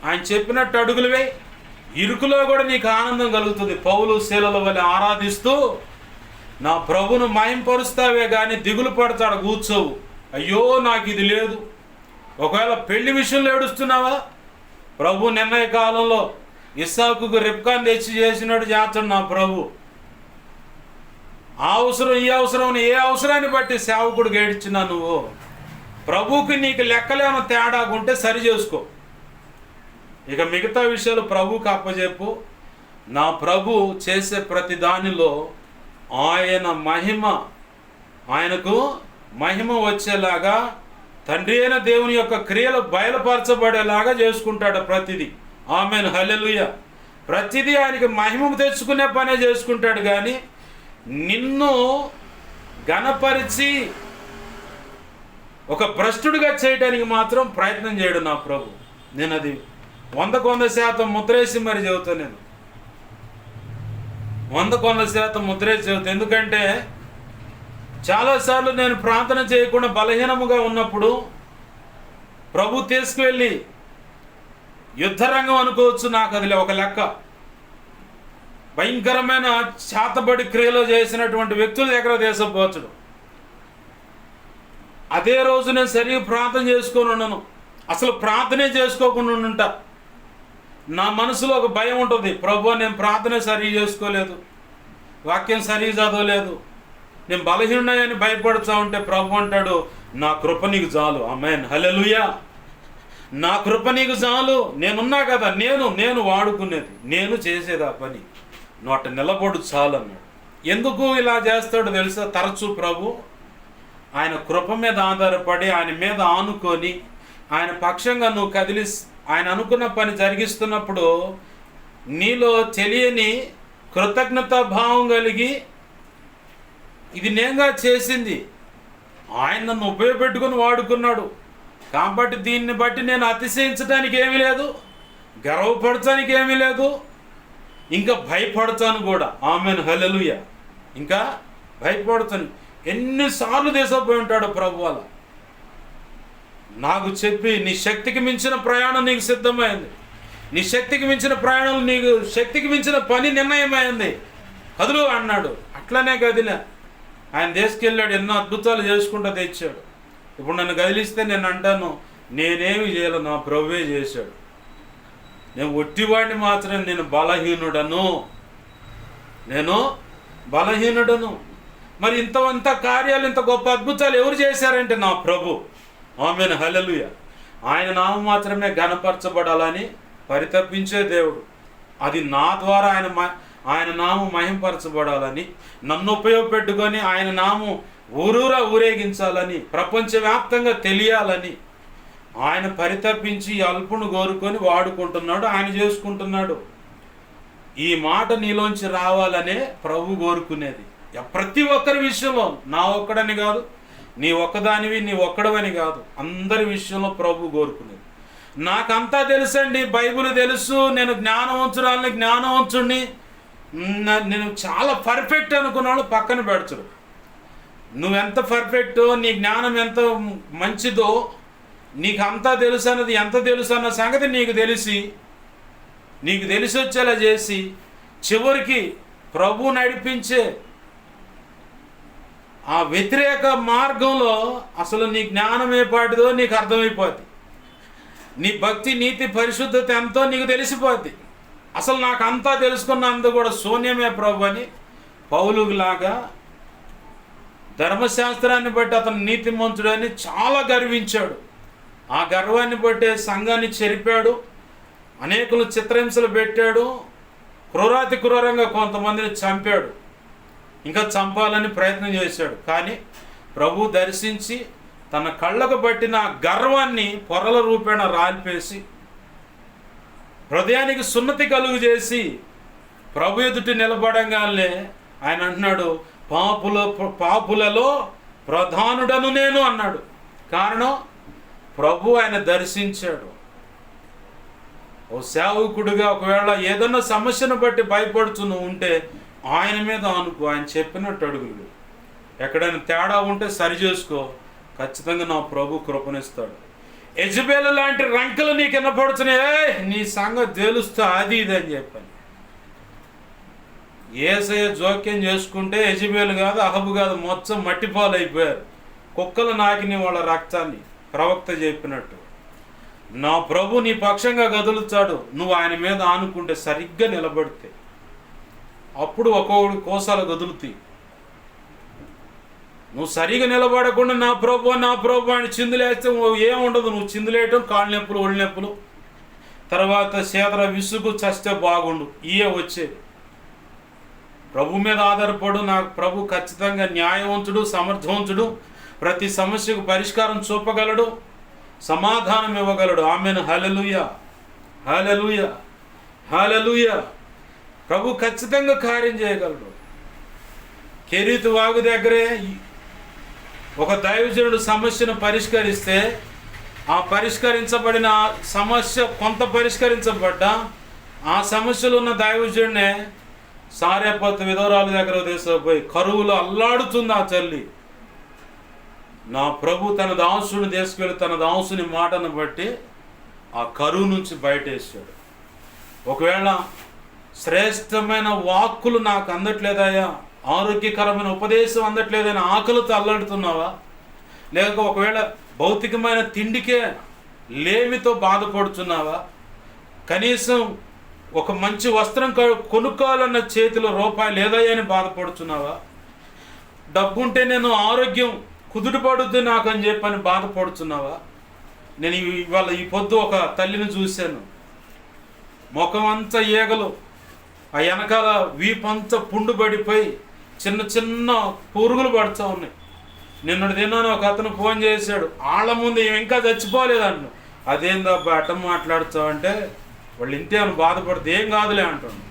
ఆయన చెప్పినట్టు అడుగులు వేయి, ఇరుకులో కూడా నీకు ఆనందం కలుగుతుంది. పౌలు శీలల వలె ఆరాధిస్తూ నా ప్రభును మహింపరుస్తావే కానీ దిగులు పడతాడు కూర్చోవు. అయ్యో నాకు ఇది లేదు. ఒకవేళ పెళ్లి విషయంలో ఏడుస్తున్నావా, ప్రభు నిర్ణయ కాలంలో ఇస్సాకుకు రిబ్కాను తెచ్చి చేసినట్టు చేస్తాడు నా ప్రభు. ఆ అవసరం ఈ అవసరం, ఏ అవసరాన్ని బట్టి సేవకుడికి ఏడ్చినా నువ్వు ప్రభువుకి నీకు లెక్కలేమో తేడా ఉంటే సరి చేసుకో. ఇక మిగతా విషయాలు ప్రభువుకి అప్పచెప్పు. నా ప్రభు చేసే ప్రతి దానిలో ఆయన మహిమ, ఆయనకు మహిమ వచ్చేలాగా, తండ్రి అయిన దేవుని యొక్క క్రియలు బయలుపరచబడేలాగా చేసుకుంటాడు ప్రతిదీ. ఆమేన్, హల్లెలూయా. ప్రతిదీ ఆయనకి మహిమ తెచ్చుకునే పనే చేసుకుంటాడు కానీ నిన్ను ఘనపరిచి ఒక భ్రష్టుడిగా చేయడానికి మాత్రం ప్రయత్నం చేయడు నా ప్రభు. నేను అది 100% ముద్రేసి మరి చెబుతాను. నేను 100% ముద్రేసి చెబుతాను. ఎందుకంటే చాలాసార్లు నేను ప్రార్థన చేయకుండా బలహీనముగా ఉన్నప్పుడు ప్రభు తీసుకువెళ్ళి యుద్ధరంగం అనుకోవచ్చు. నాకు అది ఒక లెక్క. భయంకరమైన చేతబడి క్రియలో చేసినటువంటి వ్యక్తుల దగ్గర తీసుకుపోవచ్చుడు. అదే రోజు నేను సరిగ్గా ప్రార్థన చేసుకొని ఉన్నాను. అసలు ప్రార్థనే చేసుకోకుండా ఉంటా. నా మనసులో ఒక భయం ఉంటుంది, ప్రభు నేను ప్రార్థన సరిగ్గా చేసుకోలేదు, వాక్యం సరిగ్గా చదవలేదు, నేను బలహీనని భయపడుతూ ఉంటే ప్రభు అంటాడు, నా కృప నీకు చాలు. ఆమేన్, హల్లెలూయా. నా కృప నీకు చాలు. నేనున్నా కదా, నేను వాడుకునేది, నేను చేసేది ఆ పని, నోట నిలబడు చాలు అన్నాడు. ఎందుకు ఇలా చేస్తాడో తెలుసా? తరచూ ప్రభు ఆయన కృప మీద ఆధారపడి, ఆయన మీద ఆనుకొని, ఆయన పక్షంగా నువ్వు కదిలి ఆయన అనుకున్న పని జరిగిస్తున్నప్పుడు నీలో తెలియని కృతజ్ఞతా భావం కలిగి, ఇది నేనుగా చేసింది, ఆయన నన్ను ఉపయోగపెట్టుకుని వాడుకున్నాడు కాబట్టి దీన్ని బట్టి నేను అతిశయించడానికి ఏమీ లేదు, గర్వపడటానికి ఏమీ లేదు, ఇంకా భయపడతాను కూడా. ఆమేన్, హల్లెలూయా. ఇంకా భయపడతాను. ఎన్నిసార్లు తీసుకుపోయి ఉంటాడు ప్రభు అలా నాకు చెప్పి, నీ శక్తికి మించిన ప్రయాణం నీకు సిద్ధమైంది, నీ శక్తికి మించిన ప్రయాణం, నీకు శక్తికి మించిన పని నిర్ణయమైంది, కదులు అన్నాడు. అట్లనే కదిలే. ఆయన తీసుకెళ్ళాడు, ఎన్నో అద్భుతాలు చేసుకుంటూ తెచ్చాడు. ఇప్పుడు నన్ను కదిలిస్తే నేను అంటాను, నేనేమి చేయాలి, నా ప్రభువే చేశాడు. నేను ఒట్టివాడిని మాత్రమే, నేను బలహీనుడను. మరి ఇంత కార్యాలు, ఇంత గొప్ప అద్భుతాలు ఎవరు చేశారంటే నా ప్రభు. ఆమేన్, హల్లెలూయా. ఆయన నామం మాత్రమే ఘనపరచబడాలని పరితపించే దేవుడు. అది నా ద్వారా ఆయన నామం మహింపరచబడాలని, నన్ను ఉపయోగపెట్టుకొని ఆయన నామం ఊరూరా ఊరేగించాలని, ప్రపంచవ్యాప్తంగా తెలియాలని ఆయన పరితపించి అల్పును కోరుకొని వాడుకుంటున్నాడు, ఆయన చేసుకుంటున్నాడు. ఈ మాట నీలోంచి రావాలనే ప్రభు కోరుకునేది. ప్రతి ఒక్కరి విషయంలో, నా ఒక్కడని కాదు, నీ ఒక్కదానివి, నీ ఒక్కడవని కాదు, అందరి విషయంలో ప్రభు కోరుకునేది. నాకంతా తెలుసండి, బైబిల్ తెలుసు, నేను జ్ఞానవంతుడిని, నేను చాలా పర్ఫెక్ట్ అనుకున్నాడు పక్కన పెడతాడు. నువ్వెంత పర్ఫెక్టో, నీ జ్ఞానం ఎంత మంచిదో, నీకు అంతా తెలుసు అన్నది ఎంత తెలుసు అన్న సంగతి నీకు తెలిసి వచ్చేలా చేసి చివరికి ప్రభు నడిపించే ఆ వ్యతిరేక మార్గంలో అసలు నీ జ్ఞానం ఏ పాటిదో నీకు అర్థమైపోద్ది, నీ భక్తి నీతి పరిశుద్ధత ఎంతో నీకు తెలిసిపోద్ది. అసలు నాకు అంతా తెలుసుకున్నంత కూడా శూన్యమే ప్రభు అని పౌలులాగా ధర్మశాస్త్రాన్ని బట్టి అతను నీతిమంతుడని చాలా గర్వించాడు. ఆ గర్వాన్ని బట్టే సంఘాన్ని చెరిపాడు, అనేకులు చిత్రహింసలు పెట్టాడు, క్రూరాతి క్రూరంగా కొంతమందిని చంపాడు, ఇంకా చంపాలని ప్రయత్నం చేశాడు. కానీ ప్రభు దర్శించి తన కళ్ళకు పట్టిన గర్వాన్ని పొరల రూపేణ రాల్పేసి హృదయానికి సున్నతి కలుగు చేసి ప్రభు ఎదుటి నిలబడంగానే ఆయన అంటున్నాడు, పాపులలో ప్రధానుడను నేను అన్నాడు. కారణం ప్రభు ఆయన దర్శించాడు. ఓ సేవకుడిగా ఒకవేళ ఏదన్నా సమస్యను బట్టి భయపడుతూ నువ్వు ఉంటే ఆయన మీద అనుకో, ఆయన చెప్పినట్టు అడుగులు. ఎక్కడైనా తేడా ఉంటే సరి చేసుకో, ఖచ్చితంగా నా ప్రభు కృపనిస్తాడు. యెజబెలు లాంటి రంకెలు నీకు వినపడుతున్నాయి, నీ సంగతి తెలుస్తా అది ఇది అని చెప్పాను. యేసయ్య జోక్యం చేసుకుంటే యెజెబెలు కాదు, అహబు కాదు, మొత్తం మట్టిపాలు అయిపోయారు. కుక్కలు నాకిని వాళ్ళ రక్తాన్ని, ప్రవక్త చెప్పినట్టు. నా ప్రభు నీ పక్షంగా కదులుతాడు, నువ్వు ఆయన మీద ఆనుకుంటే, సరిగ్గా నిలబడితే. అప్పుడు ఒక్కొక్కడి కోసాలు కదులుతాయి. నువ్వు సరిగా నిలబడకుండా నా ప్రభు అని చిందులేస్తే ఏముండదు. నువ్వు చిందులేయటం, కాళ్ళు నొప్పులు, ఒళ్ళు నొప్పులు, తర్వాత చేతర విసుగు, చస్తే బాగుండు, ఇయే వచ్చేది. ప్రభు మీద ఆధారపడు. నాకు ప్రభు ఖచ్చితంగా న్యాయవంతుడు, సమర్థవంతుడు, ప్రతి సమస్యకు పరిష్కారం చూపగలడు, సమాధానం ఇవ్వగలడు. ఆమెను. హల్లెలూయా, హల్లెలూయా, హల్లెలూయా. ప్రభు ఖచ్చితంగా కార్యం చేయగలడు. కెరీతు వాగు దగ్గరే ఒక దైవజనుడు సమస్యను పరిష్కరిస్తే, ఆ పరిష్కరించబడిన సమస్య కొంత పరిష్కరించబడ్డా, ఆ సమస్యలు ఉన్న దైవజనుడినే సారేపత్ విధవరాలు దగ్గర తీసుకుపోయి కరువులో అల్లాడుతుంది ఆ తల్లి. నా ప్రభు తన దాసుని తీసుకెళ్ళి తన దాసుని మాటను బట్టి ఆ కరువు నుంచి బయటేసాడు. ఒకవేళ శ్రేష్టమైన వాక్కులు నాకు అందట్లేదయ్యా, ఆరోగ్యకరమైన ఉపదేశం అందట్లేదని ఆకలితో అల్లాడుతున్నావా? లేక ఒకవేళ భౌతికమైన తిండికే లేమితో బాధపడుతున్నావా? కనీసం ఒక మంచి వస్త్రం కొనుక్కోవాలన్న చేతిలో రూపాయి లేదయ్యా అని బాధపడుతున్నావా? డబ్బుంటే నేను ఆరోగ్యం కుదుటపడుద్ది నాకు అని చెప్పని బాధపడుతున్నావా? నేను ఇవాళ ఈ పొద్దు ఒక తల్లిని చూశాను. ముఖం అంతా ఈగలు, ఆ వెనకాల వీపంతా పుండు పడిపోయి చిన్న చిన్న పురుగులు పడుతూ ఉన్నాయి. నిన్నటి దినాన్ని ఒక అతను ఫోన్ చేశాడు, వాళ్ళ ముందు ఇంకా చచ్చిపోలేదంటు. అదేందబ్బా అట్ట మాట్లాడుతావు అంటే, వాళ్ళు ఇంతే అని బాధపడితే ఏం కాదులే అంటాను.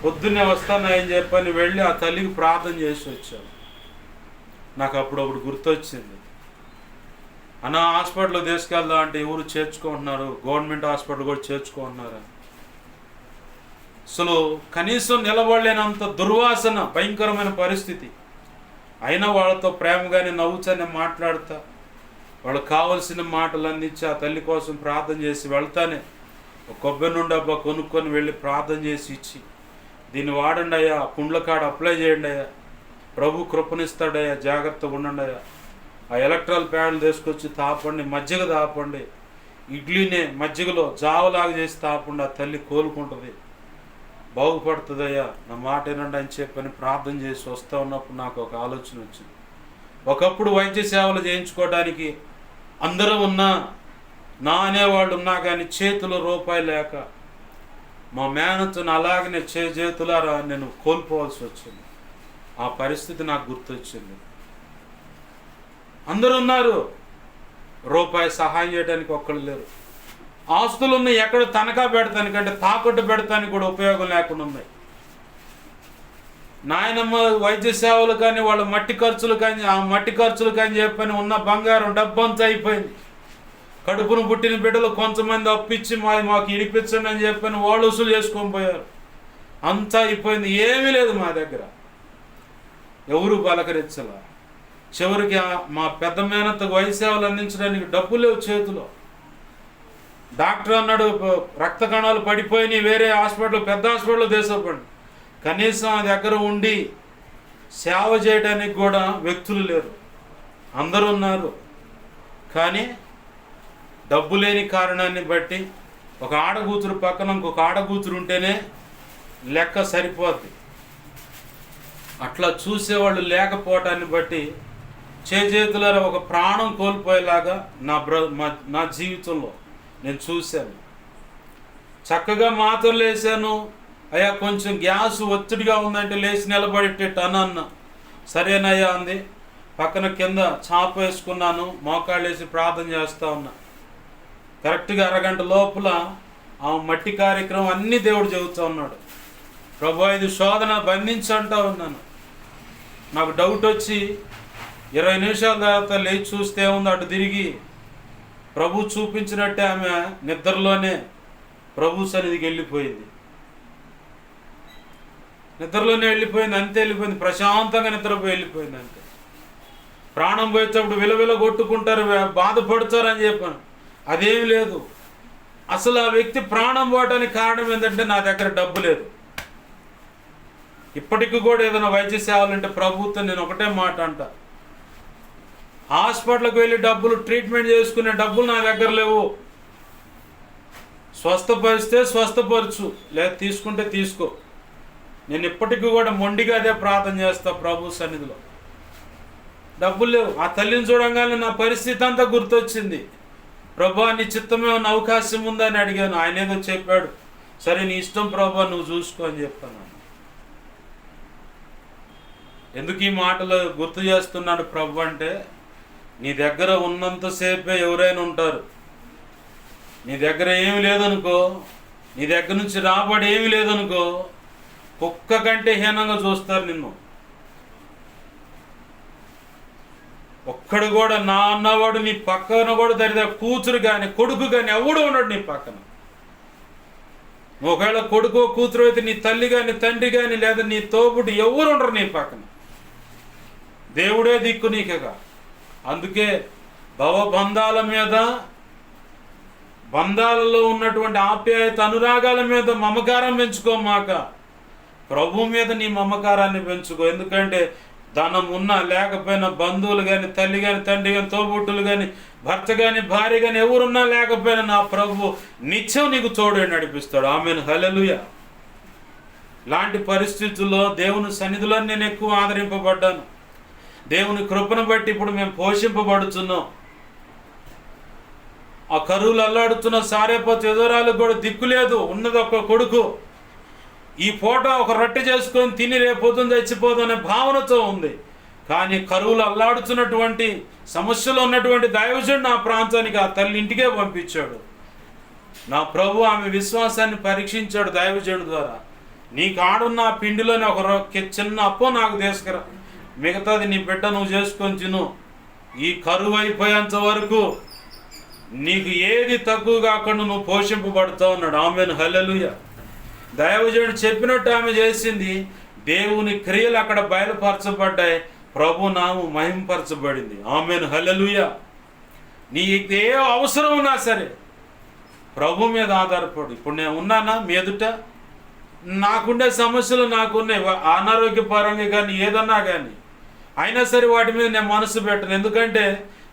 పొద్దున్నే వస్తానని చెప్పని వెళ్ళి ఆ తల్లికి ప్రార్థన చేసి వచ్చాను. నాకు అప్పుడప్పుడు గుర్తొచ్చింది, అన్న హాస్పిటల్ తీసుకెళ్దాం అంటే ఎవరు చేర్చుకుంటున్నారు, గవర్నమెంట్ హాస్పిటల్ కూడా చేర్చుకుంటున్నారు. అసలు కనీసం నిలబడలేనంత దుర్వాసన, భయంకరమైన పరిస్థితి. అయినా వాళ్ళతో ప్రేమగానే నవ్వుచానే మాట్లాడుతా, వాళ్ళకి కావలసిన మాటలు అందించి ఆ తల్లి కోసం ప్రార్థన చేసి వెళ్తానే ఒక కొబ్బరి నుండి అబ్బా కొనుక్కొని వెళ్ళి ప్రార్థన చేసి ఇచ్చి, దీన్ని వాడండి అయ్యా, పుండ్ల కాడ అప్లై చేయండి అయ్యా, ప్రభు కృపణిస్తాడయ్యా, జాగ్రత్తగా ఉండండి అయ్యా. ఆ ఎలక్ట్రాల్ ప్యాడ్లు తీసుకొచ్చి తాపండి, మజ్జిగ తాపండి, ఇడ్లీనే మజ్జిగలో జావలాగా చేసి తాపండి, ఆ తల్లి కోలుకుంటుంది, బాగుపడుతుందయ్యా, నా మాట ఏనండి అని చెప్పని ప్రార్థన చేసి వస్తూ ఉన్నప్పుడు నాకు ఒక ఆలోచన వచ్చింది. ఒకప్పుడు వైద్య సేవలు చేయించుకోవడానికి అందరూ ఉన్నా, నా అనేవాళ్ళు ఉన్నా కానీ చేతులు రూపాయి లేక మా మేనత్తును అలాగనే చేతులారా నేను కోల్పోవాల్సి వచ్చింది. ఆ పరిస్థితి నాకు గుర్తొచ్చింది. అందరూ ఉన్నారు, రూపాయి సహాయం చేయడానికి ఒక్కళ్ళు లేరు. ఆస్తులు ఉన్నాయి, ఎక్కడ తనఖా పెడతానికంటే తాకట్టు పెడతానికి కూడా ఉపయోగం లేకుండా ఉన్నాయి. నాయనమ్మ వైద్య సేవలు కానీ వాళ్ళ మట్టి ఖర్చులు కానీ, ఆ మట్టి ఖర్చులు కానీ చెప్పని ఉన్న బంగారం డబ్బంతా అయిపోయింది. కడుపును పుట్టిన బిడ్డలు కొంతమంది అప్పిచ్చి మాకు ఇడిపించండి అని చెప్పని వాళ్ళు వసూలు చేసుకొని పోయారు. అంతా అయిపోయింది, ఏమీ లేదు మా దగ్గర, ఎవరు పలకరించలా. చివరికి మా పెద్ద మేనత్తకు వైద్య సేవలు అందించడానికి డబ్బులు లేవు చేతిలో. డాక్టర్ అన్నాడు రక్త కణాలు పడిపోయినాయి, వేరే హాస్పిటల్, పెద్ద హాస్పిటల్లో తీసుకుపోండి. కనీసం ఆ దగ్గర ఉండి సేవ చేయడానికి కూడా వ్యక్తులు లేరు. అందరూ ఉన్నారు కానీ డబ్బు లేని కారణాన్ని బట్టి ఒక ఆడకూతురు పక్కన ఇంకొక ఆడకూతురు ఉంటేనే లెక్క సరిపోద్ది. అట్లా చూసేవాళ్ళు లేకపోవటాన్ని బట్టి చేతులారా ఒక ప్రాణం కోల్పోయేలాగా నా జీవితంలో నేను చూశాను. చక్కగా మాత్రలు వేసాను, అయ్యా కొంచెం గ్యాస్ ఒత్తిడిగా ఉందంటే లేచి నిలబడేటట్టు అన్న, సరేనయ్యా అంది. పక్కన కింద చాప వేసుకున్నాను, మోకాళ్ళు వేసి ప్రార్థన చేస్తూ ఉన్నా. కరెక్ట్గా అరగంట లోపల ఆ మట్టి కార్యక్రమం అన్నీ దేవుడు చెబుతూ ఉన్నాడు. ప్రభు ఇది శోధన బంధించంటా ఉన్నాను. నాకు డౌట్ వచ్చి 20 నిమిషాల తర్వాత లేచి చూస్తే ఉంది, అటు తిరిగి ప్రభు చూపించినట్టే ఆమె నిద్రలోనే ప్రభు సన్నిధికి వెళ్ళిపోయింది. నిద్రలోనే వెళ్ళిపోయింది, అంతే వెళ్ళిపోయింది, ప్రశాంతంగా నిద్రపోయి వెళ్ళిపోయింది అంతే. ప్రాణం పోయేటప్పుడు విలవిల కొట్టుకుంటారు, బాధపడతారని చెప్పాను, అదేమి లేదు. అసలు ఆ వ్యక్తి ప్రాణం పోవటానికి కారణం ఏంటంటే నా దగ్గర డబ్బు లేదు. ఇప్పటికి కూడా ఏదైనా వైద్య సేవలంటే ప్రభుత్వం నేను ఒకటే మాట అంట, హాస్పిటల్కి వెళ్ళి డబ్బులు ట్రీట్మెంట్ చేసుకునే డబ్బులు నా దగ్గర లేవు. స్వస్థపరిస్తే స్వస్థపరచు, లేదా తీసుకుంటే తీసుకో. నేను ఇప్పటికీ కూడా మొండిగా అదే ప్రార్థన చేస్తా ప్రభు సన్నిధిలో. డబ్బులు లేవు. ఆ తల్లిని చూడంగానే నా పరిస్థితి అంతా గుర్తొచ్చింది. ప్రభా నీ చిత్తమేమన్నా అవకాశం ఉందని అడిగాను. ఆయన ఏదో చెప్పాడు, సరే నీ ఇష్టం ప్రభా నువ్వు చూసుకో అని చెప్పాను. ఎందుకు ఈ మాటలు గుర్తు చేస్తున్నాడు ప్రభు అంటే, నీ దగ్గర ఉన్నంతసేపే ఎవరైనా ఉంటారు. నీ దగ్గర ఏమి లేదనుకో, నీ దగ్గర నుంచి రాబడి ఏమి లేదనుకో, కుక్క కంటే హీనంగా చూస్తారు నిన్ను. ఒక్కడు కూడా నా అన్నవాడు నీ పక్కన కూడా దరిదా కూతురు కానీ కొడుకు కానీ ఎవడు ఉన్నాడు నీ పక్కన. ఒకవేళ కొడుకు కూతురు అయితే నీ తల్లి కానీ తండ్రి కానీ లేదా నీ తోబుడు ఎవరు ఉండరు నీ పక్కన. దేవుడే దిక్కు నీకగా. అందుకే భవబంధాల మీద, బంధాలలో ఉన్నటువంటి ఆప్యాయత అనురాగాల మీద మమకారం పెంచుకోమాక, ప్రభు మీద నీ మమకారాన్ని పెంచుకో. ఎందుకంటే ధనం ఉన్నా లేకపోయినా, బంధువులు కానీ తల్లి కానీ తండ్రి కానీ తోబుట్టులు కానీ భర్త కానీ భార్య కానీ ఎవరున్నా లేకపోయినా నా ప్రభు నిత్యం నీకు తోడు నడిపిస్తాడు. ఆమేన్, హల్లెలూయా. లాంటి పరిస్థితుల్లో దేవుని సన్నిధిలో నేను ఎక్కువ ఆదరింపబడ్డాను. దేవుని కృపను బట్టి ఇప్పుడు మేము పోషింపబడుతున్నాం. ఆ కరువులు అల్లాడుతున్న సారేపోతే ఎదురాలకు కూడా దిక్కు లేదు. ఉన్నది ఒక కొడుకు. ఈ పూట ఒక రొట్టె చేసుకొని తిని రేపొద్దున చచ్చిపోదనే భావనతో ఉంది. కానీ కరువులు అల్లాడుతున్నటువంటి సమస్యలు ఉన్నటువంటి దైవజనుడు నా ప్రాంతానికి ఆ తల్లి ఇంటికే పంపించాడు. నా ప్రభు ఆమె విశ్వాసాన్ని పరీక్షించాడు దైవజనుడు ద్వారా. నీకు ఆడున్న ఆ పిండిలోని ఒక చిన్న అప్పో నాకు తీసుకురా, మిగతాది నీ బిడ్డ నువ్వు చేసుకొని తిను. ఈ కరువు అయిపోయేంత వరకు నీకు ఏది తక్కువ కాకుండా నువ్వు పోషింపబడతావు అన్నాడు. ఆమేన్, హల్లెలూయా. దైవజనుడు చెప్పినట్టు ఆమె చేసింది. దేవుని క్రియలు అక్కడ బయలుపరచబడ్డాయి. ప్రభు నామం మహింపరచబడింది. ఆమేన్, హల్లెలూయా. నీకు ఏ అవసరం ఉన్నా సరే ప్రభు మీద ఆధారపడు. ఇప్పుడు నేను ఉన్నానా మీ ఎదుట? నాకుండే సమస్యలు నాకున్నాయి, అనారోగ్యపరంగా కానీ ఏదన్నా కానీ, అయినా సరే వాటి మీద నేను మనసు పెట్టను. ఎందుకంటే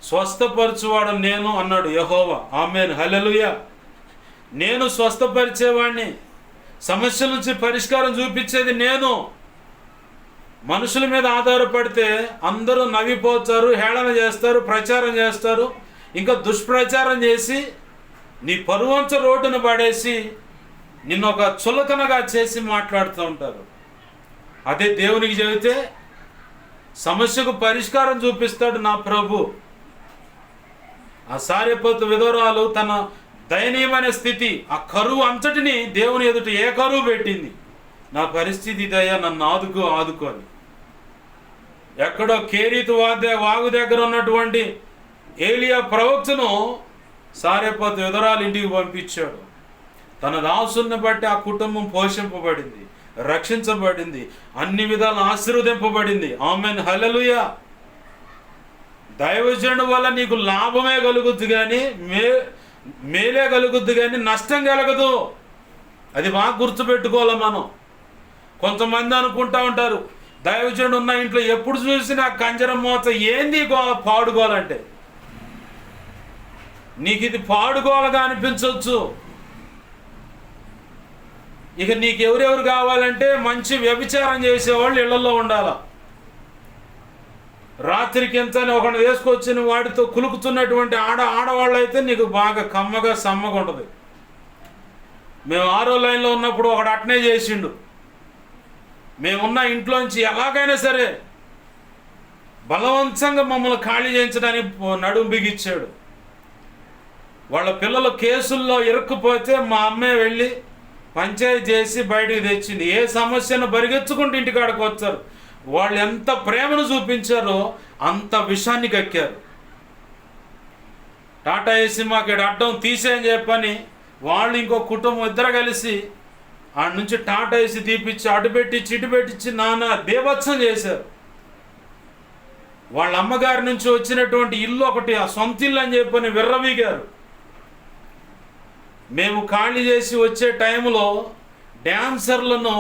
స్వస్థపరచువాడు నేను అన్నాడు యెహోవా. ఆమేన్, హల్లెలూయా. నేను స్వస్థపరిచేవాడిని, సమస్యల నుంచి పరిష్కారం చూపించేది నేను. మనుషుల మీద ఆధారపడితే అందరూ నవ్విపోతారు, హేళన చేస్తారు, ప్రచారం చేస్తారు, ఇంకా దుష్ప్రచారం చేసి నీ పరువంచ రోడ్డును పడేసి నిన్ను ఒక చులకనగా చేసి మాట్లాడుతూ ఉంటారు. అదే దేవునికి చెబితే సమస్యకు పరిష్కారం చూపిస్తాడు నా ప్రభు. ఆ సారెపోతు విధవరాలు తన దయనీయమైన స్థితి, ఆ కరువు అంతటిని దేవుని ఎదుట ఏ కరువు పెట్టింది, నా పరిస్థితి ఇదయ్యా, నన్ను ఆదుకొని. ఎక్కడో కేరీతు వాగు దగ్గర ఉన్నటువంటి ఏలియా ప్రవక్తను సారెపోతు విధవరాలు ఇంటికి పంపించాడు. తన దాసుని బట్టి ఆ కుటుంబం పోషింపబడింది, రక్షించబడింది, అన్ని విధాలు ఆశీర్వదింపబడింది. ఆమేన్, హల్లెలూయా. దైవజనుడు వల్ల నీకు లాభమే కలుగుద్ది కానీ మేలే కలుగుద్ది కానీ నష్టం కలగదు. అది బాగా గుర్తుపెట్టుకోవాలి మనం. కొంతమంది అనుకుంటా ఉంటారు, దైవజనుడు ఉన్న ఇంట్లో ఎప్పుడు చూసినా కంజరం మోత, ఏంది పాడుకోవాలంటే నీకు ఇది పాడుకోవాలగా అనిపించవచ్చు. ఇక నీకు ఎవరెవరు కావాలంటే మంచి వ్యభిచారం చేసేవాళ్ళు ఇళ్లలో ఉండాల. రాత్రికి ఎంత ఒకటి వేసుకొచ్చిన వాడితో కులుకుతున్నటువంటి ఆడవాళ్ళు అయితే నీకు బాగా కమ్మగా సమ్మగా ఉంటుంది. మేము 6వ లైన్లో ఉన్నప్పుడు ఒకడు అట్నే చేసిండు. మేమున్న ఇంట్లోంచి ఎలాగైనా సరే బలవంతంగా మమ్మల్ని ఖాళీ చేయించడానికి నడుము బిగిచ్చాడు. వాళ్ళ పిల్లలు కేసుల్లో ఇరుక్కుపోతే మా అమ్మే వెళ్ళి పంచాయతీ చేసి బయటికి తెచ్చింది. ఏ సమస్యను పరిగెత్తుకుంటూ ఇంటికాడకు వచ్చారు. వాళ్ళు ఎంత ప్రేమను చూపించారో అంత విషాన్ని కక్కారు. టాటా ఏసీ మాకు అడ్డం తీసేయని చెప్పని వాళ్ళు ఇంకో కుటుంబం ఇద్దరు కలిసి ఆడ నుంచి టాటా ఏసీ తీపిచ్చి అటు పెట్టించి ఇటు పెట్టించి నానా బీభత్సం చేశారు. వాళ్ళ అమ్మగారి నుంచి వచ్చినటువంటి ఇల్లు ఒకటి ఆ సొంత ఇల్లు అని చెప్పని విర్రవీగారు. మేము ఖాళీ చేసి వచ్చే టైంలో డ్యాన్సర్లను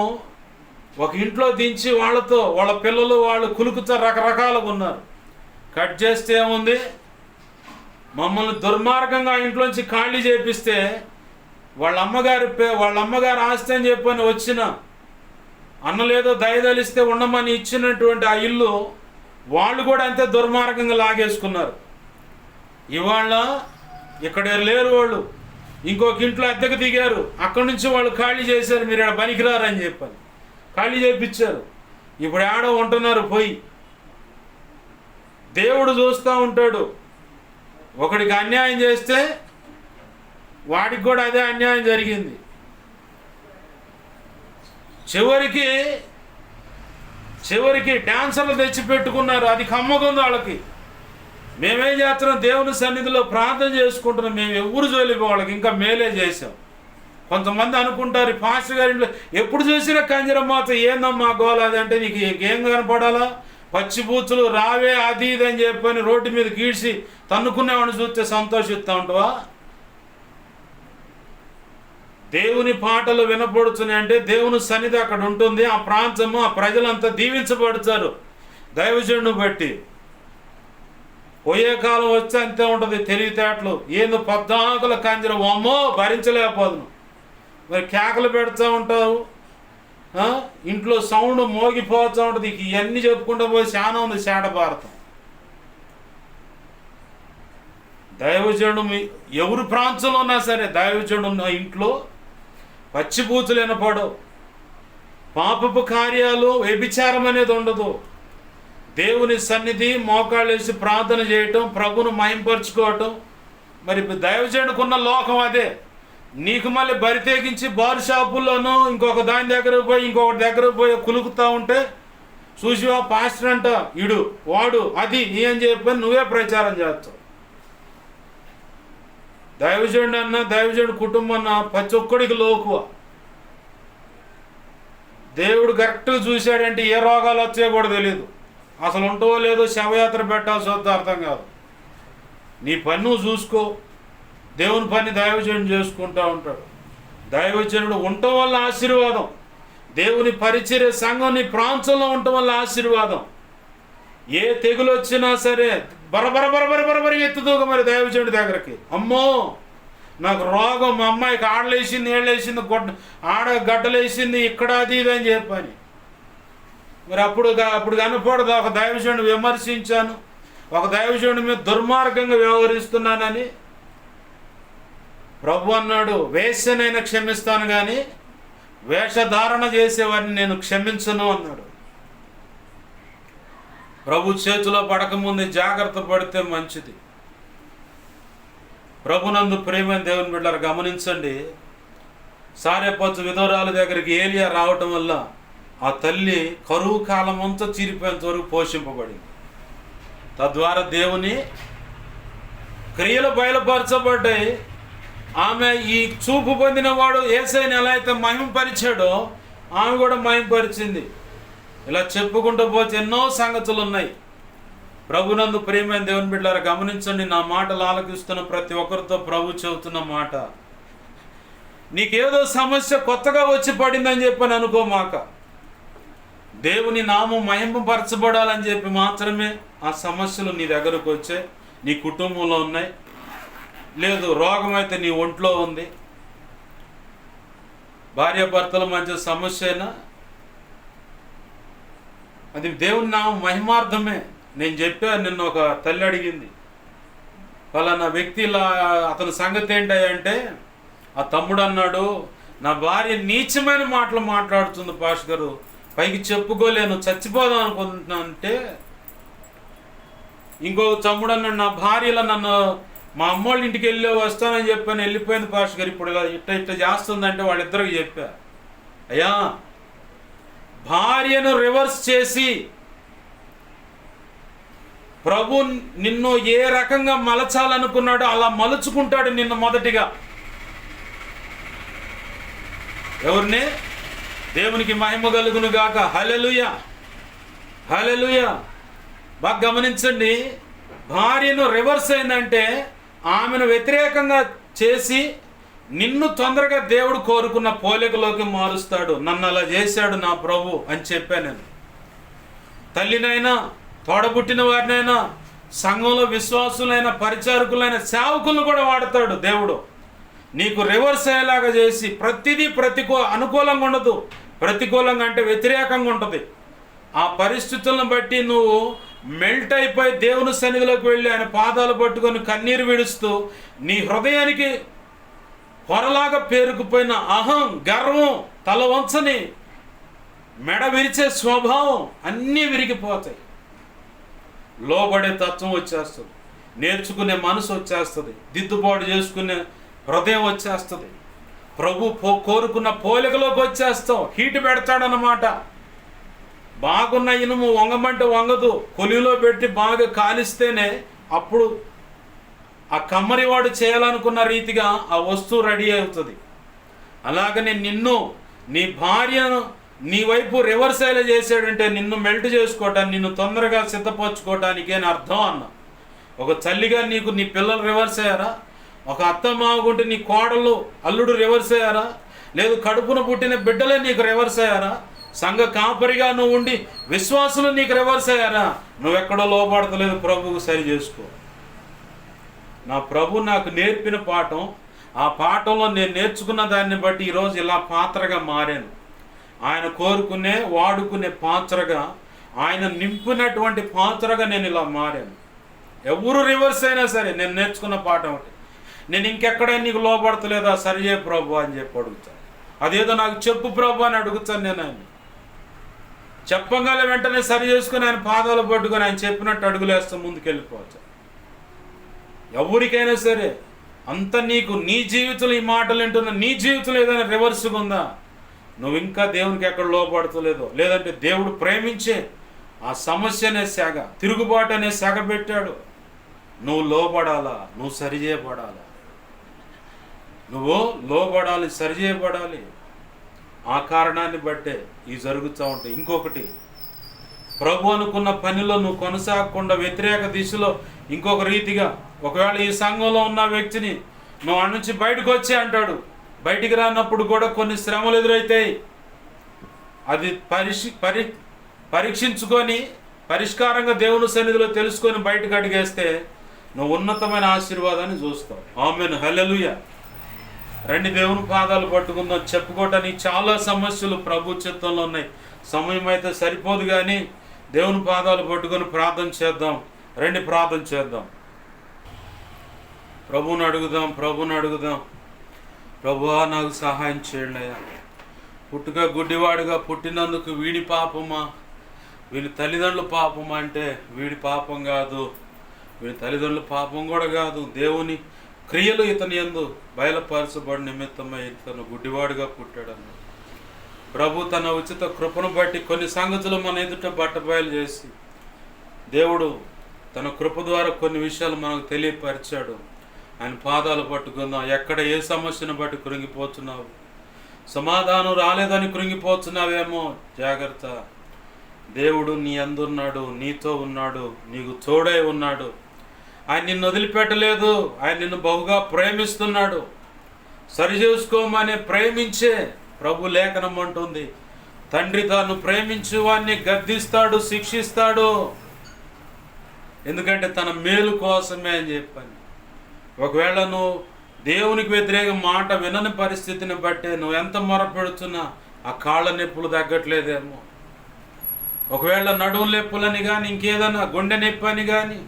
ఒక ఇంట్లో దించి వాళ్ళతో వాళ్ళ పిల్లలు వాళ్ళు కులుకుతా రకరకాలుగా ఉన్నారు. కట్ చేస్తే ఏముంది, మమ్మల్ని దుర్మార్గంగా ఇంట్లోంచి ఖాళీ చేపిస్తే వాళ్ళ అమ్మగారు ఆస్తి అని చెప్పని వచ్చిన అన్నలేదో దయదలిస్తే ఉండమని ఇచ్చినటువంటి ఆ ఇల్లు వాళ్ళు కూడా అంతే దుర్మార్గంగా లాగేసుకున్నారు. ఇవాళ ఇక్కడ లేరు, వాళ్ళు ఇంకొక ఇంట్లో అద్దెకు దిగారు, అక్కడి నుంచి వాళ్ళు ఖాళీ చేశారు, మీరు ఇక్కడ పనికిరారని చెప్పని ఖాళీ చేయించారు. ఇప్పుడు ఆడ ఉంటున్నారు పోయి. దేవుడు చూస్తూ ఉంటాడు, ఒకడికి అన్యాయం చేస్తే వాడికి కూడా అదే అన్యాయం జరిగింది. చివరికి డాన్సర్లు తెచ్చి పెట్టుకున్నారు, అది కమ్మకుంది వాళ్ళకి. మేమేం చేస్తున్నాం, దేవుని సన్నిధిలో ప్రార్థన చేసుకుంటున్నాం, మేము ఎవరు జోలిపో వాళ్ళకి ఇంకా మేలే చేసాం. కొంతమంది అనుకుంటారు, పాస్టర్ గారి ఇంట్లో ఎప్పుడు చూసినా కంజరమ్మాత ఏందమ్మా గోల, అది అంటే నీకు ఏం కనపడాలా, పచ్చిబూతులు రావే అది ఇది అని చెప్పని రోడ్డు మీద గీడ్చి తన్నుకునేవాడిని చూస్తే సంతోషిస్తూ ఉంటావా? దేవుని పాటలు వినపడుతున్నాయి అంటే దేవుని సన్నిధి అక్కడ ఉంటుంది, ఆ ప్రాంతము, ఆ ప్రజలంతా దీవించబడతారు దైవజనుడిని బట్టి. పోయే కాలం వచ్చి అంతే ఉంటుంది, తెలివితేటలు ఏందో పద్దాకుల కంజరం, అమ్మో భరించలేకపోదును. మరి కేకలు పెడుతూ ఉంటావు, ఇంట్లో సౌండ్ మోగిపోతూ ఉంటుంది. ఇవన్నీ చెప్పుకుంటూ పోయి చాలా ఉంది శాట భారతం. దైవజనుడు ఎవరు ప్రాంతంలో ఉన్నా సరే, దైవజనుడు ఉన్న ఇంట్లో పచ్చిబూతులు వినపడవు, పాపపు కార్యాలు, వ్యభిచారం అనేది ఉండదు. దేవుని సన్నిధి మోకాళ్ళేసి ప్రార్థన చేయటం, ప్రభును మహింపరుచుకోవటం. మరి దైవజనుడుకున్న లోకం అదే. నీకు మళ్ళీ బరితెగించి బార్ షాపుల్లోనూ ఇంకొక దాని దగ్గరకు పోయి ఇంకొకటి దగ్గరకు పోయి కులుకుతూ ఉంటే చూసివా పాస్టర్ అంట ఇడు వాడు అది అని చెప్పని నువ్వే ప్రచారం చేస్తావు. దైవజనుడు అన్న, దైవజనుడు కుటుంబం అన్న ప్రతి ఒక్కడికి లోకువ. దేవుడు కరెక్ట్గా చూశాడంటే ఏ రోగాలు వచ్చాయో కూడా తెలియదు, అసలు ఉంటావో లేదో శవయాత్ర పెట్టాల్సి వద్ద అర్థం కాదు. నీ పని నువ్వు చూసుకో, దేవుని పని దైవజనుడు చేసుకుంటూ ఉంటాడు. దైవజనుడు ఉండటం వల్ల ఆశీర్వాదం, దేవుని పరిచర్య సంఘం నీ ప్రాంతంలో ఉండటం వల్ల ఆశీర్వాదం. ఏ తెగులు వచ్చినా సరే బరబరి ఎత్తుదూక మరి దైవజనుడి దగ్గరికి. అమ్మో నాకు రోగం, మా అమ్మాయికి ఆడలేసింది, ఏళ్ళేసింది, గడ్డలేసింది, ఇక్కడ అది ఇది అని చెప్పని. మరి అప్పుడు కనపడదు, ఒక దైవజనుడు విమర్శించాను, ఒక దైవజనుడి మీద దుర్మార్గంగా వ్యవహరిస్తున్నానని. ప్రభు అన్నాడు, వేశ్యనైనా క్షమిస్తాను కానీ వేషధారణ చేసేవాడిని నేను క్షమించను అన్నాడు. ప్రభు చేతిలో పడకముందే జాగ్రత్త పడితే మంచిది. ప్రభునందు ప్రేమైన దేవుని బిడ్డలారా గమనించండి, సారెపచ్చు విధవరాల దగ్గరికి ఏలియా రావటం వల్ల ఆ తల్లి కరువు కాలం అంతా చీరిపోయేంత వరకు పోషింపబడింది. తద్వారా దేవుని క్రియలు బయలుపరచబడ్డాయి. ఆమె ఈ చూపు పొందిన వాడు యేసయ్యని ఎలా అయితే మహిమపరిచాడో ఆమె కూడా మహిమపరిచింది. ఇలా చెప్పుకుంటూ పోతే ఎన్నో సంగతులు ఉన్నాయి. ప్రభునందు ప్రియమైన దేవుని బిడ్డలారా గమనించండి, నా మాటలు ఆలకిస్తున్న ప్రతి ఒక్కరితో ప్రభు చెబుతున్న మాట, నీకేదో సమస్య కొత్తగా వచ్చి పడిందని చెప్పని అనుకోమాక. దేవుని నామం మహిమపరచబడాలని చెప్పి మాత్రమే ఆ సమస్యలు నీ దగ్గరకు వచ్చాయి, నీ కుటుంబంలో ఉన్నాయి. లేదు రోగం అయితే నీ ఒంట్లో ఉంది, భార్యాభర్తల మధ్య సమస్య అయినా అది దేవుని నామం మహిమార్థమే. నేను చెప్పాను, నిన్న ఒక తల్లి అడిగింది, ఫలానా వ్యక్తి ఇలా అతని సంగతి ఏంటంటే ఆ తమ్ముడు అన్నాడు, నా భార్య నీచమైన మాటలు మాట్లాడుతుంది పాస్టర్ గారు, పైకి చెప్పుకోలేను, చచ్చిపోదాం అనుకుంటున్నా అంటే. ఇంకో తమ్ముడు అన్నాడు, నా భార్యలో నన్ను మా అమ్మోళ్ళ ఇంటికి వెళ్ళి వస్తానని చెప్పని వెళ్ళిపోయింది పాస్టర్ గారు, ఇప్పుడు ఇలా ఇట్ట చేస్తుందంటే వాళ్ళిద్దరికి చెప్పా, అయ్యా భార్యను రివర్స్ చేసి ప్రభు నిన్ను ఏ రకంగా మలచాలనుకున్నాడో అలా మలుచుకుంటాడు నిన్ను మొదటిగా. ఎవరిని? దేవునికి మహిమ కలుగును గాక. హల్లెలూయా, హల్లెలూయా. బాగా గమనించండి, భార్యను రివర్స్ అయిందంటే ఆమెను వ్యతిరేకంగా చేసి నిన్ను తొందరగా దేవుడు కోరుకున్న పోలికలోకి మారుస్తాడు. నన్ను అలా చేశాడు నా ప్రభు అని చెప్పాను నేను. తల్లినైనా, తోడబుట్టిన వారినైనా, సంఘంలో విశ్వాసులైన, పరిచారకులైన, సేవకులను కూడా వాడతాడు దేవుడు. నీకు రివర్స్ అయ్యేలాగా చేసి, ప్రతిదీ అనుకూలంగా ఉండదు, ప్రతికూలంగా అంటే వ్యతిరేకంగా ఉంటుంది. ఆ పరిస్థితులను బట్టి నువ్వు మెల్ట్ అయిపోయి దేవుని సన్నిధిలోకి వెళ్ళి ఆయన పాదాలు పట్టుకొని కన్నీరు విడుస్తూ, నీ హృదయానికి పొరలాగా పేరుకుపోయిన అహం, గర్వం, తల వంచని మెడ విరిచే స్వభావం అన్నీ విరిగిపోతాయి. లోబడే తత్వం వచ్చేస్తుంది, నేర్చుకునే మనసు వచ్చేస్తుంది, దిద్దుబాటు చేసుకునే హృదయం వచ్చేస్తుంది, ప్రభు కోరుకున్న పోలికలోకి వచ్చేస్తాం. హీటు పెడతాడన్నమాట. బాగున్న ఇనుము వంగమంటే వంగదు, కొలిలో పెట్టి బాగా కాలిస్తేనే అప్పుడు ఆ కమ్మరివాడు చేయాలనుకున్న రీతిగా ఆ వస్తువు రెడీ అవుతుంది. అలాగనే నిన్ను, నీ భార్యను నీ వైపు రివర్స్ అయ్యేలా చేశాడంటే నిన్ను మెల్ట్ చేసుకోవటానికి, నిన్ను తొందరగా సిద్ధపరచుకోవటానికి అని అర్థం అన్న. ఒక తల్లిగా నీకు నీ పిల్లలు రివర్స్ అయ్యారా? ఒక అత్త మాగుంటే నీ కోడలు, అల్లుడు రివర్స్ అయ్యారా? లేదు కడుపున పుట్టిన బిడ్డలే నీకు రివర్స్ అయ్యారా? సంఘ కాపరిగా నువ్వు ఉండి విశ్వాసులు నీకు రివర్స్ అయ్యారా? నువ్వెక్కడో లోపడతలేదు, ప్రభువుకు సరి చేసుకో. నా ప్రభు నాకు నేర్పిన పాఠం, ఆ పాఠంలో నేను నేర్చుకున్న దాన్ని బట్టి ఈరోజు ఇలా పాత్రగా మారాను. ఆయన కోరుకునే, వాడుకునే పాత్రగా, ఆయన నింపినటువంటి పాత్రగా నేను ఇలా మారాను. ఎవరు రివర్స్ అయినా సరే నేను నేర్చుకున్న పాఠం ఒకటి, నేను ఇంకెక్కడైనా నీకు లోపడతలేదా, సరియే ప్రభు అని చెప్పి అడుగుతాను. అదేదో నాకు చెప్పు ప్రభు అని అడుగుతాను నేను. ఆయన చెప్పగానే వెంటనే సరి చేసుకుని ఆయన పాదాలు పట్టుకొని ఆయన చెప్పినట్టు అడుగులేస్తాం, ముందుకెళ్ళిపోవచ్చు. ఎవరికైనా సరే అంత నీకు నీ జీవితంలో ఈ మాటలు వింటున్నా, నీ జీవితంలో ఏదైనా రివర్స్గా ఉందా, నువ్వు ఇంకా దేవునికి ఎక్కడ లోపడతలేదో, లేదంటే దేవుడు ప్రేమించే ఆ సమస్య అనే శాగ, తిరుగుబాటు అనే శాగ పెట్టాడు. నువ్వు లోపడాలా, నువ్వు సరిచేయబడాలా, నువ్వు లోపడాలి, సరిచేయబడాలి. ఆ కారణాన్ని బట్టే ఇవి జరుగుతూ ఉంటాయి. ఇంకొకటి, ప్రభు అనుకున్న పనిలో నువ్వు కొనసాగకుండా వ్యతిరేక దిశలో ఇంకొక రీతిగా, ఒకవేళ ఈ సంఘంలో ఉన్న వ్యక్తిని నువ్వు అటు నుంచి బయటకు వచ్చే అంటాడు, బయటికి రానప్పుడు కూడా కొన్ని శ్రమలు ఎదురవుతాయి. అది పరీక్షించుకొని పరిష్కారంగా దేవుని సన్నిధిలో తెలుసుకొని బయటకు అడిగేస్తే నువ్వు ఉన్నతమైన ఆశీర్వాదాన్ని చూస్తావు. ఆమేన్, హల్లెలూయా. రండి దేవుని పాదాలు పట్టుకుందాం. చెప్పుకోవటానికి చాలా సమస్యలు ప్రభు చిత్తంలో ఉన్నాయి. సమయం అయితే సరిపోదు, కానీ దేవుని పాదాలు పట్టుకొని ప్రార్థన చేద్దాం. రండి ప్రార్థన చేద్దాం. ప్రభువుని అడుగుదాం, ప్రభువుని అడుగుదాం. ప్రభువా నాకు సహాయం చేయండి అయ్యా. పుట్టుక గుడ్డివాడుగా పుట్టినందుకు వీడి పాపమా, వీడి తల్లిదండ్రుల పాపమా అంటే వీడి పాపం కాదు, వీడి తల్లిదండ్రుల పాపం కూడా కాదు. దేవుని క్రియలు ఇతని యందు బయలుపరచబడి నిమిత్తమై ఇతను గుడ్డివాడుగా పుట్టాడన్న ప్రభు తన ఉచిత కృపను బట్టి కొన్ని సంగతులు మన ఎదుట బట్టబయలు చేసి దేవుడు తన కృప ద్వారా కొన్ని విషయాలు మనకు తెలియపరిచాడు. ఆయన పాదాలు పట్టుకుందాం. ఎక్కడ ఏ సమస్యను బట్టి కృంగిపోతున్నావు, సమాధానం రాలేదని కృంగిపోతున్నావేమో, జాగ్రత్త. దేవుడు నీ అందున్నాడు, నీతో ఉన్నాడు, నీకు తోడై ఉన్నాడు. ఆయన నిన్ను వదిలిపెట్టలేదు, ఆయన నిన్ను బహుగా ప్రేమిస్తున్నాడు. సరి చేసుకోమని ప్రేమించే ప్రభు లేఖనం అంటుంది, తండ్రి తాను ప్రేమించు వాడిని గద్దిస్తాడు, శిక్షిస్తాడు. ఎందుకంటే తన మేలు కోసమే అని చెప్పాను. ఒకవేళ నువ్వు దేవునికి వ్యతిరేక మాట వినని పరిస్థితిని బట్టి నువ్వు ఎంత మొరపెడుతున్నా ఆ కాళ్ళ నొప్పులు తగ్గట్లేదేమో, ఒకవేళ నడుము నొప్పులని కానీ, ఇంకేదన్నా గుండె నొప్పి అని కానీ,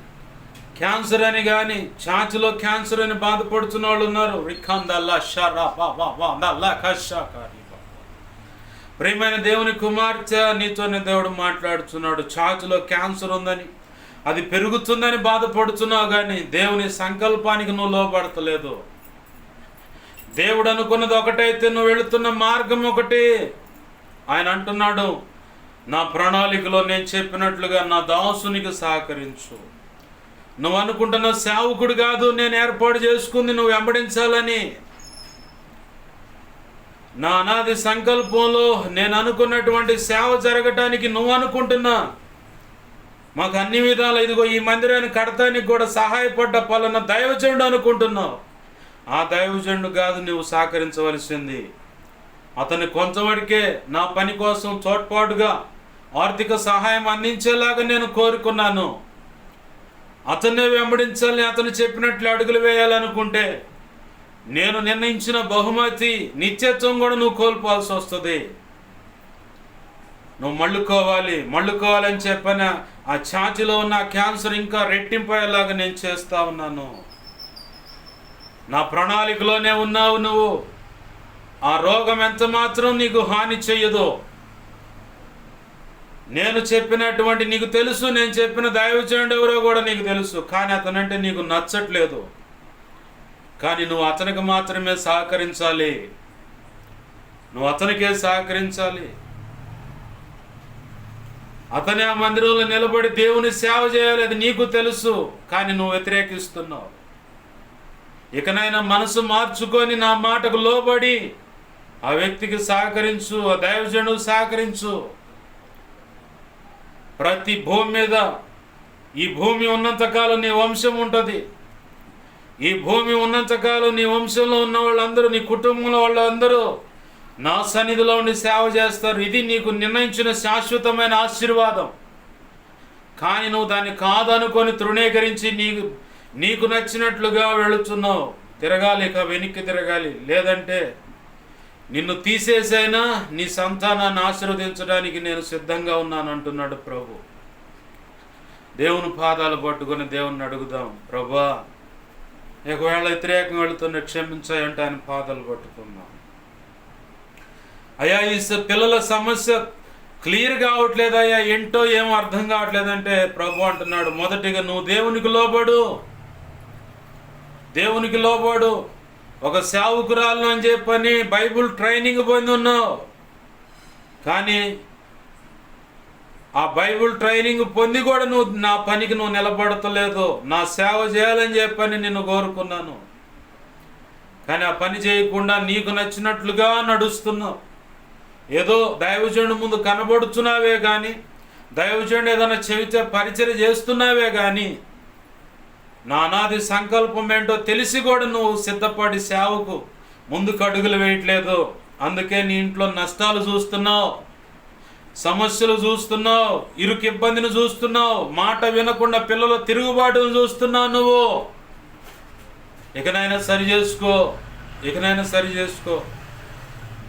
క్యాన్సర్ అని కానీ, ఛాతిలో క్యాన్సర్ అని బాధపడుతున్న వాళ్ళు ఉన్నారు. ప్రియమైన దేవుని కుమార్తె, నీతోనే దేవుడు మాట్లాడుతున్నాడు. ఛాతిలో క్యాన్సర్ ఉందని, అది పెరుగుతుందని బాధపడుతున్నావు, కానీ దేవుని సంకల్పానికి నువ్వు లోపడతలేదు. దేవుడు అనుకున్నది ఒకటైతే నువ్వు వెళుతున్న మార్గం ఒకటి. ఆయన అంటున్నాడు, నా ప్రణాళికలో నేను చెప్పినట్లుగా నా దాసునికి సహకరించు. నువ్వు అనుకుంటున్న సేవకుడు కాదు నేను ఏర్పాటు చేసుకుంది నువ్వు వెంబడించాలని. నా అనాది సంకల్పంలో నేను అనుకున్నటువంటి సేవ జరగటానికి నువ్వు అనుకుంటున్నా, మాకు అన్ని విధాలు ఇదిగో ఈ మందిరాన్ని కడతానికి కూడా సహాయపడ్డ పలానా దైవజనుడు అనుకుంటున్నావు. ఆ దైవజనుడు కాదు నువ్వు సహకరించవలసింది. అతని కొంచెంవరకే నా పని కోసం తోడ్పాటుగా ఆర్థిక సహాయం అందించేలాగా నేను కోరుకున్నాను. అతన్నే వెంబడించాలని అతను చెప్పినట్లు అడుగులు వేయాలనుకుంటే నేను నిర్ణయించిన బహుమతి నిత్యత్వం కూడా నువ్వు కోల్పోవాల్సి వస్తుంది. నువ్వు మళ్ళుకోవాలని చెప్పిన ఆ ఛాతీలో ఉన్న క్యాన్సర్ ఇంకా రెట్టింపయ్యేలాగా నేను చేస్తా ఉన్నాను. నా ప్రణాళికలోనే ఉన్నావు నువ్వు. ఆ రోగం ఎంత మాత్రం నీకు హాని చెయ్యదు. నేను చెప్పినటువంటి నీకు తెలుసు, నేను చెప్పిన దైవజనుడు ఎవరో కూడా నీకు తెలుసు, కానీ అతనంటే నీకు నచ్చట్లేదు. కానీ నువ్వు అతనికి మాత్రమే సహకరించాలి, నువ్వు అతనికే సహకరించాలి. అతనే ఆ మందిరంలో నిలబడి దేవుని సేవ చేయాలి, అది నీకు తెలుసు, కానీ నువ్వు వ్యతిరేకిస్తున్నావు. ఇకనైనా మనసు మార్చుకొని నా మాటకు లోబడి ఆ వ్యక్తికి సహకరించు, ఆ దైవజనుడు సహకరించు. ప్రతి భూమి మీద, ఈ భూమి ఉన్నంతకాలం నీ వంశం ఉంటుంది. ఈ భూమి ఉన్నంతకాలం నీ వంశంలో ఉన్న వాళ్ళందరూ, నీ కుటుంబంలో వాళ్ళందరూ నా సన్నిధిలో ఉండి సేవ చేస్తారు. ఇది నీకు నిర్ణయించిన శాశ్వతమైన ఆశీర్వాదం. కానీ నువ్వు దాన్ని కాదనుకొని తృణీకరించి నీకు నచ్చినట్లుగా వెళుతున్నావు. తిరగాలి, ఇక వెనక్కి తిరగాలి. లేదంటే నిన్ను తీసేసైనా నీ సంతానాన్ని ఆశీర్వదించడానికి నేను సిద్ధంగా ఉన్నాను అంటున్నాడు ప్రభు. దేవుని పాదాలు పట్టుకొని దేవుని అడుగుదాం, ప్రభా ఒకవేళ వ్యతిరేకం వెళుతున్న క్షమించాయంటే ఆయన పాదాలు పట్టుకుందాం. అయ్యా ఈ పిల్లల సమస్య క్లియర్ కావట్లేదు అయ్యా, ఏంటో ఏం అర్థం కావట్లేదంటే ప్రభు అంటున్నాడు, మొదటిగా నువ్వు దేవునికి లోబడు. ఒక సేవకురాలను అని చెప్పని బైబుల్ ట్రైనింగ్ పొంది ఉన్నావు, కానీ ఆ బైబుల్ ట్రైనింగ్ పొంది కూడా నువ్వు నా పనికి నువ్వు నిలబడతలేదు. నా సేవ చేయాలని చెప్పని నిన్ను కోరుకున్నాను, కానీ ఆ పని చేయకుండా నీకు నచ్చినట్లుగా నడుస్తున్నావు. ఏదో దైవజనుడు ముందు కనబడుతున్నావే కానీ, దైవజనుడు ఏదైనా చెబితే పరిచయం చేస్తున్నావే కానీ, నా అనాది సంకల్పం ఏంటో తెలిసి కూడా నువ్వు సిద్ధపడి సేవకు ముందుకు అడుగులు వేయట్లేదు. అందుకే నీ ఇంట్లో నష్టాలు చూస్తున్నావు, సమస్యలు చూస్తున్నావు, ఇరుకు ఇబ్బందిని చూస్తున్నావు, మాట వినకుండా పిల్లల తిరుగుబాటును చూస్తున్నావు. నువ్వు ఇకనైనా సరి చేసుకో.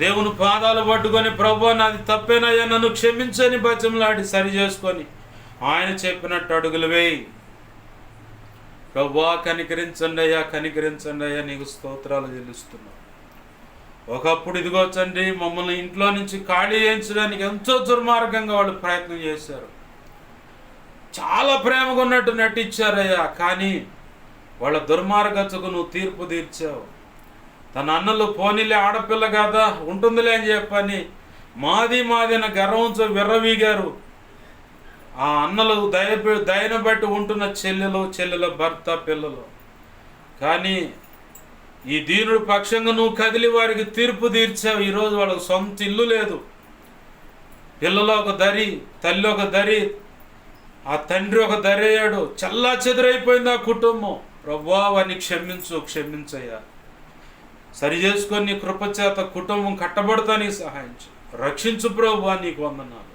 దేవుని పాదాలు పట్టుకొని ప్రభు నాది తప్పేనయ్యా నన్ను క్షమించని బతిమలాడి సరి చేసుకొని ఆయన చెప్పినట్టు అడుగులు వేయి. ప్రభువా కనికరించండి అయ్యా, నీకు స్తోత్రాలు చెల్లిస్తున్నావు. ఒకప్పుడు ఇదిగో తండ్రి మమ్మల్ని ఇంట్లో నుంచి ఖాళీ చేయించడానికి ఎంతో దుర్మార్గంగా వాళ్ళు ప్రయత్నం చేశారు. చాలా ప్రేమగా ఉన్నట్టు నటించారయ్యా, కానీ వాళ్ళ దుర్మార్గతకు నువ్వు తీర్పు తీర్చావు. తన అన్నలు పోనీలే ఆడపిల్ల కదా ఉంటుందిలే అని చెప్పని మాదిన గర్వంతో విర్రవీగారు. ఆ అన్నలు దయను బట్టి ఉంటున్న చెల్లెల భర్త పిల్లలు. కానీ ఈ దీనుడు పక్షంగా నువ్వు కదిలి వారికి తీర్పు తీర్చావు. ఈరోజు వాళ్ళకు సొంత ఇల్లు లేదు, పిల్లలు ఒక దరి, తల్లి ఒక దరి, ఆ తండ్రి ఒక దరి అయ్యాడు. చల్లా చెదురైపోయింది ఆ కుటుంబం. ప్రభువా వారిని క్షమించయ్యా, సరి చేసుకొని నీ కృపచేత కుటుంబం కట్టబడతానికి సహాయించు, రక్షించు ప్రభువా, నీకు వందనాలు.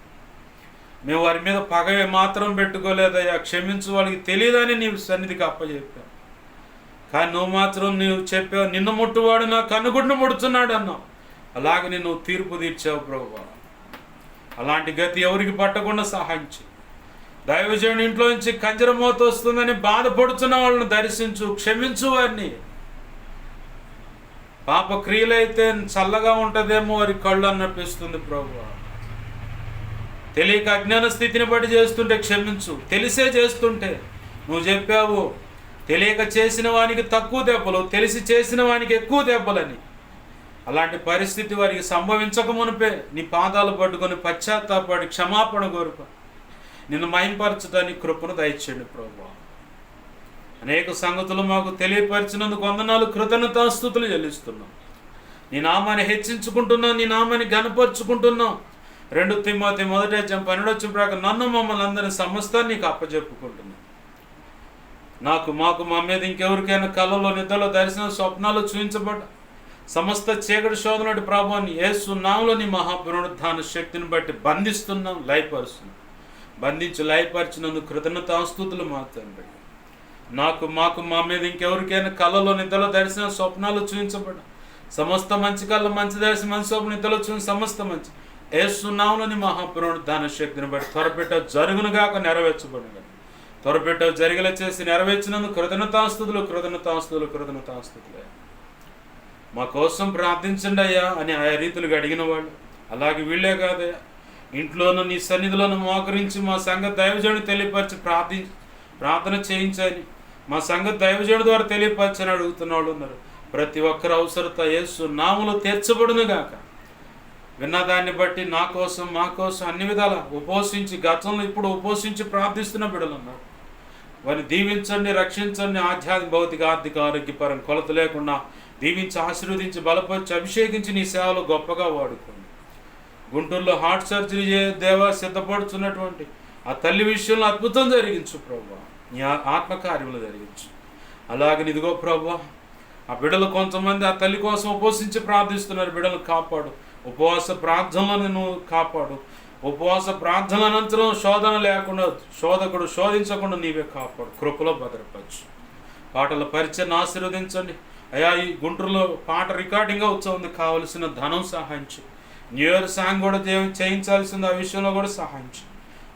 మేము వారి మీద పగవే మాత్రం పెట్టుకోలేదయ్యా, క్షమించు, వాళ్ళకి తెలియదని నీ సన్నిధికి అప్పచెప్పావు. కానీ నువ్వు మాత్రం నీవు చెప్పావు, నిన్ను ముట్టువాడు నా కన్నుగుడ్ను ముడుతున్నాడు అన్నావు. అలాగని నువ్వు తీర్పు తీర్చావు ప్రభువా. అలాంటి గతి ఎవరికి పట్టకుండా సహాయించు. దైవజనుడి ఇంట్లో నుంచి కంజరమోత వస్తుందని బాధపడుతున్న వాళ్ళని దర్శించు, క్షమించు వారిని. పాప క్రియలైతే చల్లగా ఉంటుందేమో వారి కళ్ళు అనిపిస్తుంది ప్రభువా. తెలియక అజ్ఞాన స్థితిని బట్టి చేస్తుంటే క్షమించు, తెలిసే చేస్తుంటే నువ్వు చెప్పావు తెలియక చేసిన వానికి తక్కువ దెబ్బలు, తెలిసి చేసిన వానికి ఎక్కువ దెబ్బలని. అలాంటి పరిస్థితి వారికి సంభవించక మునిపే నీ పాదాలు పట్టుకొని పశ్చాత్తాపడి క్షమాపణ కోరుకో, నిన్ను మహింపరచడానికి కృపను దయచేయండి ప్రభువా. అనేక సంగతులు మాకు తెలియపరిచినందుకు వందనాలు, కృతజ్ఞతాస్తుతులు చెల్లిస్తున్నాం. నీ నామాన్ని హెచ్చించుకుంటున్నాం, నీ నామాన్ని గణపరుచుకుంటున్నాం. 2 తిమోతి 1:12 ప్రకారం నన్ను మమ్మల్ని అందరినీ సమస్తాన్ని నీకు అప్పచెప్పుకుంటున్నాం. మాకు మా మీద ఇంకెవరికైనా కళలో నిద్రలో దర్శనం స్వప్నాలు చూపించబడ్డ సమస్త చీకటి శోధనటి ప్రభావాన్ని యేసు నామములోని మహాపునరుద్ధాన శక్తిని బట్టి బంధిస్తున్నాం, లయపరుస్తున్నాం. బంధించి లయపరిచినందుకు కృతజ్ఞతాస్తుతులు మాత్రం. మాకు మా మీద ఇంకెవరికైనా కళలో నిద్రలో దర్శనం స్వప్నాలు చూపించబడ్డ సమస్త మంచి కళ్ళ మంచి దర్శనం మంచి స్వప్న నిద్రలో చూసిన సమస్త మంచి యేసు నామములోని మహాపునరుద్ధాన శక్తిని బట్టి త్వరపెట్ట జరుగునుగాక, నెరవేర్చబడునుగాక. త్వరపెట్ట జరిగేలా చేసి నెరవేర్చినందుకు కృతజ్ఞతాస్తుతులు. మా కోసం ప్రార్థించండి అయ్యా అని ఆయా రీతులుగా అడిగిన వాళ్ళు, అలాగే వీళ్ళే కాదయ్యా, ఇంట్లోనూ నీ సన్నిధిలోనూ మోకరించి మా సంఘ దైవజనుడు తెలియపరిచి ప్రార్థన చేయించని, మా సంఘ దైవజనుడు ద్వారా తెలియపరచని అడుగుతున్న వాళ్ళు ఉన్నారు. ప్రతి ఒక్కరి అవసరత యేసు నామములో తీర్చబడునుగాక. విన్నదాన్ని బట్టి నా కోసం మా కోసం అన్ని విధాల ఉపవసించి గతంలో ఇప్పుడు ఉపవసించి ప్రార్థిస్తున్న బిడ్డలు ఉన్నారు. వారిని దీవించండి, రక్షించండి. ఆధ్యాత్మిక భౌతిక ఆర్థిక ఆరోగ్యపరం కొలత లేకుండా దీవించి ఆశీర్వదించి బలపరిచి అభిషేకించి నీ సేవలో గొప్పగా వాడుకోండి. గుంటూరులో హార్ట్ సర్జరీ దేవా సిద్ధపడుతున్నటువంటి ఆ తల్లి విషయంలో అద్భుతం జరిగించు ప్రభువా, నీ ఆత్మకార్యములు జరిగించు. అలాగే ఇదిగో ప్రభువా, ఆ బిడ్డలు కొంతమంది ఆ తల్లి కోసం ఉపవసించి ప్రార్థిస్తున్నారు. బిడ్డలు కాపాడు, ఉపవాస ప్రార్థనలను నువ్వు కాపాడు. ఉపవాస ప్రార్థనల అనంతరం శోధన లేకుండా, శోధకుడు శోధించకుండా నీవే కాపాడు, కృపలో భద్రపరచు. పాటల పరిచయం ఆశీర్వదించండి అయ్యా. ఈ గుంటూరులో పాట రికార్డింగ్ అవుతుంది, కావలసిన ధనం సహాయించు. న్యూ ఇయర్ సాంగ్ కూడా చేయించాల్సింది, ఆ విషయంలో కూడా సహాయించు.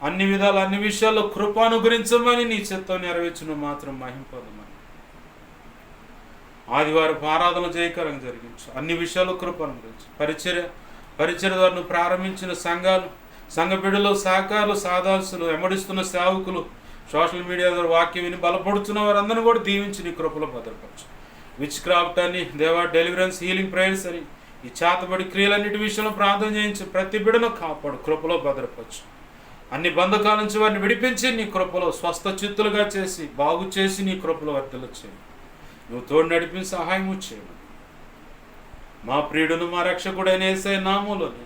అన్ని విధాలు అన్ని విషయాల్లో కృపానుగ్రహించమని నీ చిత్తం నెరవేర్చును మాత్రం మహింపదమని. ఆదివారం ఆరాధన జయకరంగా జరిగించు, అన్ని విషయాల్లో కృపానుగ్రహించు. పరిచర్య ద్వారా నువ్వు ప్రారంభించిన సంఘాలు, సంఘ బిడ్డలు, సహకారులు, సాదాసులు, వెంబడిస్తున్న సేవకులు, సోషల్ మీడియా ద్వారా వాక్యం విని బలపడుతున్న వారందరినీ కూడా దీవించి నీ కృపలో భద్రపరచు. విచ్ క్రాఫ్ట్ అని, దేవా డెలివరెన్స్, హీలింగ్ ప్రేయర్స్ అని, ఈ చేతబడి క్రియలన్నిటి విషయంలో ప్రార్థన చేయించి ప్రతి బిడ్డను కాపాడు, కృపలో భద్రపరచు. అన్ని బంధకాల నుంచి వారిని విడిపించి నీ కృపలో స్వస్థ చిత్తులుగా చేసి బాగు చేసి నీ కృపలో వర్ధలు చేయి. నువ్వు తోడు నడిపి సహాయం చేయను. మా ప్రియుడును మా రక్షకుడైన యేసయ్య నామములోనే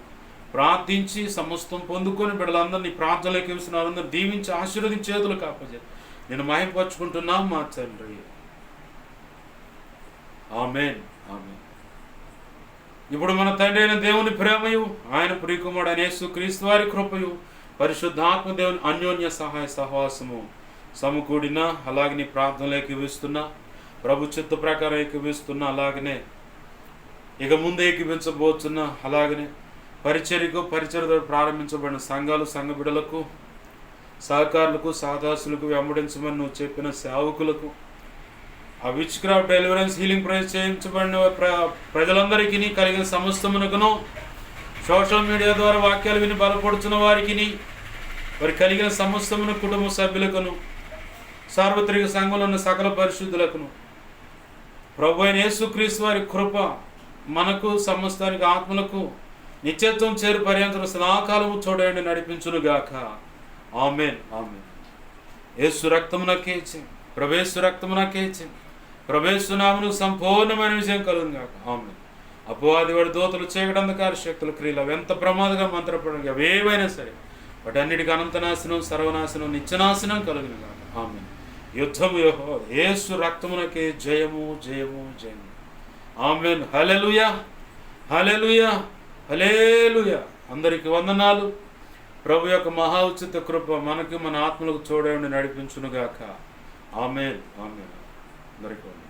ప్రార్థించి సమస్తం పొందుకొని బిడ్డలందరినీ ప్రార్థనలోకి వేసిన వారందరూ దీవించి ఆశీర్వదించి చేతులు కాపజే నేను మహింపరచుకుంటున్నాం మా తండ్రి. ఆమేన్, ఆమేన్. ఇప్పుడు మన తండ్రి అయిన దేవుని ప్రేమయు, ఆయన ప్రియకుమారుడైన యేసుక్రీస్తు వారి కృపయు, పరిశుద్ధాత్మ దేవుని అన్యోన్య సహాయ సహవాసము సమకూడిన, అలాగే నీ ప్రార్థనలోకి వేస్తున్నా, ప్రభు చిత్త ప్రకారం ఏకీవిస్తున్నా, అలాగనే ఇక ముందు ఏకీవించబోతున్నా, అలాగనే పరిచర్య ప్రారంభించబడిన సంఘాలు, సంఘ బిడ్డలకు, సహకారులకు, సాదాసులకు, వెంబడించమని నువ్వు చెప్పిన సేవకులకు, ఆ witchcraft deliverance healing prayers చేయించబడిన ప్రజలందరికీ కలిగిన సమస్తమునకును, సోషల్ మీడియా ద్వారా వాక్యాలు విని బలపడుతున్న వారికి, వారి కలిగిన సమస్తమును కుటుంబ సభ్యులకును, సార్వత్రిక సంఘంలో ఉన్న సకల పరిశుద్ధులకును ప్రభు అయిన యేసుక్రీస్తు వారి కృప మనకు సమస్తానికి ఆత్మలకు నిత్యత్వం చేరు పర్యంతరం సదాకాలము చూడండి నడిపించునుగాక. ఆమేన్, ఆమేన్. యేసు రక్తమునకేచి, ప్రభేసు రక్తమునకేచి, ప్రభేసు నామమునకు సంపూర్ణమైన విజయం కలుగునుగాక. ఆమేన్. అపవాది వాడి దూతలు, చీకటి అంధకార శక్తుల క్రియలు అవి ఎంత ప్రమాదంగా మంత్రపడంగా అవేవైనా సరే వాటి అన్నిటికీ అనంతనాశనం, సర్వనాశనం, నిత్యనాశనం కలుగునుగాక. ఆమేన్. యుద్ధము యెహోవా, యేసు రక్తమునకే జయము, జయము, జయము. ఆమేన్. హల్లెలూయా, హల్లెలూయా, హల్లెలూయా. అందరికి వందనాలు. ప్రభు యొక్క మహా ఉచిత కృప మనకి మన ఆత్మలకు చూడండి నడిపించునుగాక. ఆమేన్, ఆమేన్. అందరికీ వందనాలు.